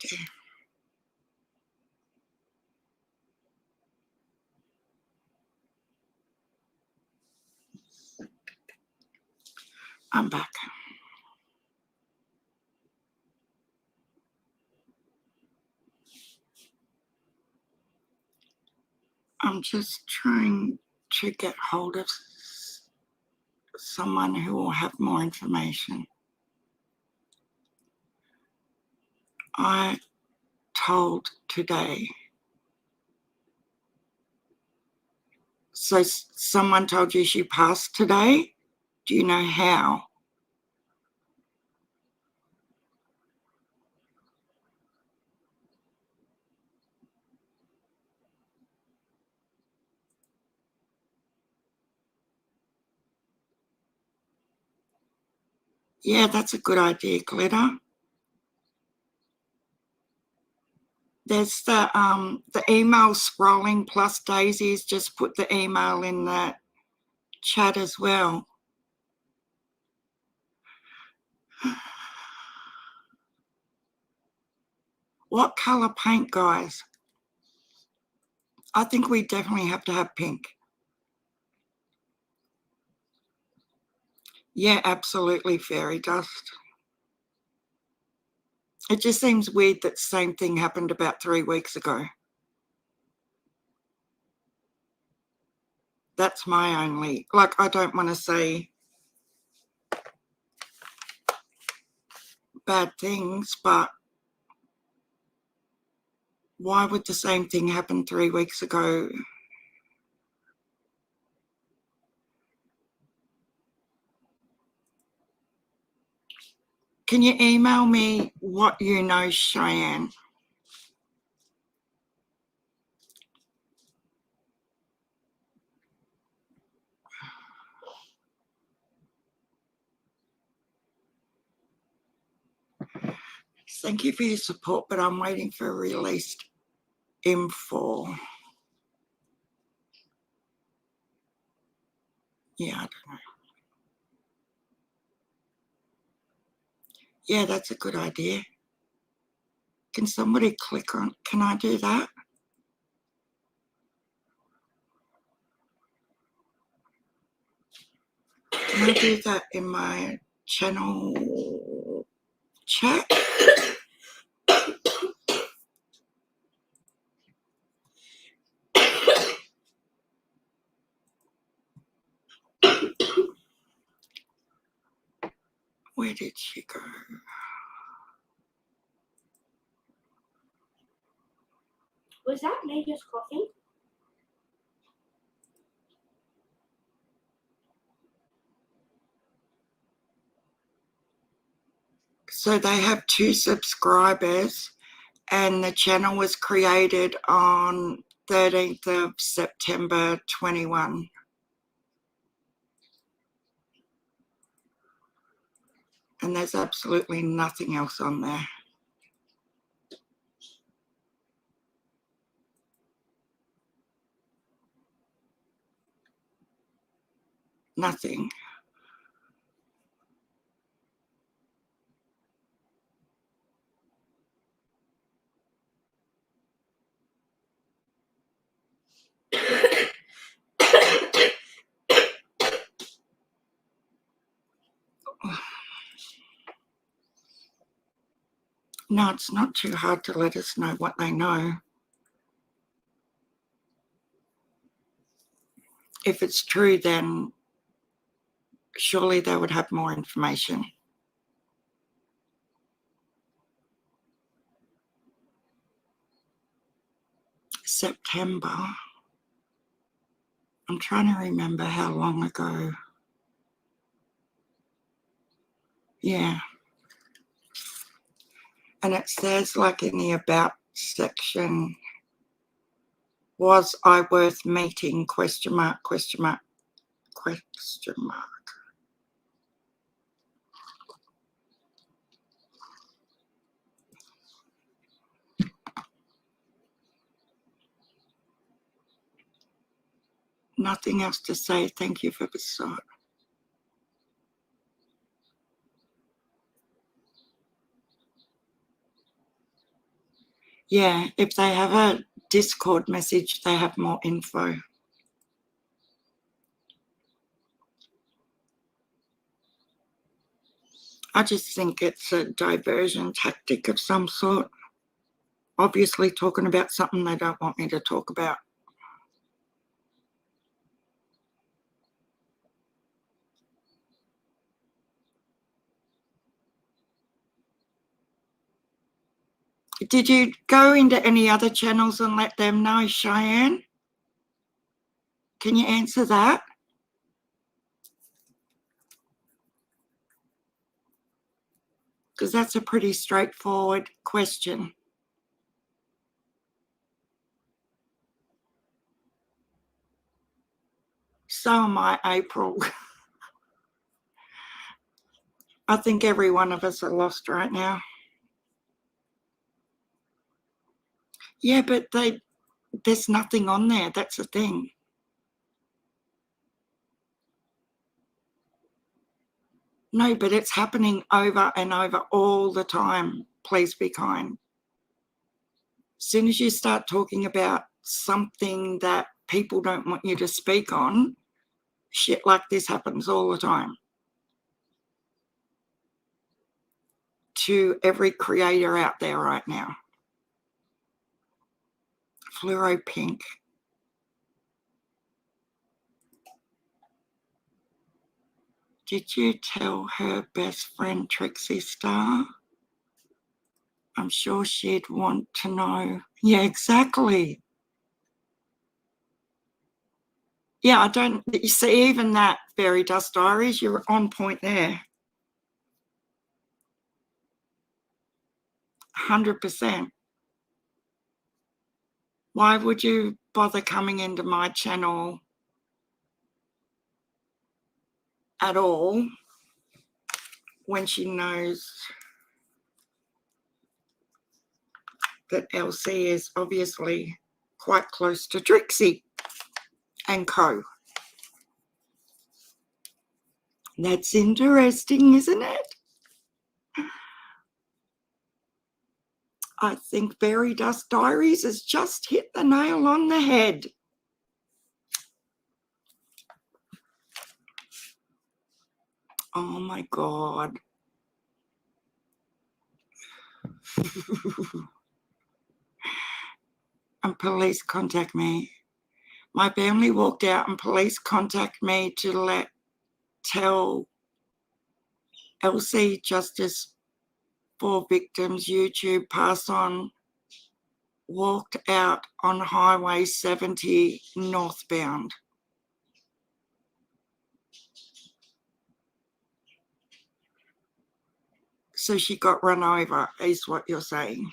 Okay. I'm back. I'm just trying to get hold of someone who will have more information. I told today. So someone told you she passed today? Do you know how? Yeah, that's a good idea, Glitter. There's the email scrolling plus Daisy's just put the email in the chat as well. What colour paint, guys? I think we definitely have to have pink. Yeah, absolutely, fairy dust. It just seems weird that the same thing happened about 3 weeks ago. That's my only, like, I don't want to say bad things, but why would the same thing happen 3 weeks ago? Can you email me what you know, Cheyenne? Thank you for your support, but I'm waiting for a released M4. Yeah, I don't know. Yeah, that's a good idea. Can somebody click on, can I do that? Can I do that in my channel chat? Where did she go? Was that me just coughing? So they have 2 subscribers and the channel was created on 13th of September 21. And there's absolutely nothing else on there. Nothing. No, it's not too hard to let us know what they know. If it's true, then surely they would have more information. September. I'm trying to remember how long ago. Yeah. And it says, like in the about section, was I worth meeting? Question mark, question mark, question mark. Nothing else to say. Thank you for the side. Yeah, if they have a Discord message, they have more info. I just think it's a diversion tactic of some sort. Obviously talking about something they don't want me to talk about. Did you go into any other channels and let them know, Cheyenne? Can you answer that? Because that's a pretty straightforward question. So am I, April. I think every one of us are lost right now. Yeah, but there's nothing on there. That's the thing. No, but it's happening over and over all the time. Please be kind. As soon as you start talking about something that people don't want you to speak on, shit like this happens all the time. To every creator out there right now. Fluoro pink. Did you tell her best friend Trixie Star? I'm sure she'd want to know. Yeah, exactly. Yeah, I don't, you see, even that Fairy Dust Diaries, you're on point there. 100%. Why would you bother coming into my channel at all when she knows that Elsie is obviously quite close to Trixie and co? That's interesting, isn't it? I think Fairy Dust Diaries has just hit the nail on the head. Oh my God. And police contact me. My family walked out and police contact me to tell Elsie Justice for Victims YouTube pass on. Walked out on Highway 70 northbound. So she got run over, is what you're saying.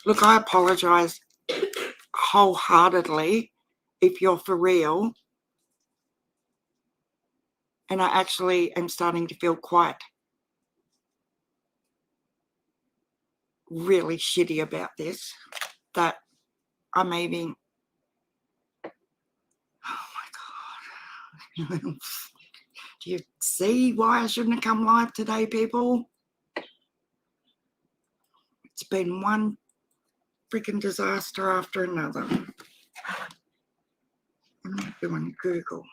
Look, I apologise wholeheartedly if you're for real. And I actually am starting to feel quite really shitty about this, that I'm even, oh my God. Do you see why I shouldn't have come live today, people? It's been one freaking disaster after another. I'm not doing Google.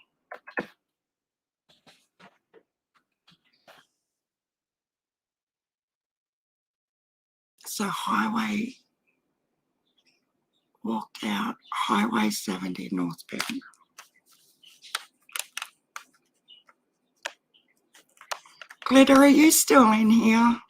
So highway, walked out, Highway 70 northbound. Glitter, are you still in here?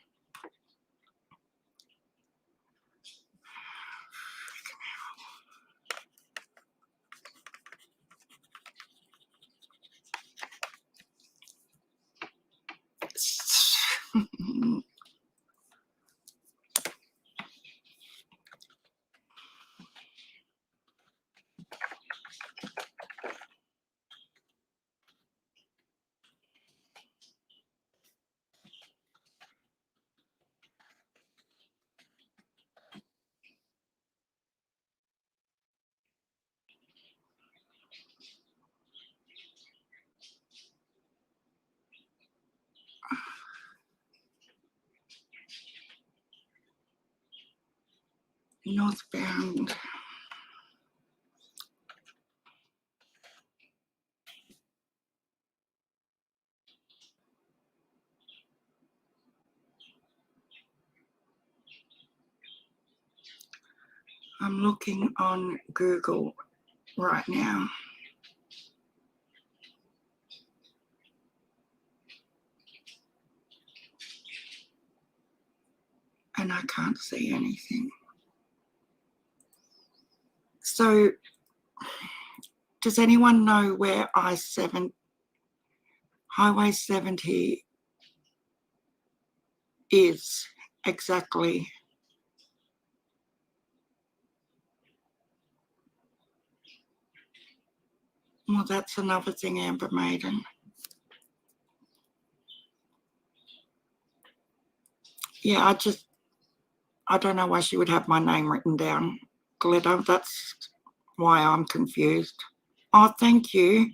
Northbound. I'm looking on Google right now. And I can't see anything. So, does anyone know where Highway 70 is exactly? Well, that's another thing, Amber Maiden. Yeah, I don't know why she would have my name written down. Glitter, that's why I'm confused. Oh, thank you.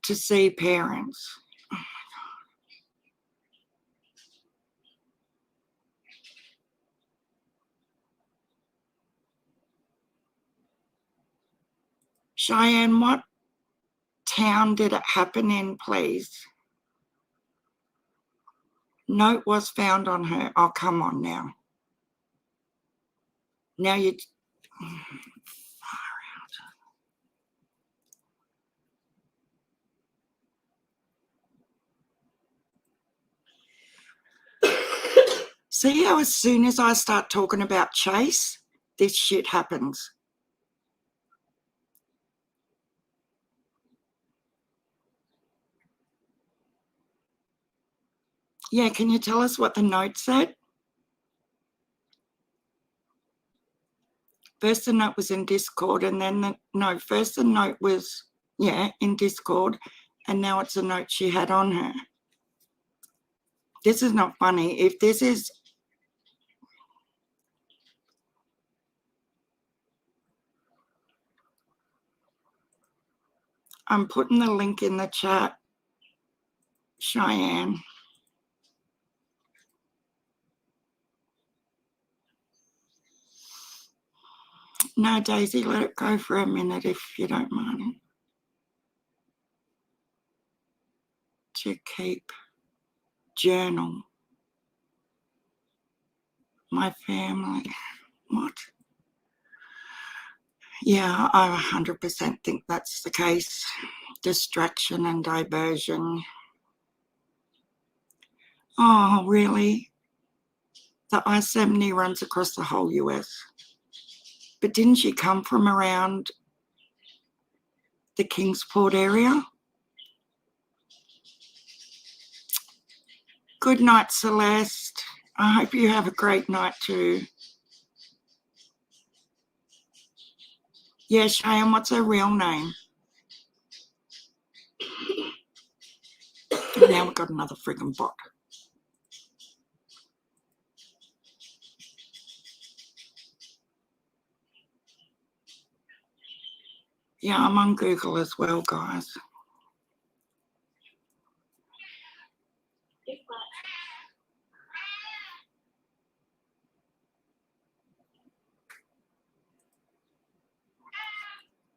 To see parents. Cheyenne, what town did it happen in, please? Note was found on her. Oh, come on now. Now you... See how as soon as I start talking about Chase, this shit happens. Yeah, can you tell us what the note said? First the note was in Discord, and then first the note was, yeah, in Discord, and now it's a note she had on her. This is not funny. If this is... I'm putting the link in the chat, Cheyenne. No, Daisy, let it go for a minute if you don't mind. To keep journal. My family. What? Yeah, I 100% think that's the case. Distraction and diversion. Oh, really? The I-70 runs across the whole US. But didn't she come from around the Kingsport area? Good night, Celeste. I hope you have a great night too. Yeah, Cheyenne, what's her real name? Now we've got another friggin' bot. Yeah, I'm on Google as well, guys.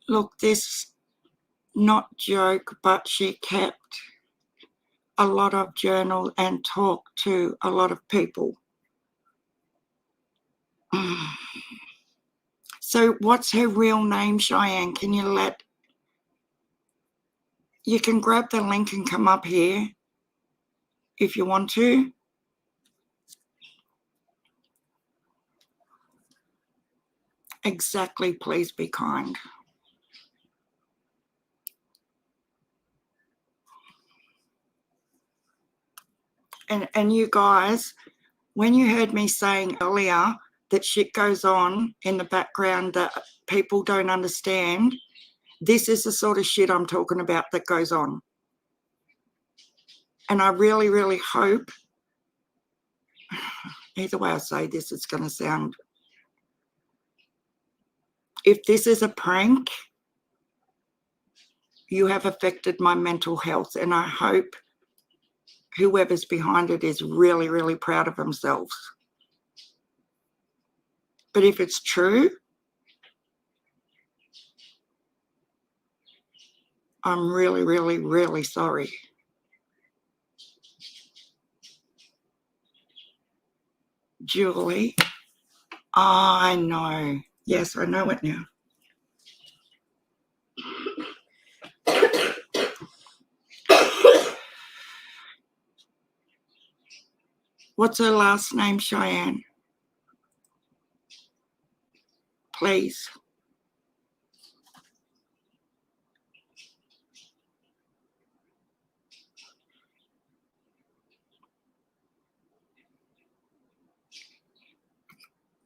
Look, this not joke, but she kept a lot of journal and talked to a lot of people. So what's her real name, Cheyenne? Can you you can grab the link and come up here if you want to. Exactly, please be kind. And you guys, when you heard me saying earlier that shit goes on in the background that people don't understand, this is the sort of shit I'm talking about that goes on. And I really, really hope, either way I say this, it's going to sound, if this is a prank, you have affected my mental health, and I hope whoever's behind it is really, really proud of themselves. But if it's true, I'm really, really, really sorry. Julie, I know. Yes, I know it now. What's her last name, Cheyenne? Please.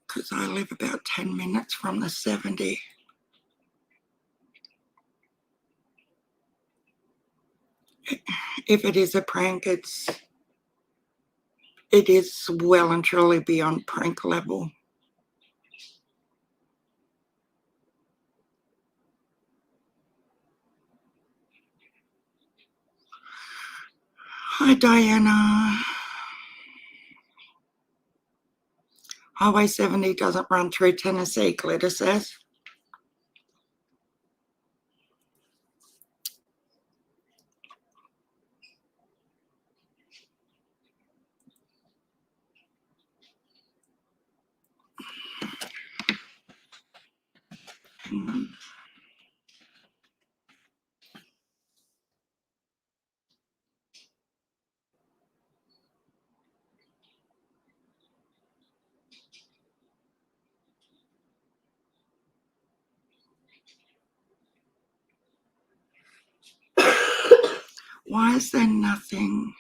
Because I live about 10 minutes from the 70. If it is a prank, it is well and truly beyond prank level. Hi, Diana. Highway 70 doesn't run through Tennessee, Glitter says. Why is there nothing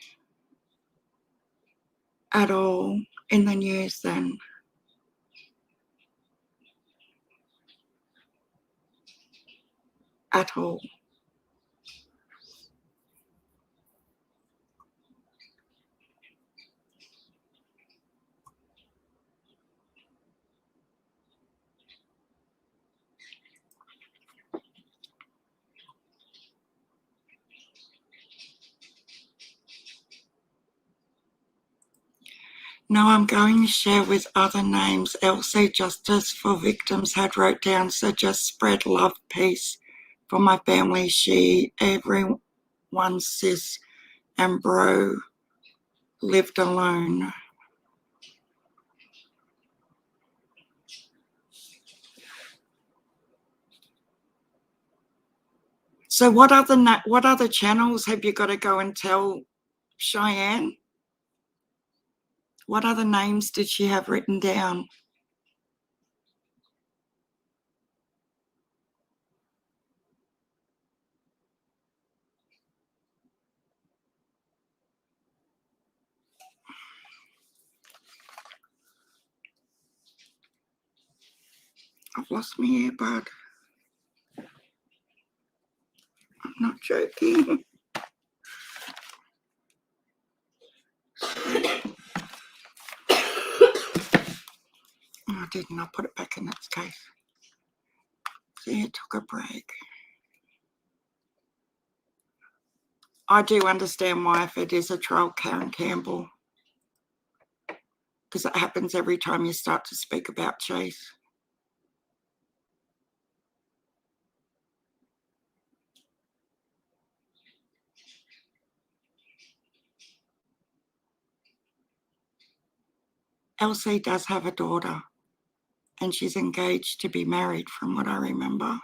at all in the news then? At all. No, I'm going to share with other names. Elsie Justice for Victims had wrote down, so just spread love, peace for my family. Everyone, sis and bro, lived alone. So what other channels have you got to go and tell Cheyenne? What other names did she have written down? I've lost my earbud. I'm not joking. I didn't. I put it back in its case. See, it took a break. I do understand why if it is a troll, Karen Campbell, because it happens every time you start to speak about Chase. Elsie does have a daughter, and she's engaged to be married, from what I remember.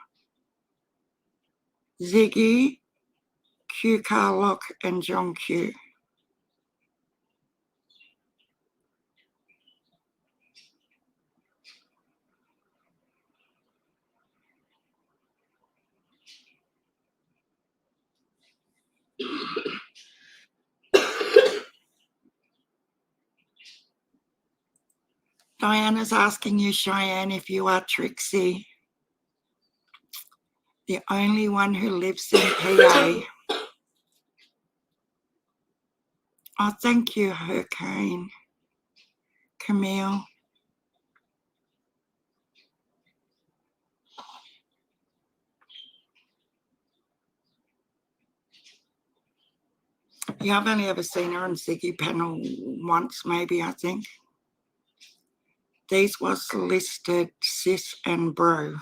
Ziggy, Q Carlock, and John Q. Diana's asking you, Cheyenne, if you are Trixie, the only one who lives in PA. Oh, thank you, Hurricane. Camille. Yeah, I've only ever seen her on Ziggy panel once, maybe, I think. These was listed sis and bro.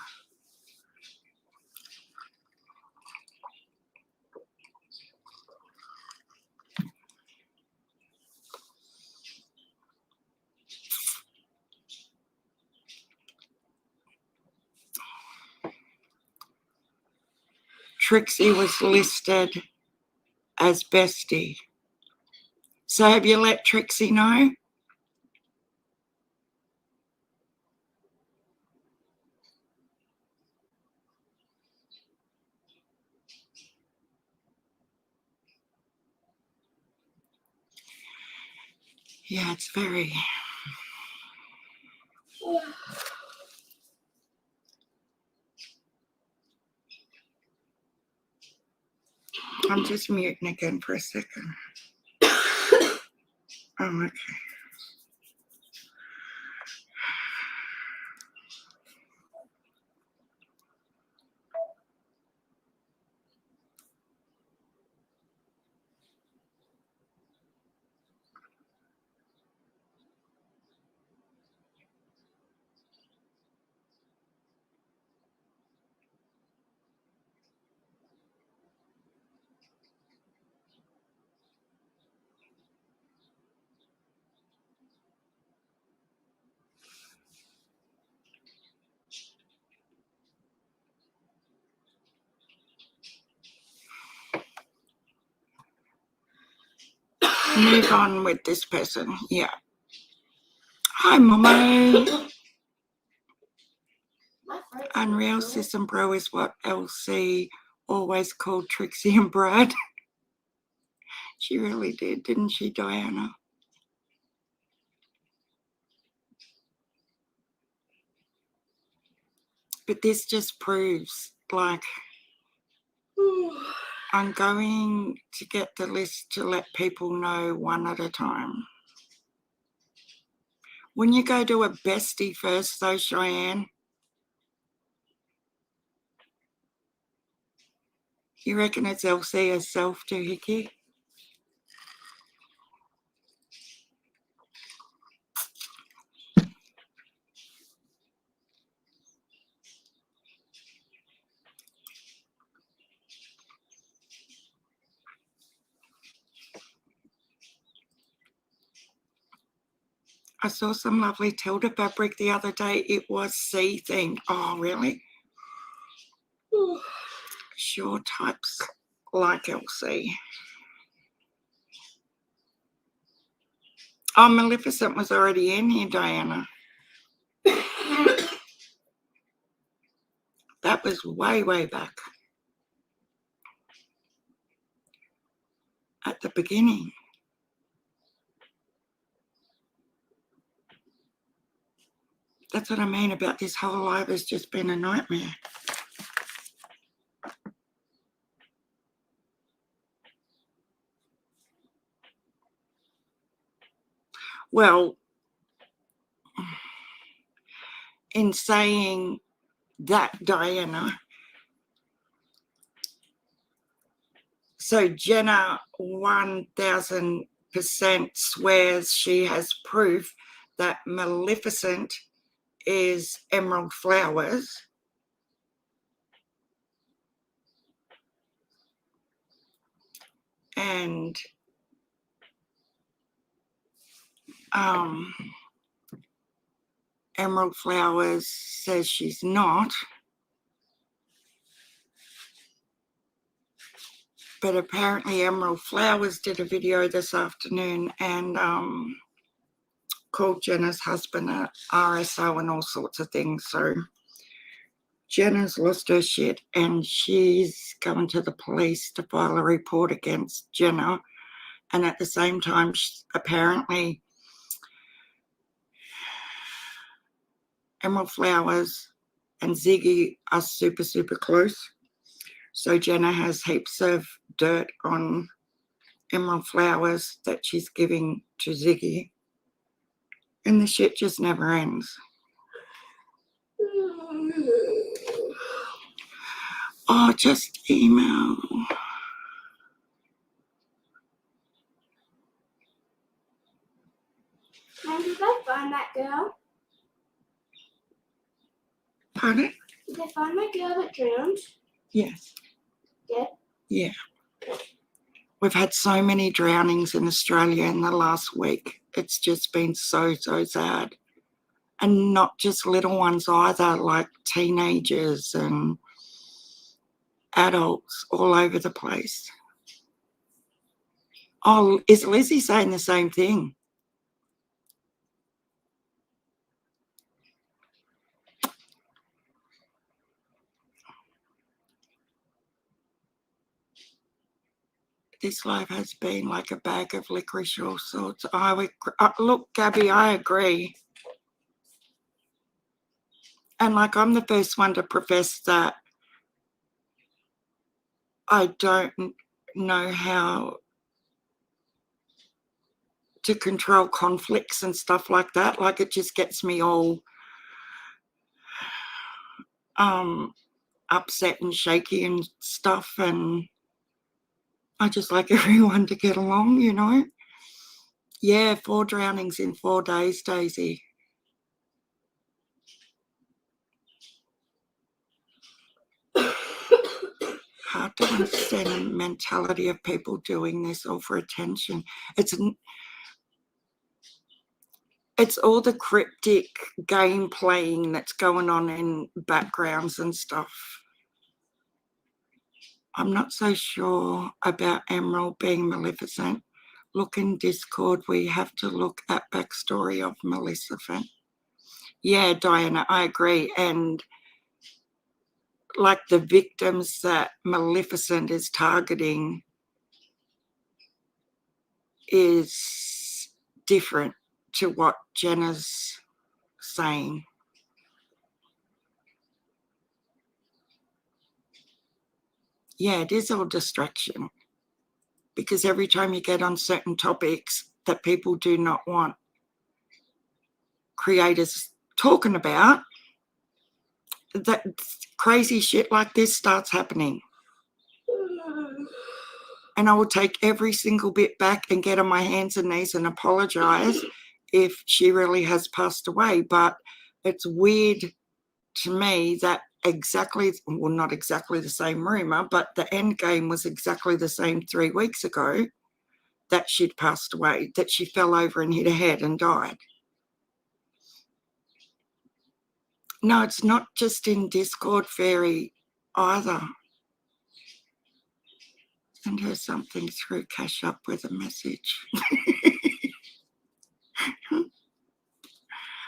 Trixie was listed as bestie. So have you let Trixie know? Yeah, it's very... I'm just muting again for a second. Oh, okay. Move on with this person. Yeah. Hi, Momo. Unreal Sis and Bro is what LC always called Trixie and Brad. She really did, didn't she, Diana? But this just proves, like, I'm going to get the list to let people know one at a time. When you go to a bestie first, though, Cheyenne, you reckon it's LC herself to Hickey? I saw some lovely Tilda fabric the other day. It was sea themed. Oh, really? Sure types like LC. Oh, Maleficent was already in here, Diana. That was way, way back at the beginning. That's what I mean about this whole life has just been a nightmare. Well, in saying that, Diana, so Jenna 1000% swears she has proof that Maleficent is Emerald Flowers. And Emerald Flowers says she's not. But apparently Emerald Flowers did a video this afternoon and called Jenna's husband a RSO and all sorts of things. So Jenna's lost her shit and she's going to the police to file a report against Jenna. And at the same time, apparently Emerald Flowers and Ziggy are super, super close. So Jenna has heaps of dirt on Emerald Flowers that she's giving to Ziggy. And the shit just never ends. Oh, just email. Mom, did they find that girl? Pardon? Did they find my girl that drowned? Yes. Dead? Yeah. We've had so many drownings in Australia in the last week. It's just been so, so sad. And not just little ones either, like teenagers and adults all over the place. Oh, is Lizzie saying the same thing? This life has been like a bag of licorice, all sorts. Look, Gabby, I agree. And like I'm the first one to profess that I don't know how to control conflicts and stuff like that. Like it just gets me all upset and shaky and stuff, and I just like everyone to get along, you know. Yeah, 4 drownings in 4 days, Daisy. Hard to understand the mentality of people doing this all for attention. It's all the cryptic game playing that's going on in backgrounds and stuff. I'm not so sure about Emerald being Maleficent. Look in Discord, we have to look at backstory of Maleficent. Yeah, Diana, I agree. And like the victims that Maleficent is targeting is different to what Jenna's saying. Yeah, it is all distraction, because every time you get on certain topics that people do not want creators talking about, that crazy shit like this starts happening. And I will take every single bit back and get on my hands and knees and apologize if she really has passed away. But it's weird to me that not exactly the same rumour, but the end game was exactly the same 3 weeks ago, that she'd passed away, that she fell over and hit her head and died. No, it's not just in Discord, Fairy, either. Send her something through Cash Up with a message.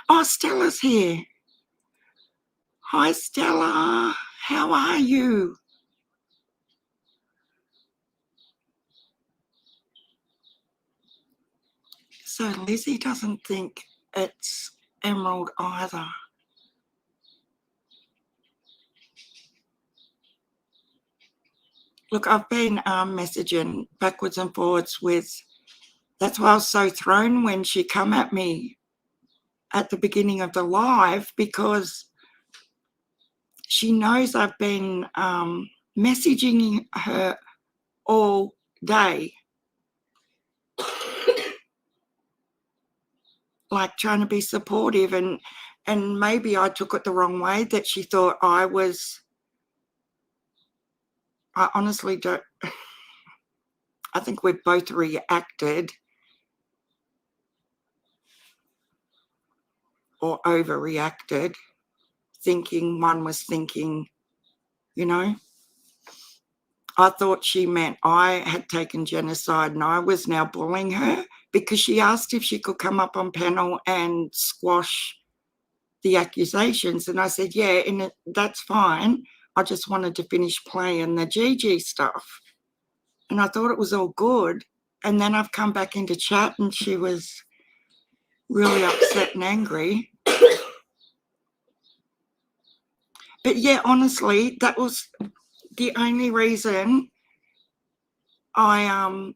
Oh, Stella's here. Hi, Stella. How are you? So Lizzie doesn't think it's Emerald either. Look, I've been messaging backwards and forwards with That's why I was so thrown when she come at me at the beginning of the live, because she knows I've been messaging her all day, like trying to be supportive, and maybe I took it the wrong way, that she thought I honestly don't. I think we've both reacted or overreacted, thinking one was thinking, you know. I thought she meant I had taken genocide and I was now bullying her, because she asked if she could come up on panel and squash the accusations. And I said, yeah, and that's fine. I just wanted to finish playing the GG stuff. And I thought it was all good. And then I've come back into chat and she was really upset and angry. But yeah, honestly, that was the only reason I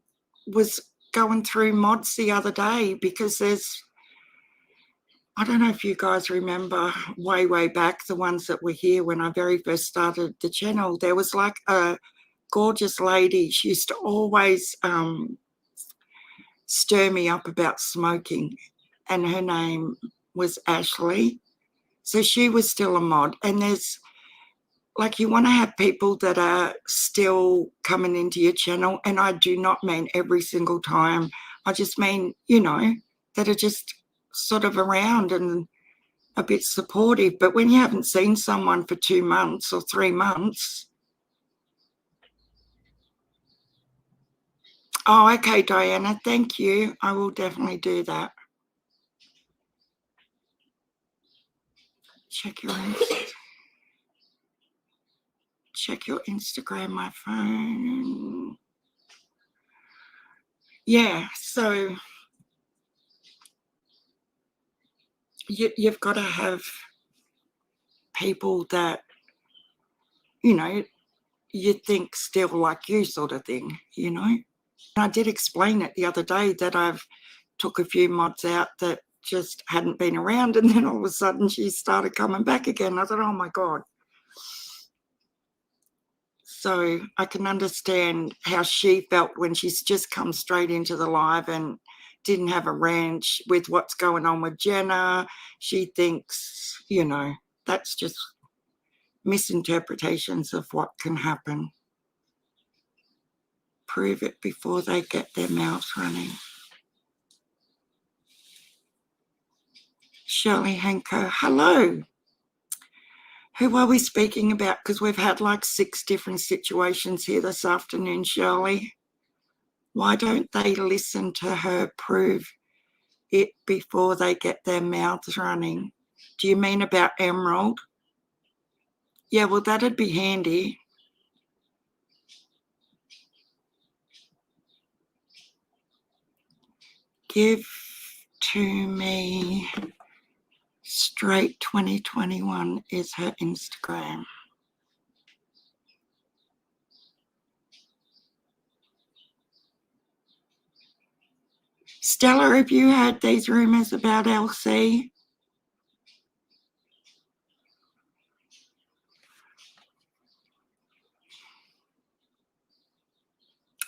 was going through mods the other day, because I don't know if you guys remember way back, the ones that were here when I very first started the channel, there was like a gorgeous lady. She used to always stir me up about smoking, and her name was Ashley. So she was still a mod. And there's, like, you want to have people that are still coming into your channel, and I do not mean every single time. I just mean, you know, that are just sort of around and a bit supportive. But when you haven't seen someone for 2 months or 3 months. Oh, okay, Diana, thank you. I will definitely do that. Check your Instagram, my phone. Yeah, so you've got to have people that, you know, you think still like you, sort of thing, you know. I did explain it the other day that I've took a few mods out that just hadn't been around, and then all of a sudden she started coming back again. I thought, oh my God. So I can understand how she felt when she's just come straight into the live and didn't have a ranch with what's going on with Jenna. She thinks, you know, that's just misinterpretations of what can happen. Prove it before they get their mouths running. Shirley Henko, hello. Who are we speaking about? Because we've had like 6 different situations here this afternoon, Shirley. Why don't they listen to her prove it before they get their mouths running? Do you mean about Emerald? Yeah, well, that'd be handy. Give to me straight 2021 is her Instagram. Stella, have you heard these rumours about LC?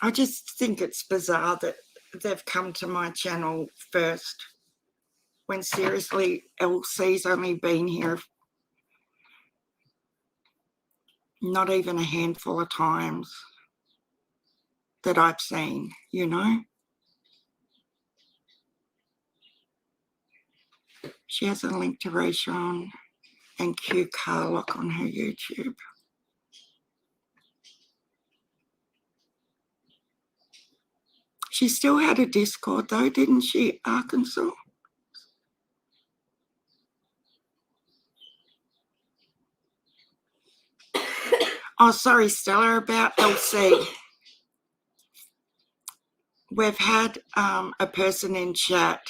I just think it's bizarre that they've come to my channel first, when seriously LC's only been here not even a handful of times that I've seen, you know. She has a link to Rayshon and Q Carlock on her YouTube. She still had a Discord though, didn't she, Arkansas? Oh, sorry, Stella, about LC. We've had a person in chat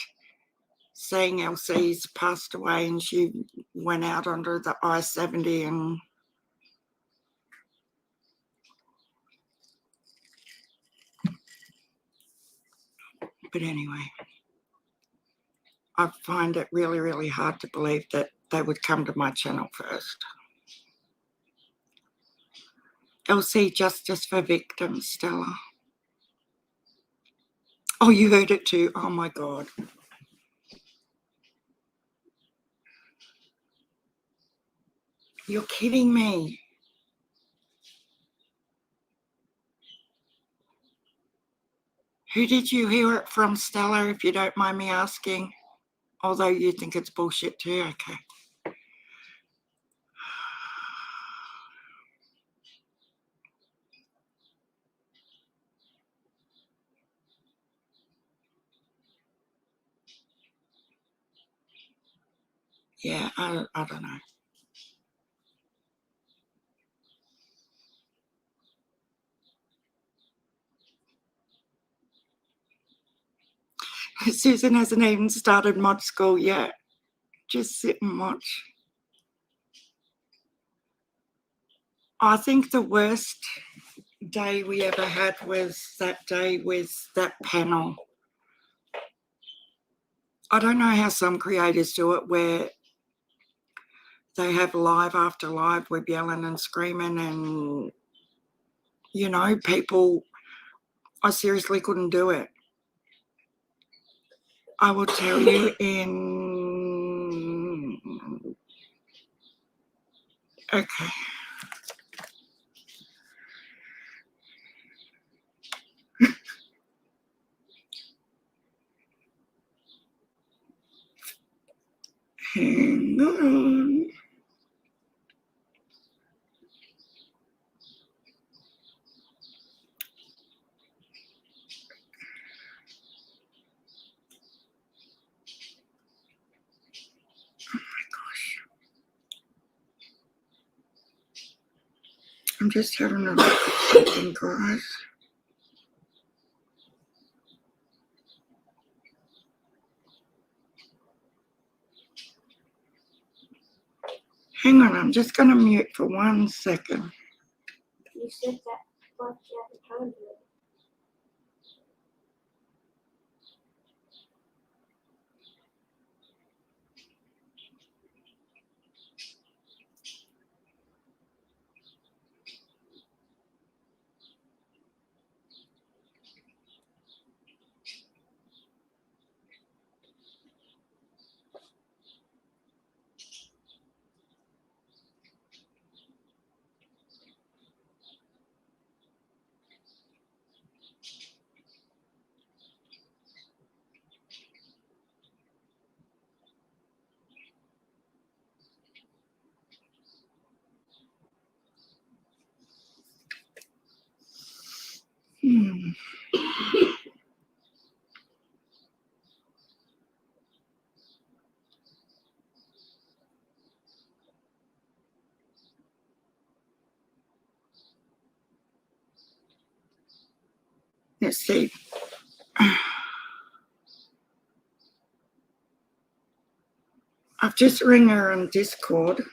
saying LC's passed away and she went out under the I-70 and But anyway, I find it really, really hard to believe that they would come to my channel first. LC, justice for victims, Stella. Oh, you heard it too. Oh my God. You're kidding me. Who did you hear it from, Stella, if you don't mind me asking? Although you think it's bullshit too, okay. Yeah, I don't know. Susan hasn't even started mod school yet. Just sit and watch. I think the worst day we ever had was that day with that panel. I don't know how some creators do it where they have live after live with yelling and screaming and, you know, people, I seriously couldn't do it. I will tell you in, okay. Hang on. I'm just having a second, guys. Hang on, I'm just going to mute for 1 second. You said that once you have a time to it. Let's see. I've just ring her on Discord.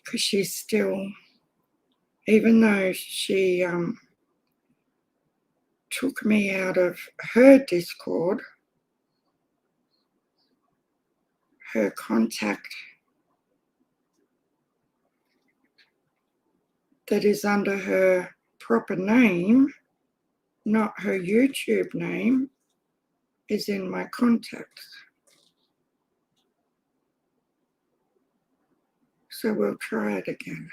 Because she's still, even though she took me out of her Discord, her contact that is under her proper name, not her YouTube name, is in my contacts. So we'll try it again.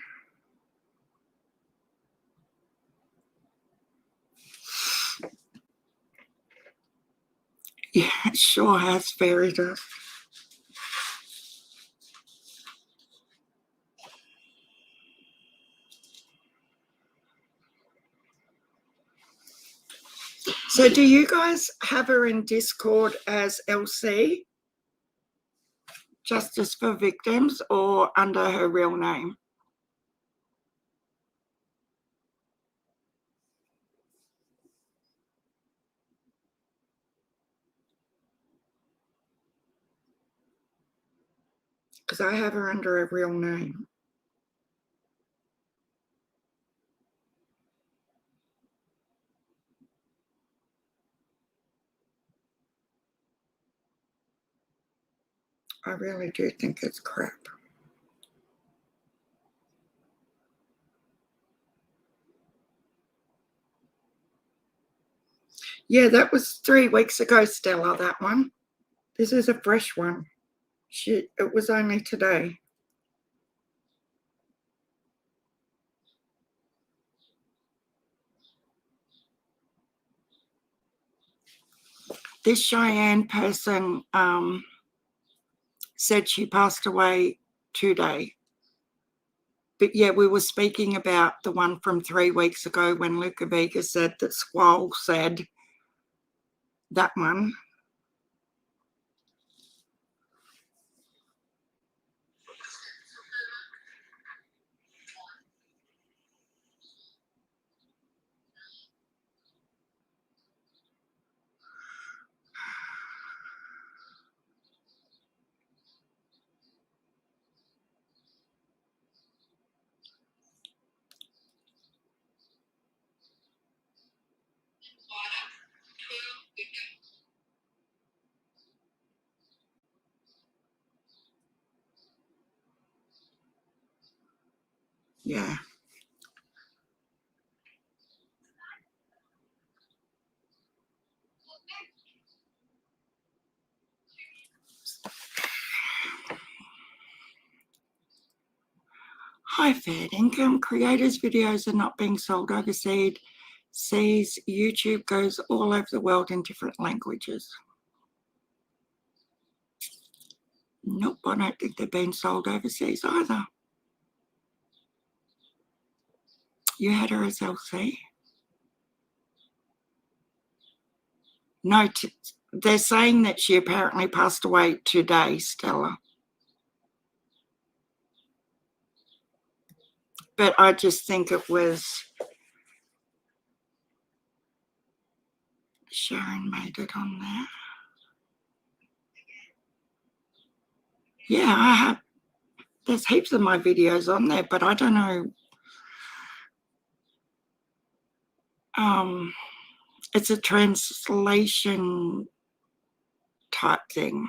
Yeah, it sure has, fairy dust. So do you guys have her in Discord as LC, Justice for Victims, or under her real name? Because I have her under a real name. I really do think it's crap. Yeah, that was 3 weeks ago, Stella, that one. This is a fresh one. It was only today. This Cheyenne person said she passed away today. But yeah, we were speaking about the one from 3 weeks ago when Luca Vega said that Squall said that one. Yeah. High fair income creators' videos are not being sold overseas. YouTube goes all over the world in different languages. Nope, I don't think they're being sold overseas either. You had her as LC? No, they're saying that she apparently passed away today, Stella. But I just think it was Sharon made it on there. Yeah, I have. There's heaps of my videos on there, but I don't know. It's a translation type thing.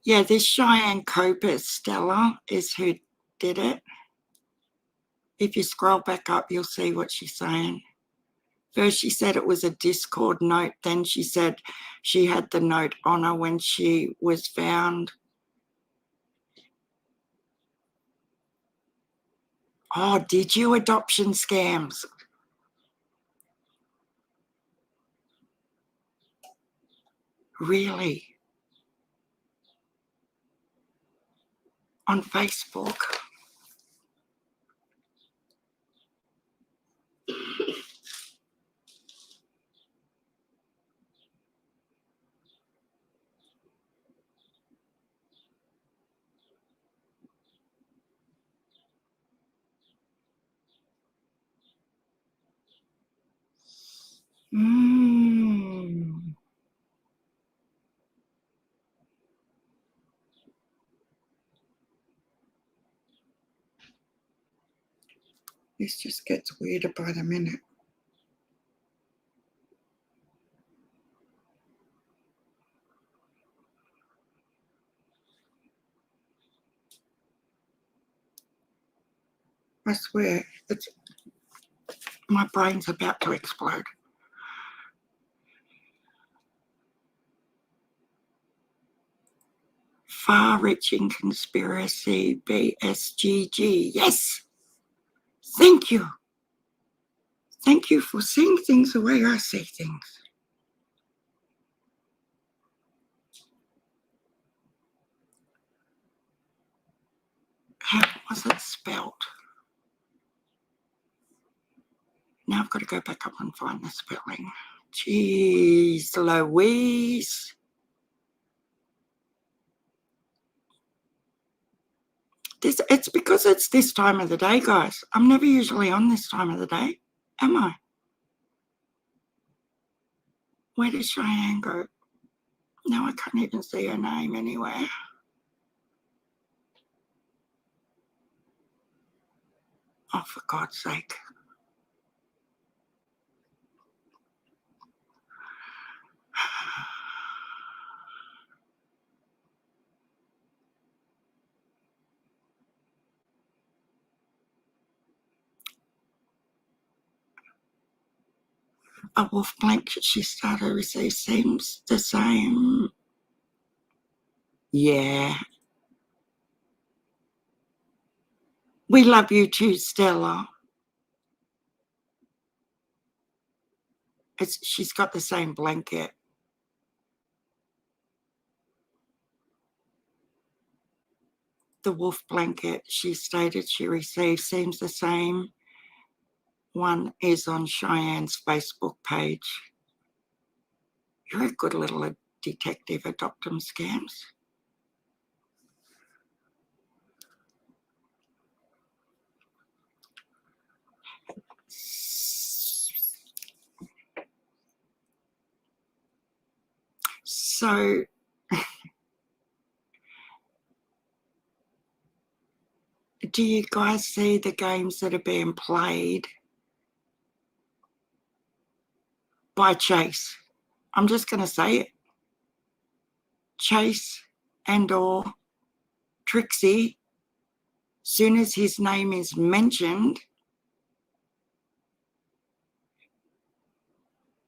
Yeah, this Cheyenne Copus, Stella, is who did it. If you scroll back up, you'll see what she's saying. First, she said it was a Discord note. Then she said she had the note on her when she was found. Oh, did you? Adoption scams. Really? On Facebook? This just gets weirder by the minute. I swear, my brain's about to explode. Far-reaching conspiracy, BSGG. Yes! Thank you. Thank you for seeing things the way I see things. How was it spelled? Now I've got to go back up and find the spelling. Jeez Louise. It's because it's this time of the day, guys. I'm never usually on this time of the day, am I? Where does Cheyenne go? Now I can't even see her name anywhere. Oh, for God's sake. A wolf blanket she started to receive seems the same. Yeah. We love you too, Stella. She's got the same blanket. The wolf blanket she stated she received seems the same. One is on Cheyenne's Facebook page. You're a good little detective at Optum Scams. So do you guys see the games that are being played by Chase? I'm just going to say it. Chase and or Trixie, soon as his name is mentioned,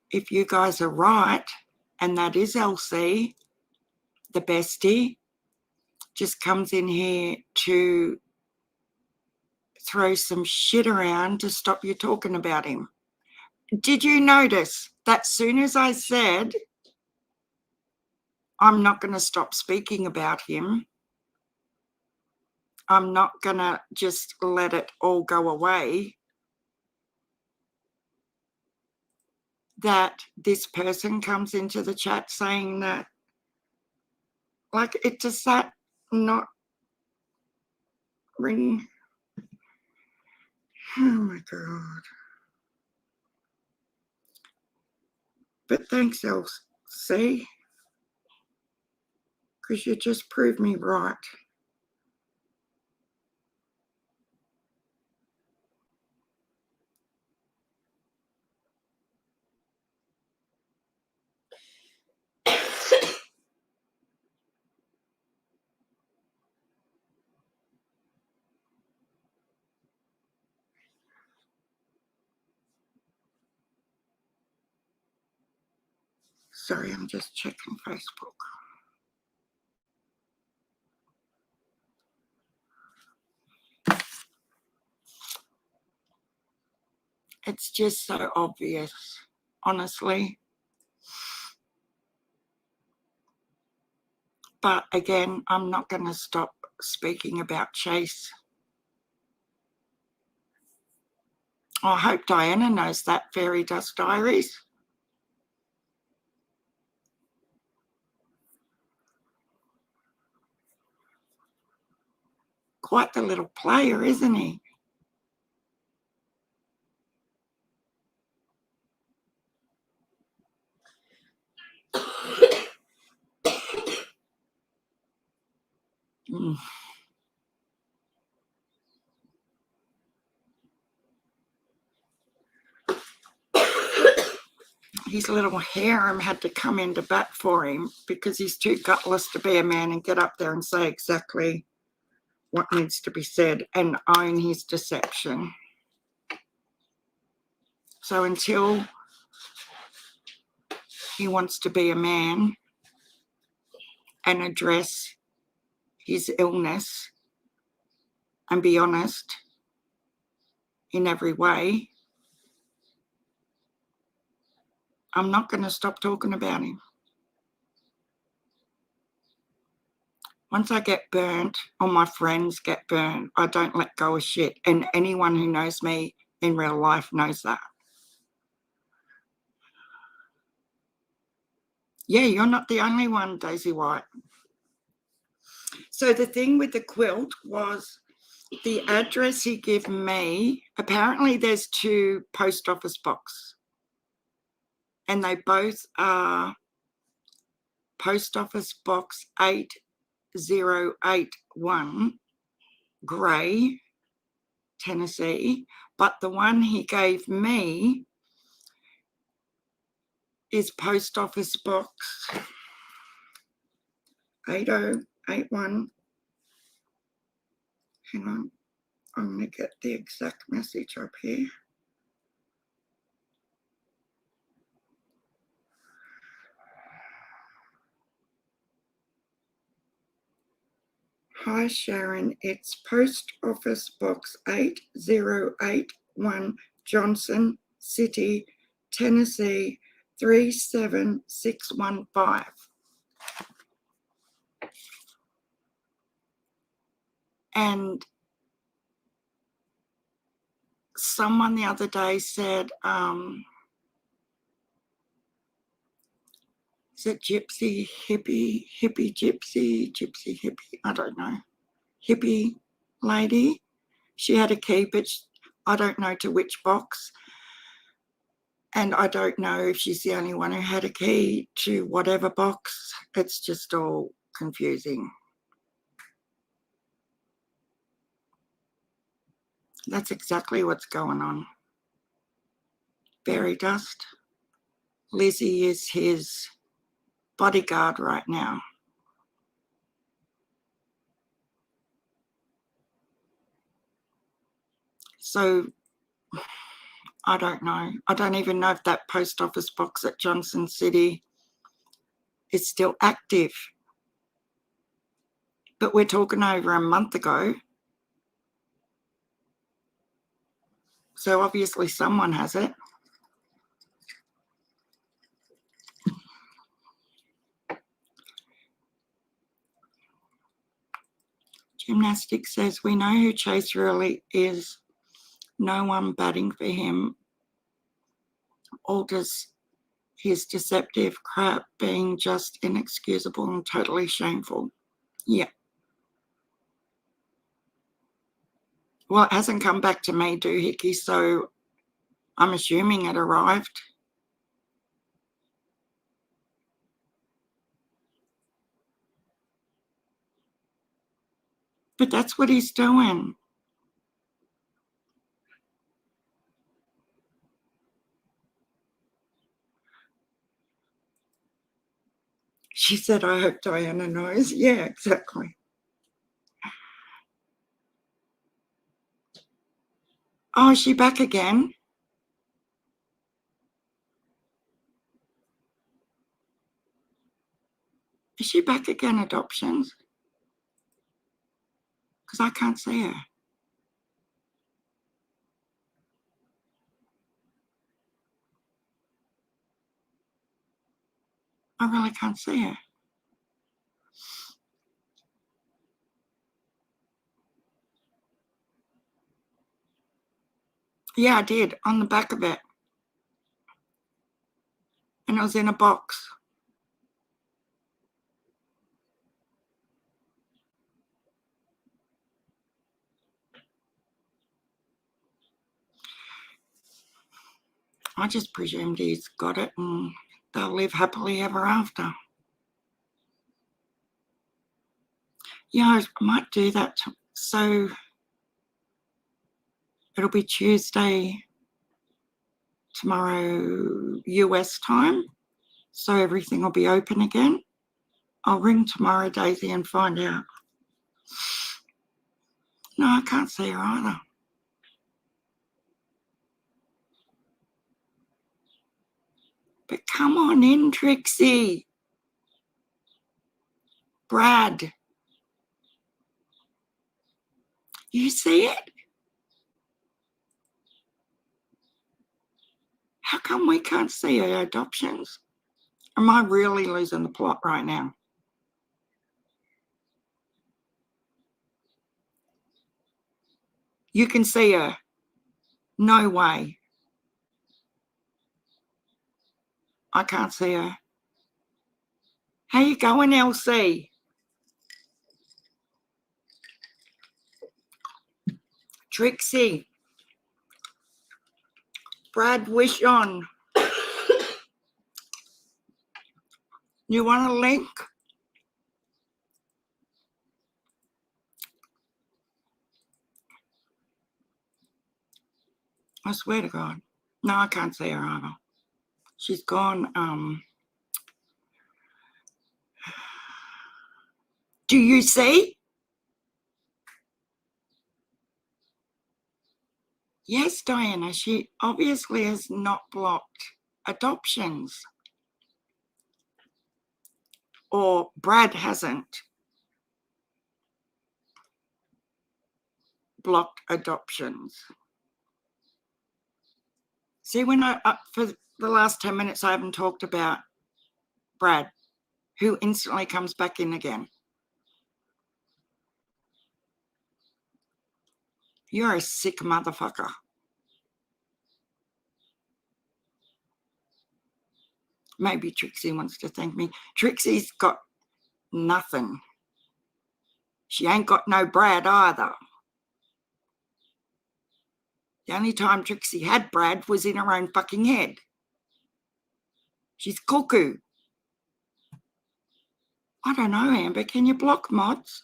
if you guys are right, and that is LC, the bestie, just comes in here to throw some shit around to stop you talking about him. Did you notice that soon as I said I'm not going to stop speaking about him, I'm not going to just let it all go away, that this person comes into the chat saying that, like, it does that not ring? Oh my God. But thanks, LC, because you just proved me right. Sorry, I'm just checking Facebook. It's just so obvious, honestly. But again, I'm not going to stop speaking about Chase. I hope Diana knows that, Fairy Dust Diaries. Quite the little player, isn't he? Mm. His little harem had to come into bat for him because he's too gutless to be a man and get up there and say exactly what needs to be said and own his deception. So until he wants to be a man and address his illness and be honest in every way, I'm not going to stop talking about him. Once I get burnt, or my friends get burnt, I don't let go of shit. And anyone who knows me in real life knows that. Yeah, you're not the only one, Daisy White. So the thing with the quilt was the address he gave me, apparently there's 2 post office boxes. And they both are post office box 8081, Gray, Tennessee. But the one he gave me is post office box 8081. Hang on, I'm going to get the exact message up here. Hi Sharon, it's Post Office Box 8081, Johnson City, Tennessee 37615. And someone the other day said, is it gypsy, hippie, gypsy, hippie? I don't know. Hippie lady. She had a key, but I don't know to which box. And I don't know if she's the only one who had a key to whatever box. It's just all confusing. That's exactly what's going on. Fairy dust. Lizzie is his bodyguard right now. So I don't know. I don't even know if that post office box at Johnson City is still active. But we're talking over a month ago. So obviously someone has it. Gymnastics says, we know who Chase really is. No one batting for him. All does his deceptive crap being just inexcusable and totally shameful. Yeah. Well, it hasn't come back to me, Doohickey, so I'm assuming it arrived. But that's what he's doing. She said, I hope Diana knows. Yeah, exactly. Oh, is she back again? Is she back again, adoptions? Because I can't see her. I really can't see her. Yeah, I did, on the back of it. And it was in a box. I just presumed he's got it and they'll live happily ever after. Yeah, I might do that. So it'll be Tuesday, tomorrow US time. So everything will be open again. I'll ring tomorrow, Daisy, and find out. No, I can't see her either. But come on in, Trixie. Brad. You see it? How come we can't see her adoptions? Am I really losing the plot right now? You can see her. No way. I can't see her. How you going, LC? Trixie. Brad, wish on. You want a link? I swear to God. No, I can't see her either. She's gone. Do you see? Yes, Diana, she obviously has not blocked adoptions. Or Brad hasn't. blocked adoptions. See, when for the last 10 minutes, I haven't talked about Brad, who instantly comes back in again. You're a sick motherfucker. Maybe Trixie wants to thank me. Trixie's got nothing. She ain't got no Brad either. The only time Trixie had Brad was in her own fucking head. She's cuckoo. I don't know, Amber. Can you block mods?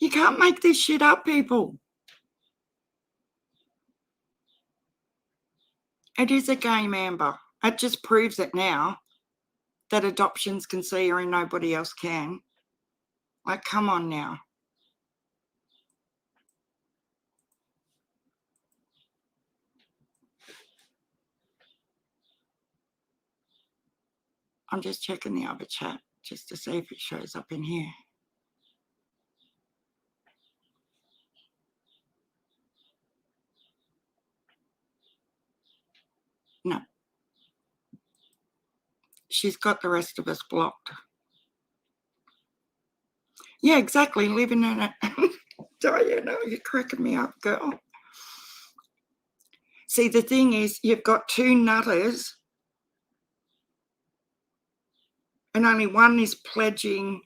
You can't make this shit up, people. It is a game, Amber. It just proves it now that adoptions can see her and nobody else can. Like, come on now. I'm just checking the other chat just to see if it shows up in here. No. She's got the rest of us blocked. Yeah, exactly. Living in it. Diana, you're cracking me up, girl. See, the thing is, you've got two nutters and only one is pledging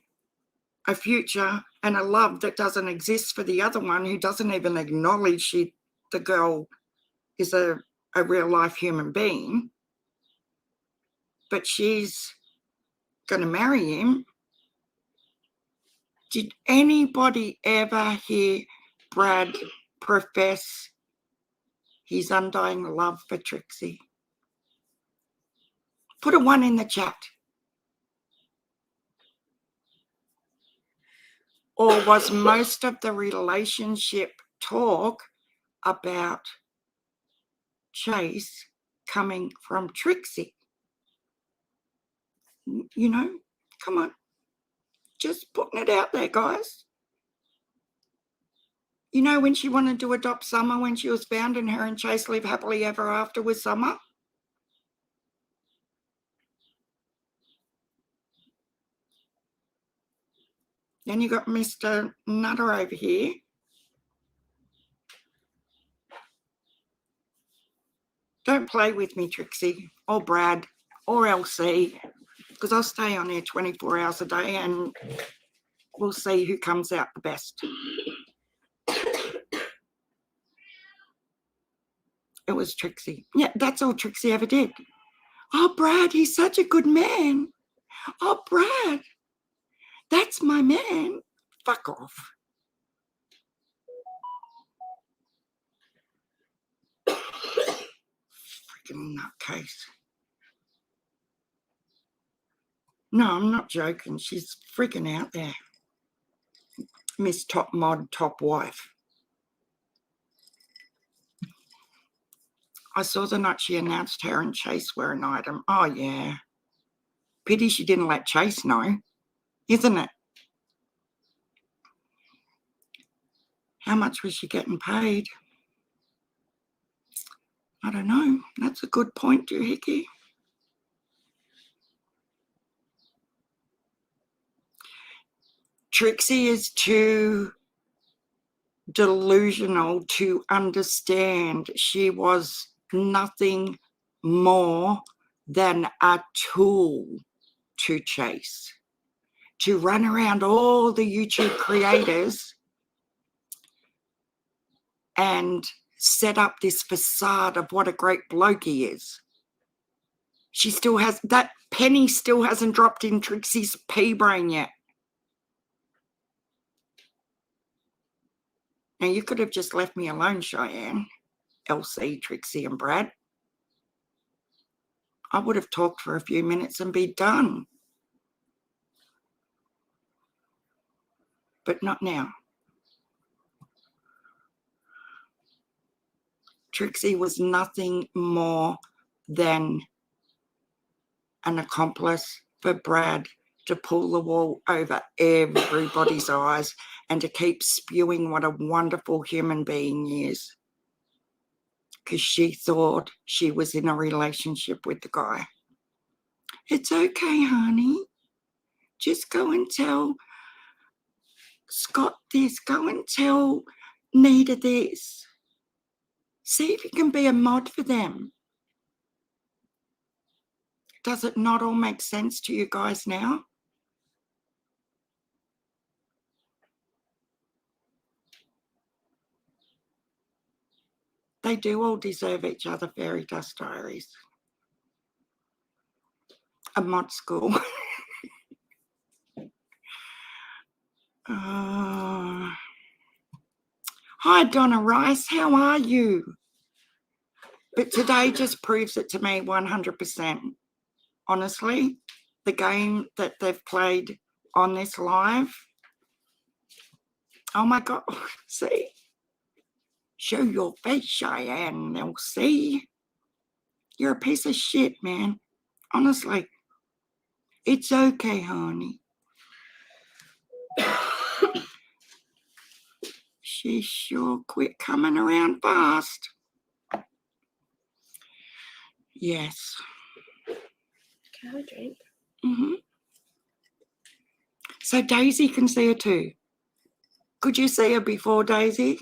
a future and a love that doesn't exist for the other one, who doesn't even acknowledge the girl is a real life human being. But she's going to marry him. Did anybody ever hear Brad profess his undying love for Trixie? Put a 1 in the chat. Or was most of the relationship talk about Chase coming from Trixie? You know, come on. Just putting it out there, guys. You know, when she wanted to adopt Summer, when she was found, and her and Chase live happily ever after with Summer? Then you got Mr. Nutter over here. Don't play with me, Trixie, or Brad, or LC, because I'll stay on there 24 hours a day and we'll see who comes out the best. It was Trixie. Yeah, that's all Trixie ever did. Oh, Brad, he's such a good man. Oh, Brad, that's my man. Fuck off. Freaking nutcase. No, I'm not joking. She's freaking out there. Miss Top Mod, Top Wife. I saw the night she announced her and Chase were an item. Oh, yeah. Pity she didn't let Chase know, isn't it? How much was she getting paid? I don't know. That's a good point, Doohickey. Trixie is too delusional to understand she was nothing more than a tool to Chase, to run around all the YouTube creators and set up this facade of what a great bloke he is. She still has, that penny still hasn't dropped in Trixie's pea brain yet. Now, you could have just left me alone, Cheyenne, LC, Trixie and Brad. I would have talked for a few minutes and be done. But not now. Trixie was nothing more than an accomplice for Brad to pull the wool over everybody's eyes and to keep spewing what a wonderful human being he is, because she thought she was in a relationship with the guy. It's okay, honey. Just go and tell Scott this. Go and tell Nita this. See if you can be a mod for them. Does it not all make sense to you guys now? They do all deserve each other, Fairy Dust Diaries. A mod school. Hi, Donna Rice. How are you? But today just proves it to me 100%. Honestly, the game that they've played on this live. Oh my God. See? Show your face, Cheyenne. They'll see. You're a piece of shit, man. Honestly. It's okay, honey. She sure quit coming around fast. Yes. Can I drink? So Daisy can see her too. Could you see her before, Daisy?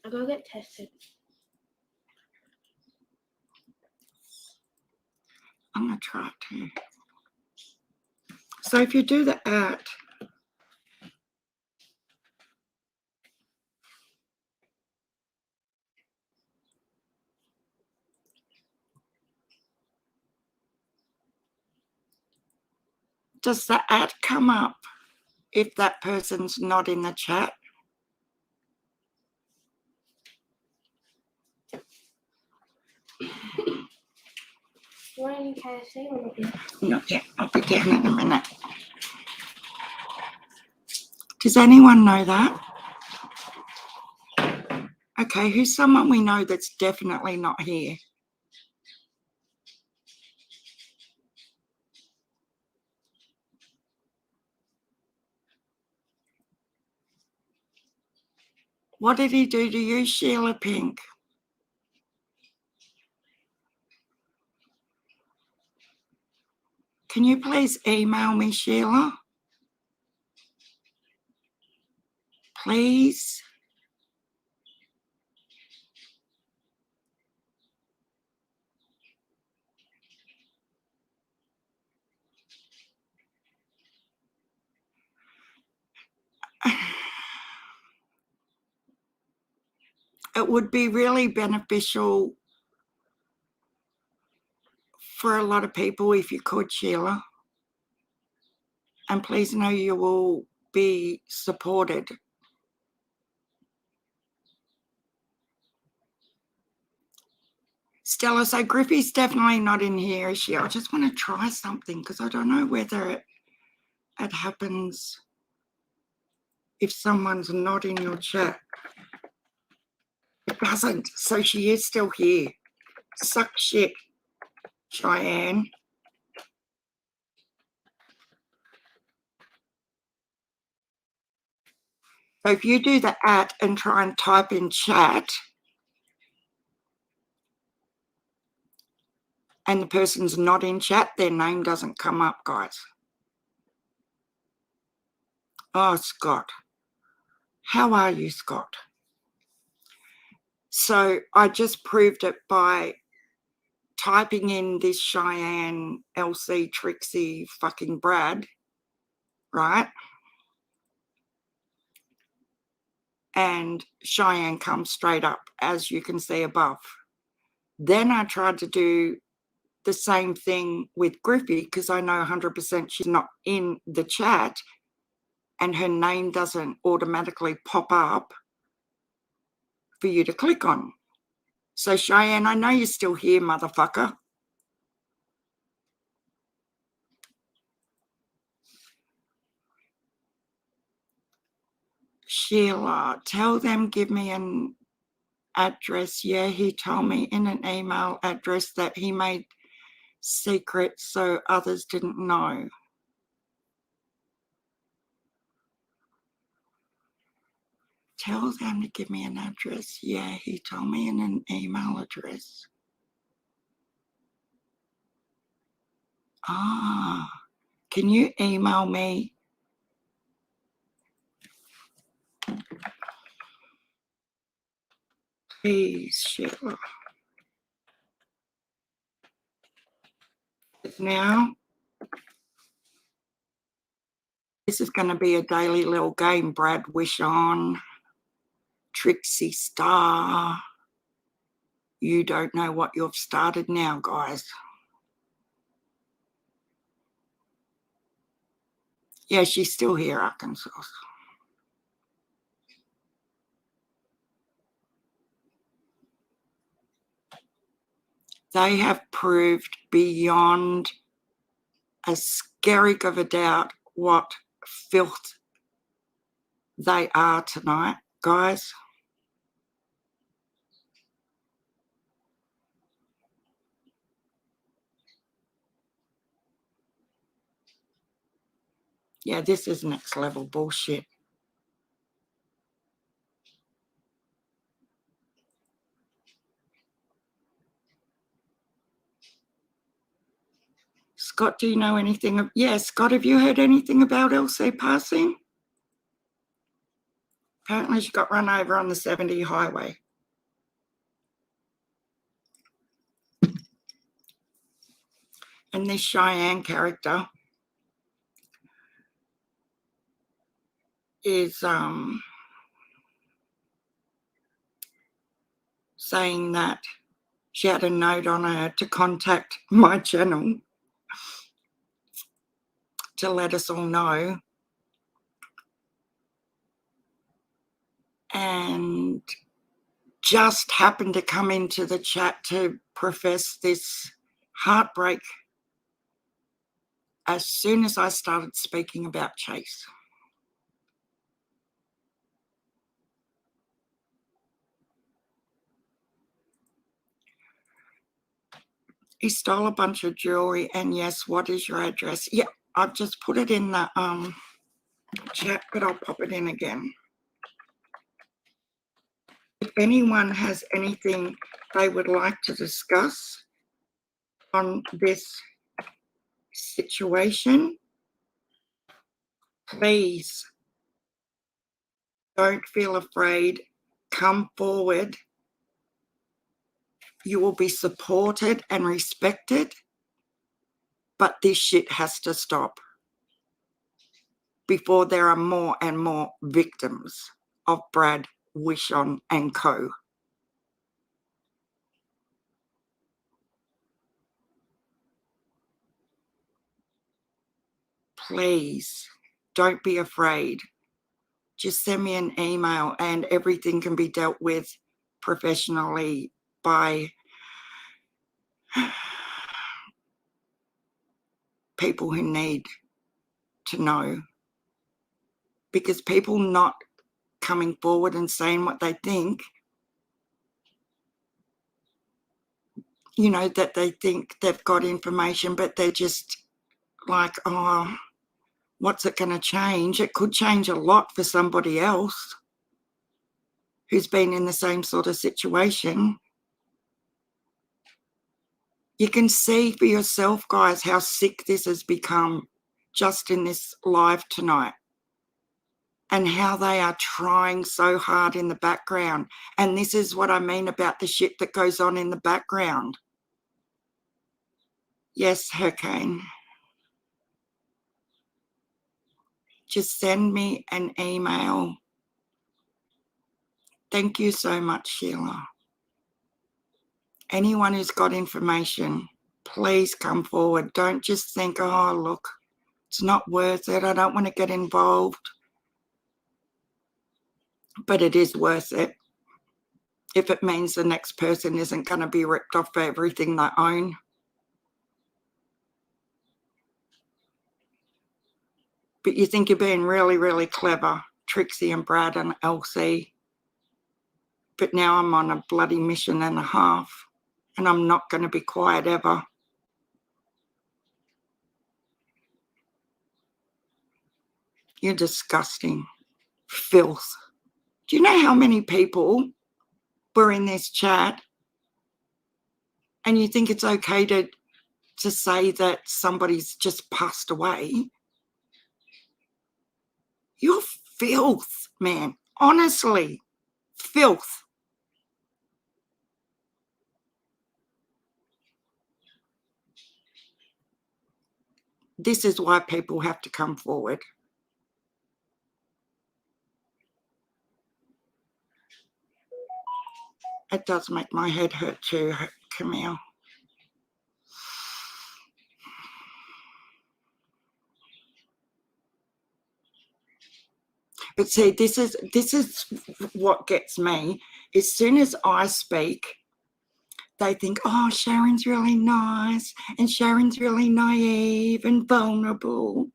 I'll go get tested. I'm going to try it too. So if you do the art, does the ad come up if that person's not in the chat? When can I say a little bit? Not yet. I'll be down in a minute. Does anyone know that? Okay, who's someone we know that's definitely not here? What did he do to you, Sheila Pink? Can you please email me, Sheila? Please? It would be really beneficial for a lot of people if you could, Sheila. And please know you will be supported. Stella, so Griffey's definitely not in here, is she? I just want to try something because I don't know whether it happens if someone's not in your chat. It doesn't, so she is still here. Suck shit, Cheyenne. So if you do the @ and try and type in chat, and the person's not in chat, their name doesn't come up, guys. Oh, Scott. How are you, Scott? So I just proved it by typing in this Cheyenne, LC, Trixie, fucking Brad, right? And Cheyenne comes straight up, as you can see above. Then I tried to do the same thing with Griffey because I know 100% she's not in the chat and her name doesn't automatically pop up for you to click on. So Cheyenne, I know you're still here, motherfucker. Sheila, tell them, give me an address. Yeah, he told me in an email address that he made secret so others didn't know. Tell them to give me an address. Yeah, he told me in an email address. Ah, can you email me? Please, Sheila. Now, this is going to be a daily little game. Brad Wish on, Trixie Star. You don't know what you've started now, guys. Yeah, she's still here, Arkansas. They have proved beyond a skerrick of a doubt what filth they are tonight, guys. Yeah, this is next level bullshit. Scott, do you know anything? Yeah, Scott, have you heard anything about Elsie passing? Apparently she got run over on the 70 highway. And this Cheyenne character is saying that she had a note on her to contact my channel to let us all know. And just happened to come into the chat to profess this heartbreak as soon as I started speaking about Chase. He stole a bunch of jewelry, and yes, what is your address? Yeah, I've just put it in the chat, but I'll pop it in again. If anyone has anything they would like to discuss on this situation, please don't feel afraid. Come forward. You will be supported and respected, but this shit has to stop before there are more and more victims of Brad Wishon and co. Please don't be afraid. Just send me an email and everything can be dealt with professionally by people who need to know. Because people not coming forward and saying what they think, you know, that they think they've got information, but they're just like, oh, what's it going to change? It could change a lot for somebody else who's been in the same sort of situation. You can see for yourself, guys, how sick this has become just in this live tonight, and how they are trying so hard in the background. And this is what I mean about the shit that goes on in the background. Yes, Hurricane. Just send me an email. Thank you so much, Sheila. Anyone who's got information, please come forward. Don't just think, oh, look, it's not worth it. I don't want to get involved. But it is worth it if it means the next person isn't going to be ripped off for everything they own. But you think you're being really, really clever, Trixie and Brad and Elsie. But now I'm on a bloody mission and a half, and I'm not going to be quiet ever. You're disgusting. Filth. Do you know how many people were in this chat and you think it's okay to say that somebody's just passed away? You're filth, man. Honestly, filth. This is why people have to come forward. It does make my head hurt too, Camille. But see, this is what gets me. As soon as I speak, they think, oh, Sharon's really nice and Sharon's really naive and vulnerable.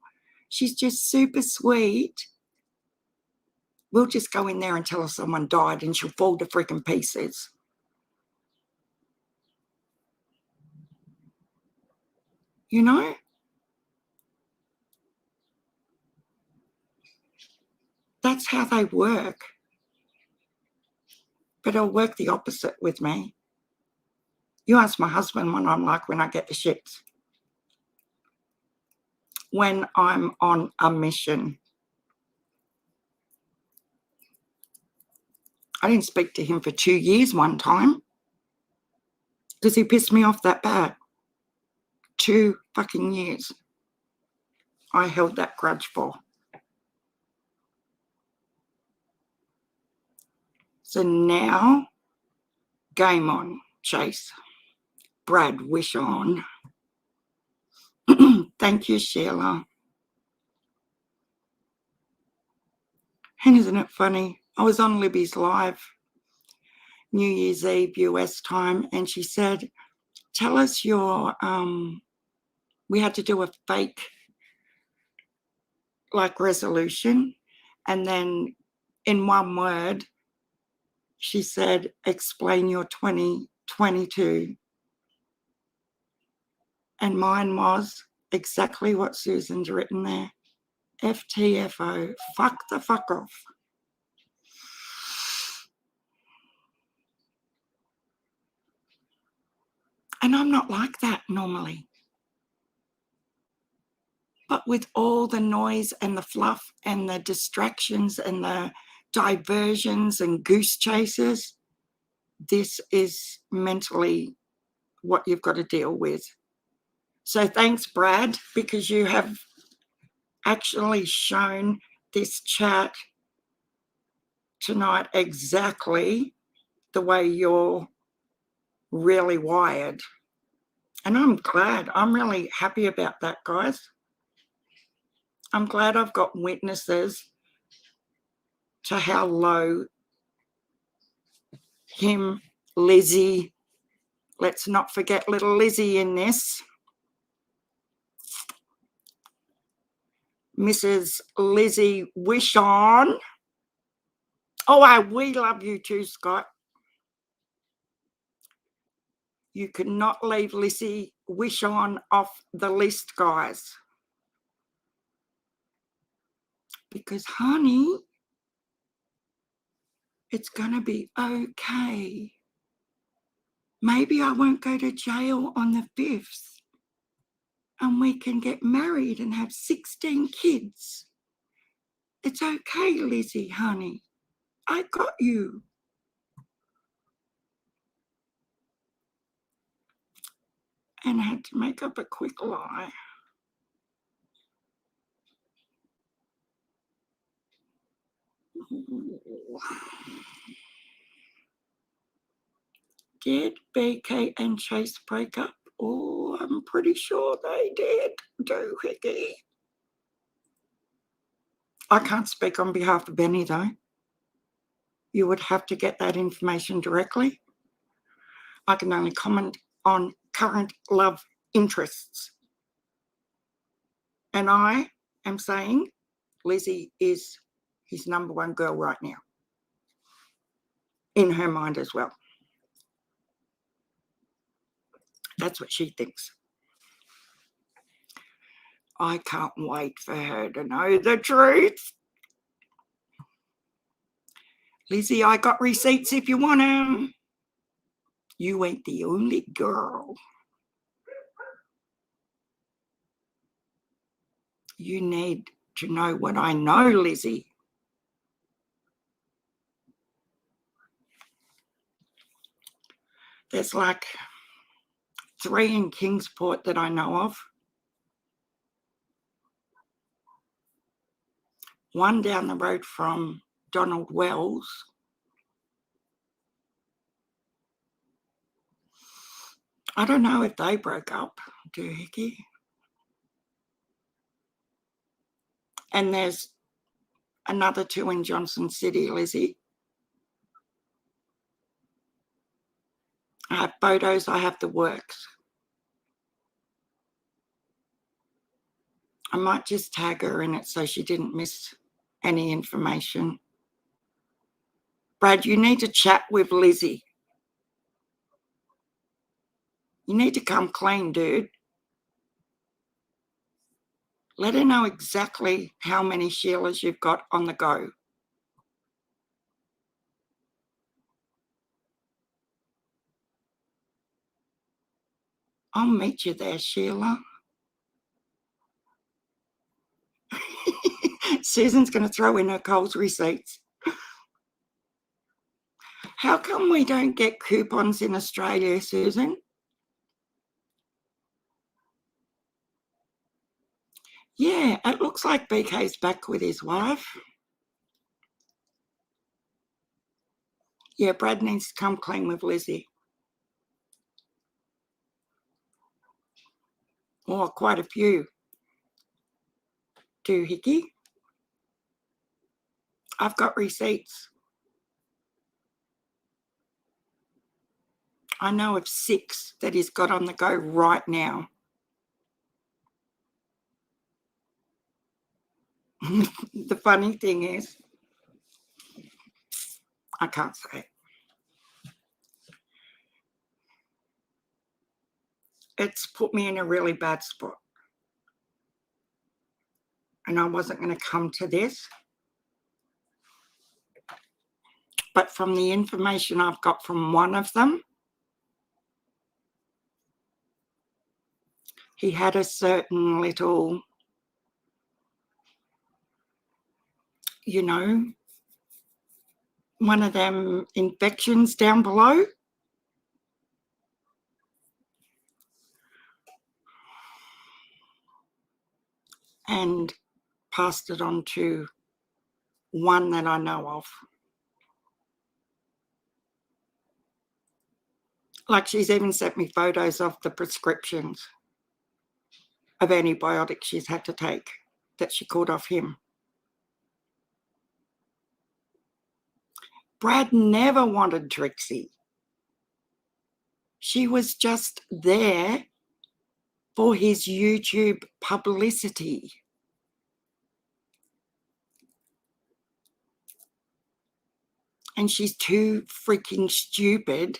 She's just super sweet. We'll just go in there and tell her someone died and she'll fall to freaking pieces. You know? That's how they work. But it'll work the opposite with me. You ask my husband what I'm like when I get the shits. When I'm on a mission. I didn't speak to him for 2 years one time because he pissed me off that bad. 2 fucking years. I held that grudge for. So now, game on, Chase. Brad, wish on. Thank you, Sheila. And isn't it funny? I was on Libby's live, New Year's Eve, US time, and she said, tell us your, we had to do a fake, like, resolution. And then in one word, she said, explain your 2022. And mine was exactly what Susan's written there. FTFO, fuck the fuck off. And I'm not like that normally. But with all the noise and the fluff and the distractions and the diversions and goose chases, this is mentally what you've got to deal with. So thanks, Brad, because you have actually shown this chat tonight exactly the way you're really wired. And I'm glad. I'm really happy about that, guys. I'm glad I've got witnesses to how low him, Lizzie, let's not forget little Lizzie in this, Mrs. Lizzy Wishon. Oh, we love you too, Scott. You cannot leave Lizzy Wishon off the list, guys. Because, honey, it's going to be okay. Maybe I won't go to jail on the 5th and we can get married and have 16 kids. It's okay, Lizzie, honey. I got you. And I had to make up a quick lie. Did BK and Chase break up? Oh, I'm pretty sure they did, doohickey. I can't speak on behalf of Benny, though. You would have to get that information directly. I can only comment on current love interests. And I am saying Lizzie is his #1 girl right now. in her mind as well. That's what she thinks. I can't wait for her to know the truth. Lizzie, I got receipts if you want them. You ain't the only girl. You need to know what I know, Lizzie. There's like 3 in Kingsport that I know of. 1 down the road from Donald Wells. I don't know if they broke up, doohickey. And there's another 2 in Johnson City, Lizzie. I have photos, I have the works. I might just tag her in it so she didn't miss any information. Brad, you need to chat with Lizzie. You need to come clean, dude. Let her know exactly how many Sheilas you've got on the go. I'll meet you there, Sheila. Susan's going to throw in her Coles receipts. How come we don't get coupons in Australia, Susan? Yeah, it looks like BK's back with his wife. Yeah, Brad needs to come clean with Lizzie. Oh, quite a few. Doohickey. I've got receipts. I know of 6 that he's got on the go right now. The funny thing is, I can't say it. It's put me in a really bad spot. And I wasn't going to come to this. But from the information I've got from one of them, he had a certain little, you know, one of them infections down below. And passed it on to one that I know of. Like, she's even sent me photos of the prescriptions of antibiotics she's had to take that she called off him. Brad never wanted Trixie. She was just there for his YouTube publicity. And she's too freaking stupid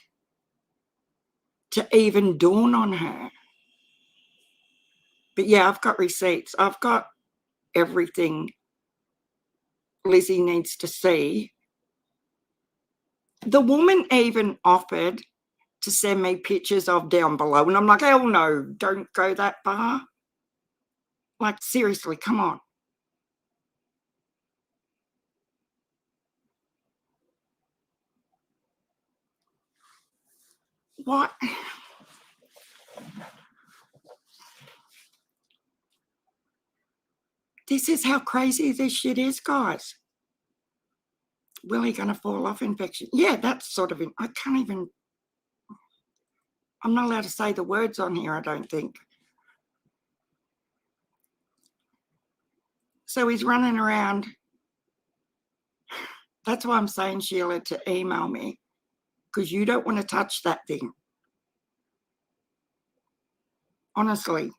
to even dawn on her. But yeah, I've got receipts. I've got everything Lizzie needs to see. The woman even offered to send me pictures of down below. And I'm like, hell no, don't go that far. Like, seriously, come on. What? This is how crazy this shit is, guys. Willie going to fall off infection? Yeah, that's sort of, I can't even, I'm not allowed to say the words on here, I don't think. So he's running around. That's why I'm saying, Sheila, to email me, because you don't want to touch that thing. Honestly.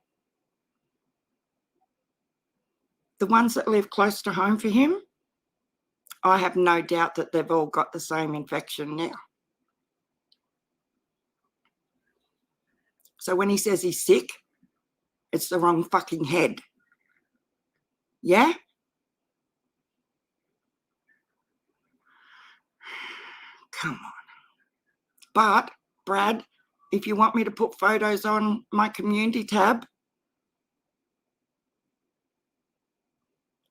The ones that live close to home for him, I have no doubt that they've all got the same infection now. So when he says he's sick, it's the wrong fucking head. Yeah? Come on. But, Brad, if you want me to put photos on my community tab,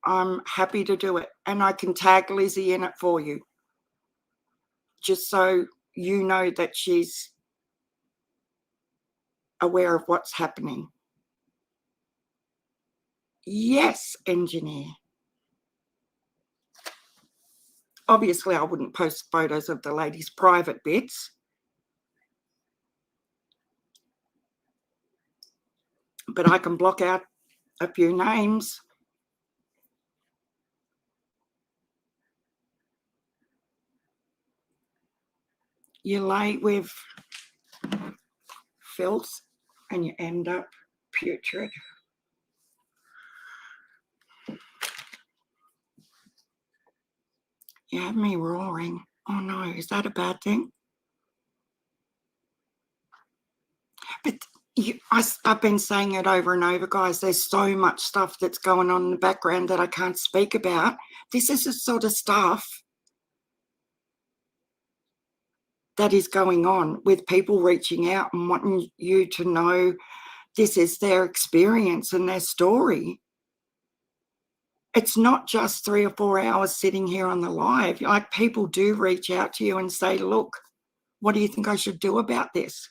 I'm happy to do it. And I can tag Lizzie in it for you. Just so you know that she's aware of what's happening. Yes, engineer. Obviously, I wouldn't post photos of the lady's private bits. But I can block out a few names. You lay with filth and you end up putrid. You have me roaring. Oh no, is that a bad thing? But I've been saying it over and over, guys. There's so much stuff that's going on in the background that I can't speak about. This is the sort of stuff that is going on with people reaching out and wanting you to know this is their experience and their story. It's not just 3 or 4 hours sitting here on the live. Like, people do reach out to you and say, look, what do you think I should do about this?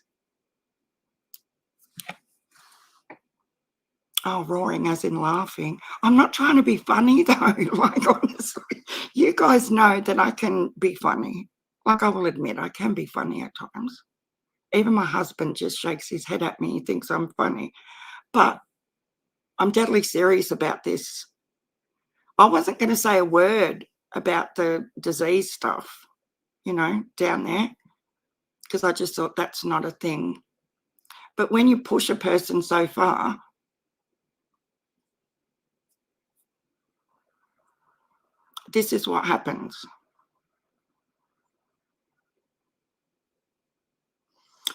Oh, roaring as in laughing. I'm not trying to be funny though. Like, honestly, you guys know that I can be funny. Like, I will admit I can be funny at times. Even my husband just shakes his head at me. He thinks I'm funny. But I'm deadly serious about this. I wasn't going to say a word about the disease stuff, you know, down there, because I just thought that's not a thing. But when you push a person so far, this is what happens.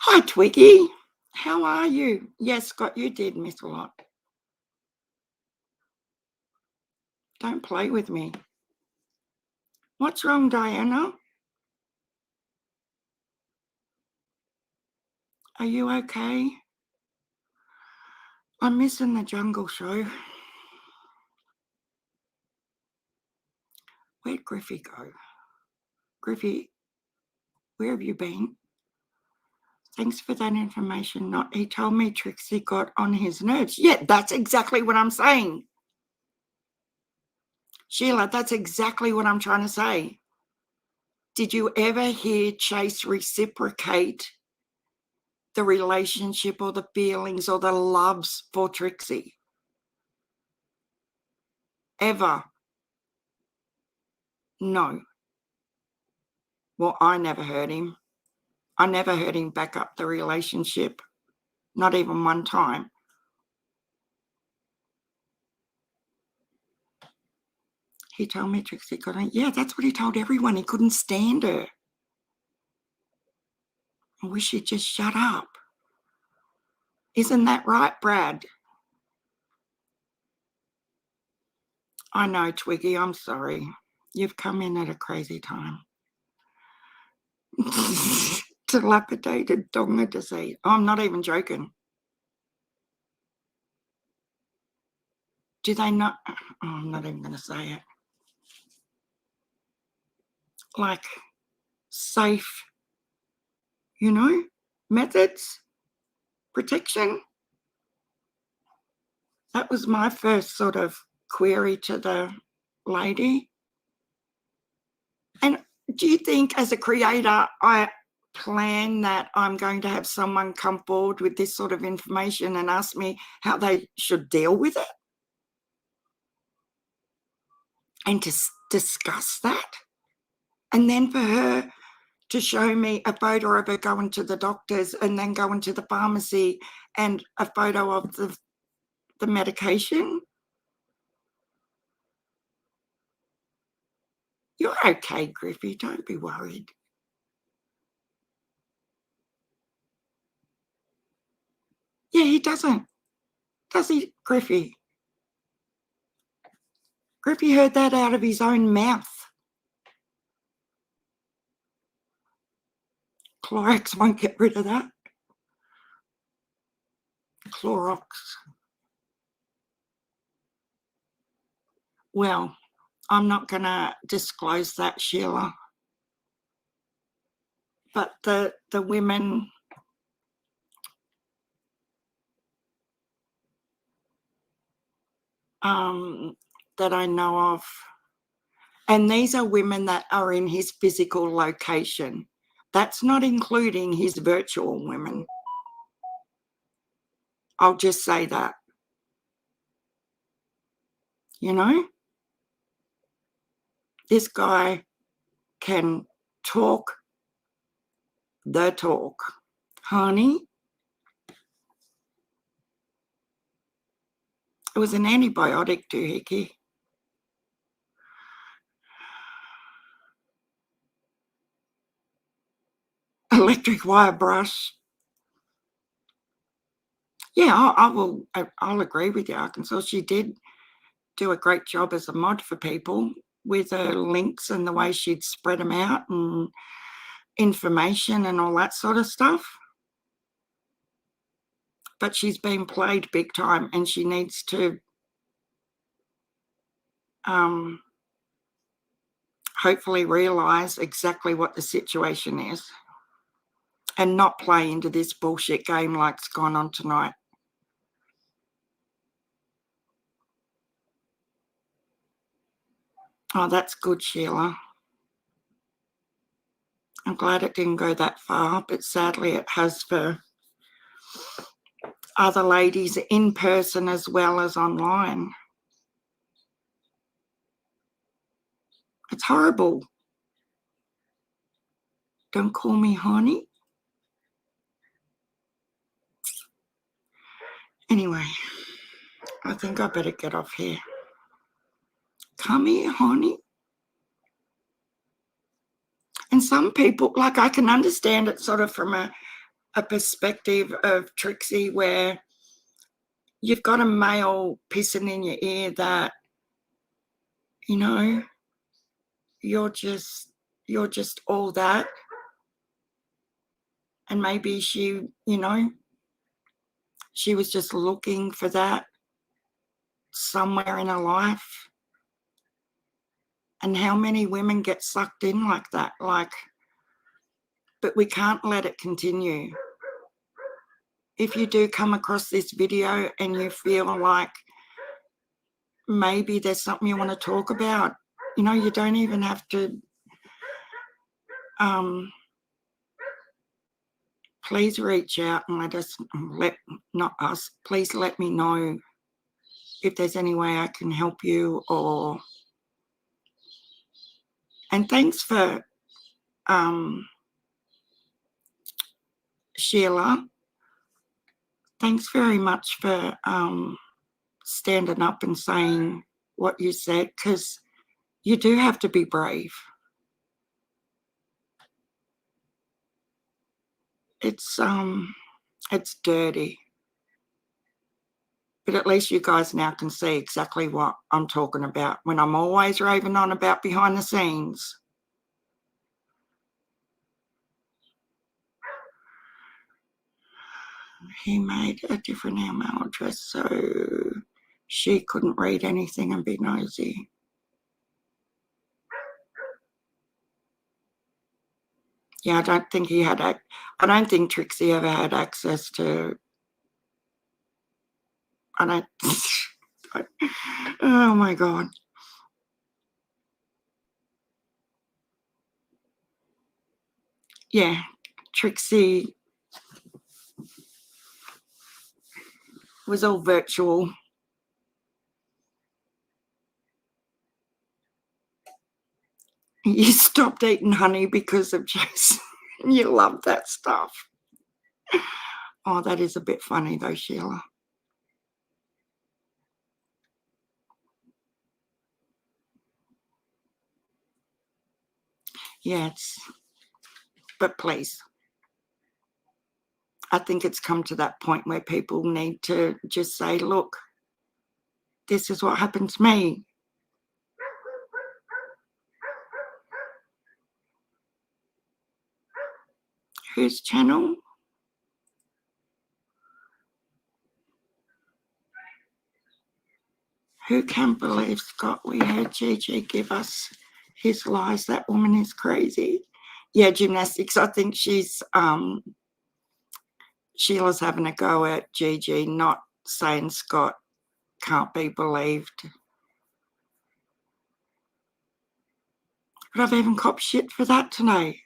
Hi, Twiggy. How are you? Yes, Scott, you did miss a lot. Don't play with me. What's wrong, Diana? Are you okay? I'm missing the jungle show. Where'd Griffey go? Griffey, where have you been? Thanks for that information. He told me Trixie got on his nerves. Yeah, that's exactly what I'm saying. Sheila, that's exactly what I'm trying to say. Did you ever hear Chase reciprocate the relationship or the feelings or the loves for Trixie? Ever? No. Well, I never heard him. I never heard him back up the relationship. Not even one time. He told me Trixie got on. Yeah, that's what he told everyone. He couldn't stand her. I wish he'd just shut up. Isn't that right, Brad? I know, Twiggy, I'm sorry. You've come in at a crazy time. Dilapidated donga disease. Oh, I'm not even joking. Do they not? Oh, I'm not even going to say it. Like, safe, you know, methods, protection. That was my first sort of query to the lady. And do you think as a creator, I plan that I'm going to have someone come forward with this sort of information and ask me how they should deal with it? And to discuss that? And then for her to show me a photo of her going to the doctors and then going to the pharmacy and a photo of the medication? You're okay, Griffey. Don't be worried. Yeah, he doesn't. Does he, Griffey? Griffey heard that out of his own mouth. Clorox won't get rid of that. Clorox. Well, I'm not going to disclose that, Sheila. But the women that I know of, and these are women that are in his physical location. That's not including his virtual women. I'll just say that. You know, this guy can talk the talk. Honey, it was an antibiotic doohickey. Electric wire brush. Yeah, I'll agree with you, Arkansas. She did do a great job as a mod for people with her links and the way she'd spread them out and information and all that sort of stuff. But she's been played big time, and she needs to hopefully realise exactly what the situation is and not play into this bullshit game like's gone on tonight. Oh, that's good, Sheila. I'm glad it didn't go that far, but sadly it has for other ladies in person as well as online. It's horrible. Don't call me honey. Anyway, I think I better get off here. Come here, honey. And some people, like, I can understand it sort of from a perspective of Trixie, where you've got a male pissing in your ear that, you know, you're just all that. And maybe she, you know, she was just looking for that somewhere in her life. And how many women get sucked in like that? Like, but we can't let it continue. If you do come across this video and you feel like maybe there's something you want to talk about, you know, you don't even have to please reach out and let us, not us, please let me know if there's any way I can help you. Or, and thanks for Sheila, thanks very much for standing up and saying what you said, because you do have to be brave. It's dirty, but at least you guys now can see exactly what I'm talking about when I'm always raving on about behind the scenes. He made a different email address so she couldn't read anything and be nosy. Yeah, I don't think he had. I don't think Trixie ever had access to. I don't. Oh my God. Yeah, Trixie was all virtual. You stopped eating honey because of Jason. You love that stuff. Oh, that is a bit funny though, Sheila. Yeah, but please. I think it's come to that point where people need to just say, look, this is what happened to me. Whose channel? Who can believe, Scott, we heard Gigi give us his lies. That woman is crazy. Yeah, gymnastics. I think Sheila's having a go at Gigi, not saying Scott can't be believed. But I've even copped shit for that today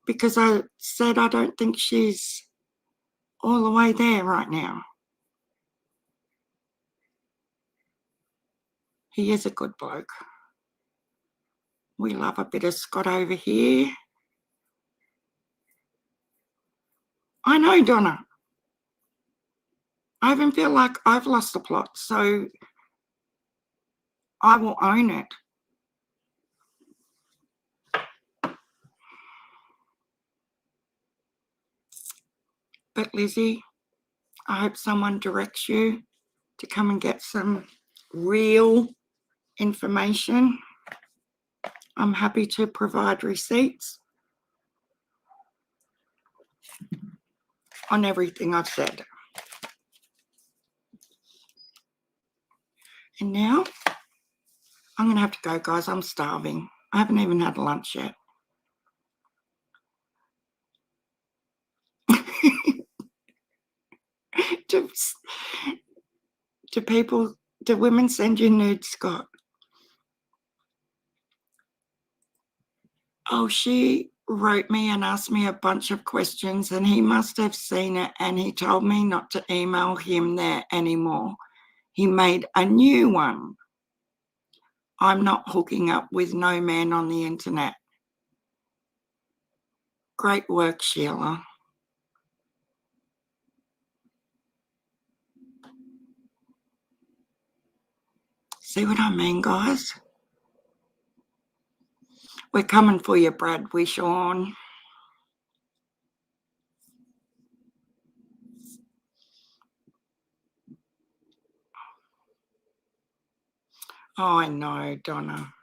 because I said I don't think she's all the way there right now. He is a good bloke. We love a bit of Scott over here. I know, Donna. I even feel like I've lost the plot, so I will own it. But Lizzie, I hope someone directs you to come and get some real information. I'm happy to provide receipts on everything I've said. And now I'm going to have to go, guys. I'm starving. I haven't even had lunch yet. Do women send you nudes, Scott? Oh, she wrote me and asked me a bunch of questions, and he must have seen it, and he told me not to email him there anymore. He made a new one. I'm not hooking up with no man on the internet. Great work, Sheila. See what I mean, guys? We're coming for you, Brad. We Sean. Oh, I know, Donna.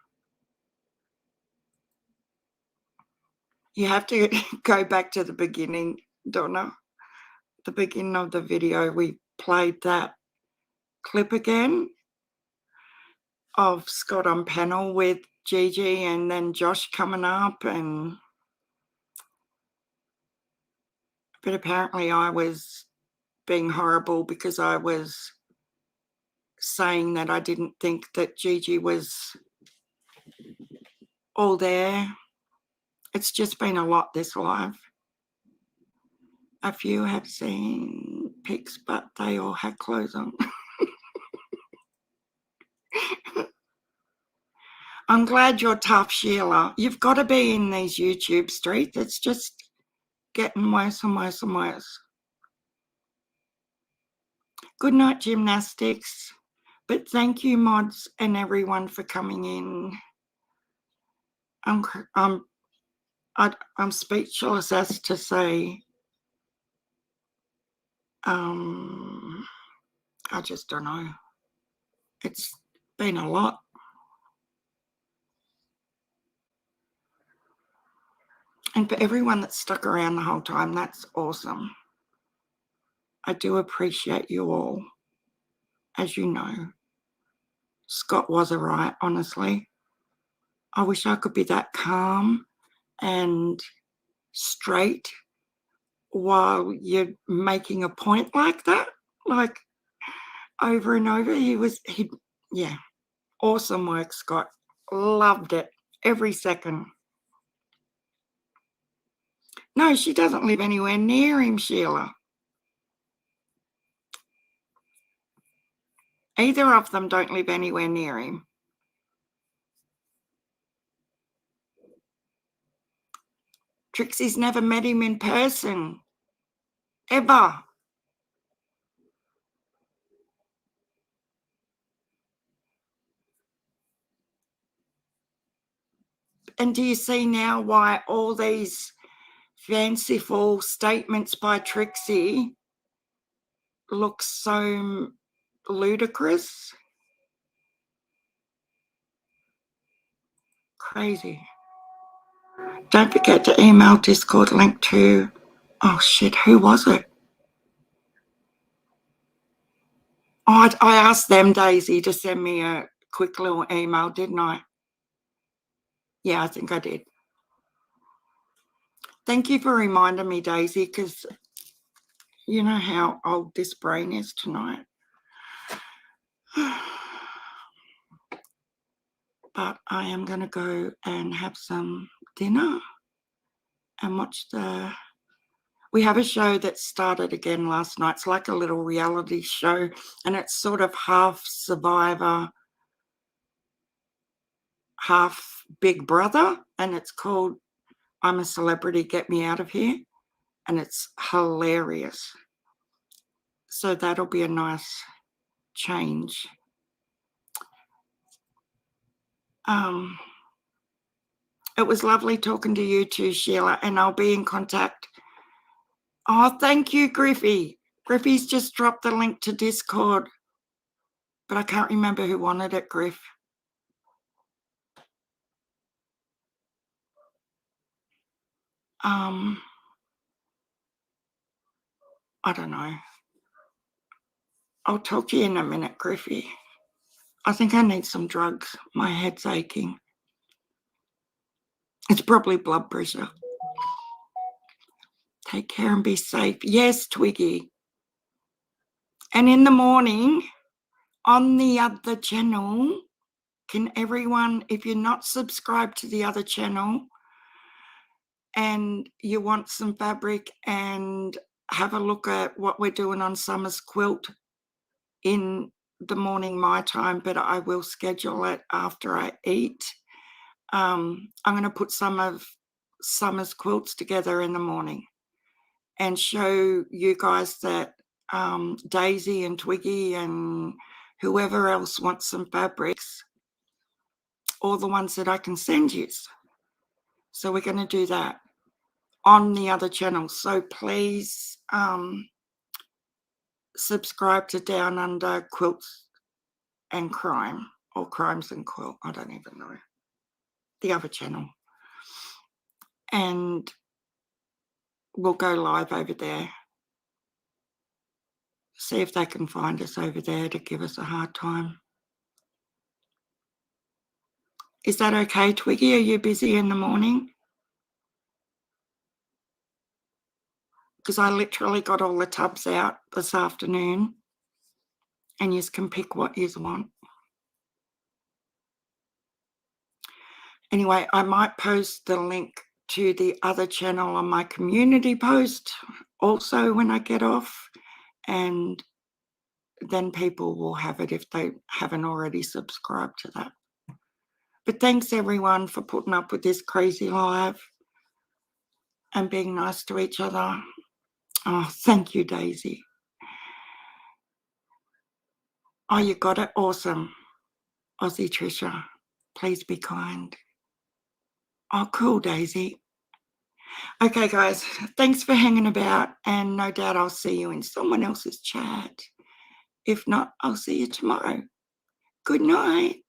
You have to go back to the beginning, Donna. The beginning of the video, we played that clip again of Scott on panel with Gigi and then Josh coming up, but apparently I was being horrible because I was saying that I didn't think that Gigi was all there. It's just been a lot this live. A few have seen pics, but they all had clothes on. I'm glad you're tough, Sheila. You've got to be in these YouTube streets. It's just getting worse and worse and worse. Good night, gymnastics. But thank you, mods and everyone, for coming in. I'm speechless as to say. I just don't know. It's been a lot. And for everyone that stuck around the whole time, that's awesome. I do appreciate you all. As you know, Scott was a riot, honestly. I wish I could be that calm and straight while you're making a point like that, like over and over. Yeah, awesome work, Scott. Loved it, every second. No, she doesn't live anywhere near him, Sheila. Either of them don't live anywhere near him. Trixie's never met him in person, ever. And do you see now why all these fanciful statements by Trixie look so ludicrous? Crazy. Don't forget to email Discord link to, oh shit, who was it? Oh, I asked them, Daisy, to send me a quick little email, didn't I? Yeah, I think I did. Thank you for reminding me, Daisy, because you know how old this brain is tonight. But I am going to go and have some dinner and watch we have a show that started again last night. It's like a little reality show, and it's sort of half Survivor, half Big Brother, and it's called I'm a Celebrity, Get Me Out of Here, and it's hilarious. So that'll be a nice change. It was lovely talking to you too, Sheila, and I'll be in contact. Oh, thank you, Griffey. Griffey's just dropped the link to Discord, but I can't remember who wanted it, Griff. I don't know. I'll talk to you in a minute, Griffey. I think I need some drugs. My head's aching. It's probably blood pressure. Take care and be safe. Yes, Twiggy. And in the morning, on the other channel, can everyone, if you're not subscribed to the other channel and you want some fabric and have a look at what we're doing on Summer's quilt in the morning my time, but I will schedule it after I eat. I'm going to put some of Summer's quilts together in the morning and show you guys that Daisy and Twiggy and whoever else wants some fabrics, all the ones that I can send you. So we're going to do that on the other channel. So please subscribe to Down Under Quilts and Crime, or Crimes and Quilt, I don't even know, the other channel. And we'll go live over there. See if they can find us over there to give us a hard time. Is that okay, Twiggy? Are you busy in the morning? Because I literally got all the tubs out this afternoon and you can pick what you want. Anyway, I might post the link to the other channel on my community post also when I get off, and then people will have it if they haven't already subscribed to that. But thanks everyone for putting up with this crazy live and being nice to each other. Oh, thank you, Daisy. Oh, you got it. Awesome. Aussie Trisha, please be kind. Oh, cool, Daisy. Okay, guys, thanks for hanging about, and no doubt I'll see you in someone else's chat. If not, I'll see you tomorrow. Good night.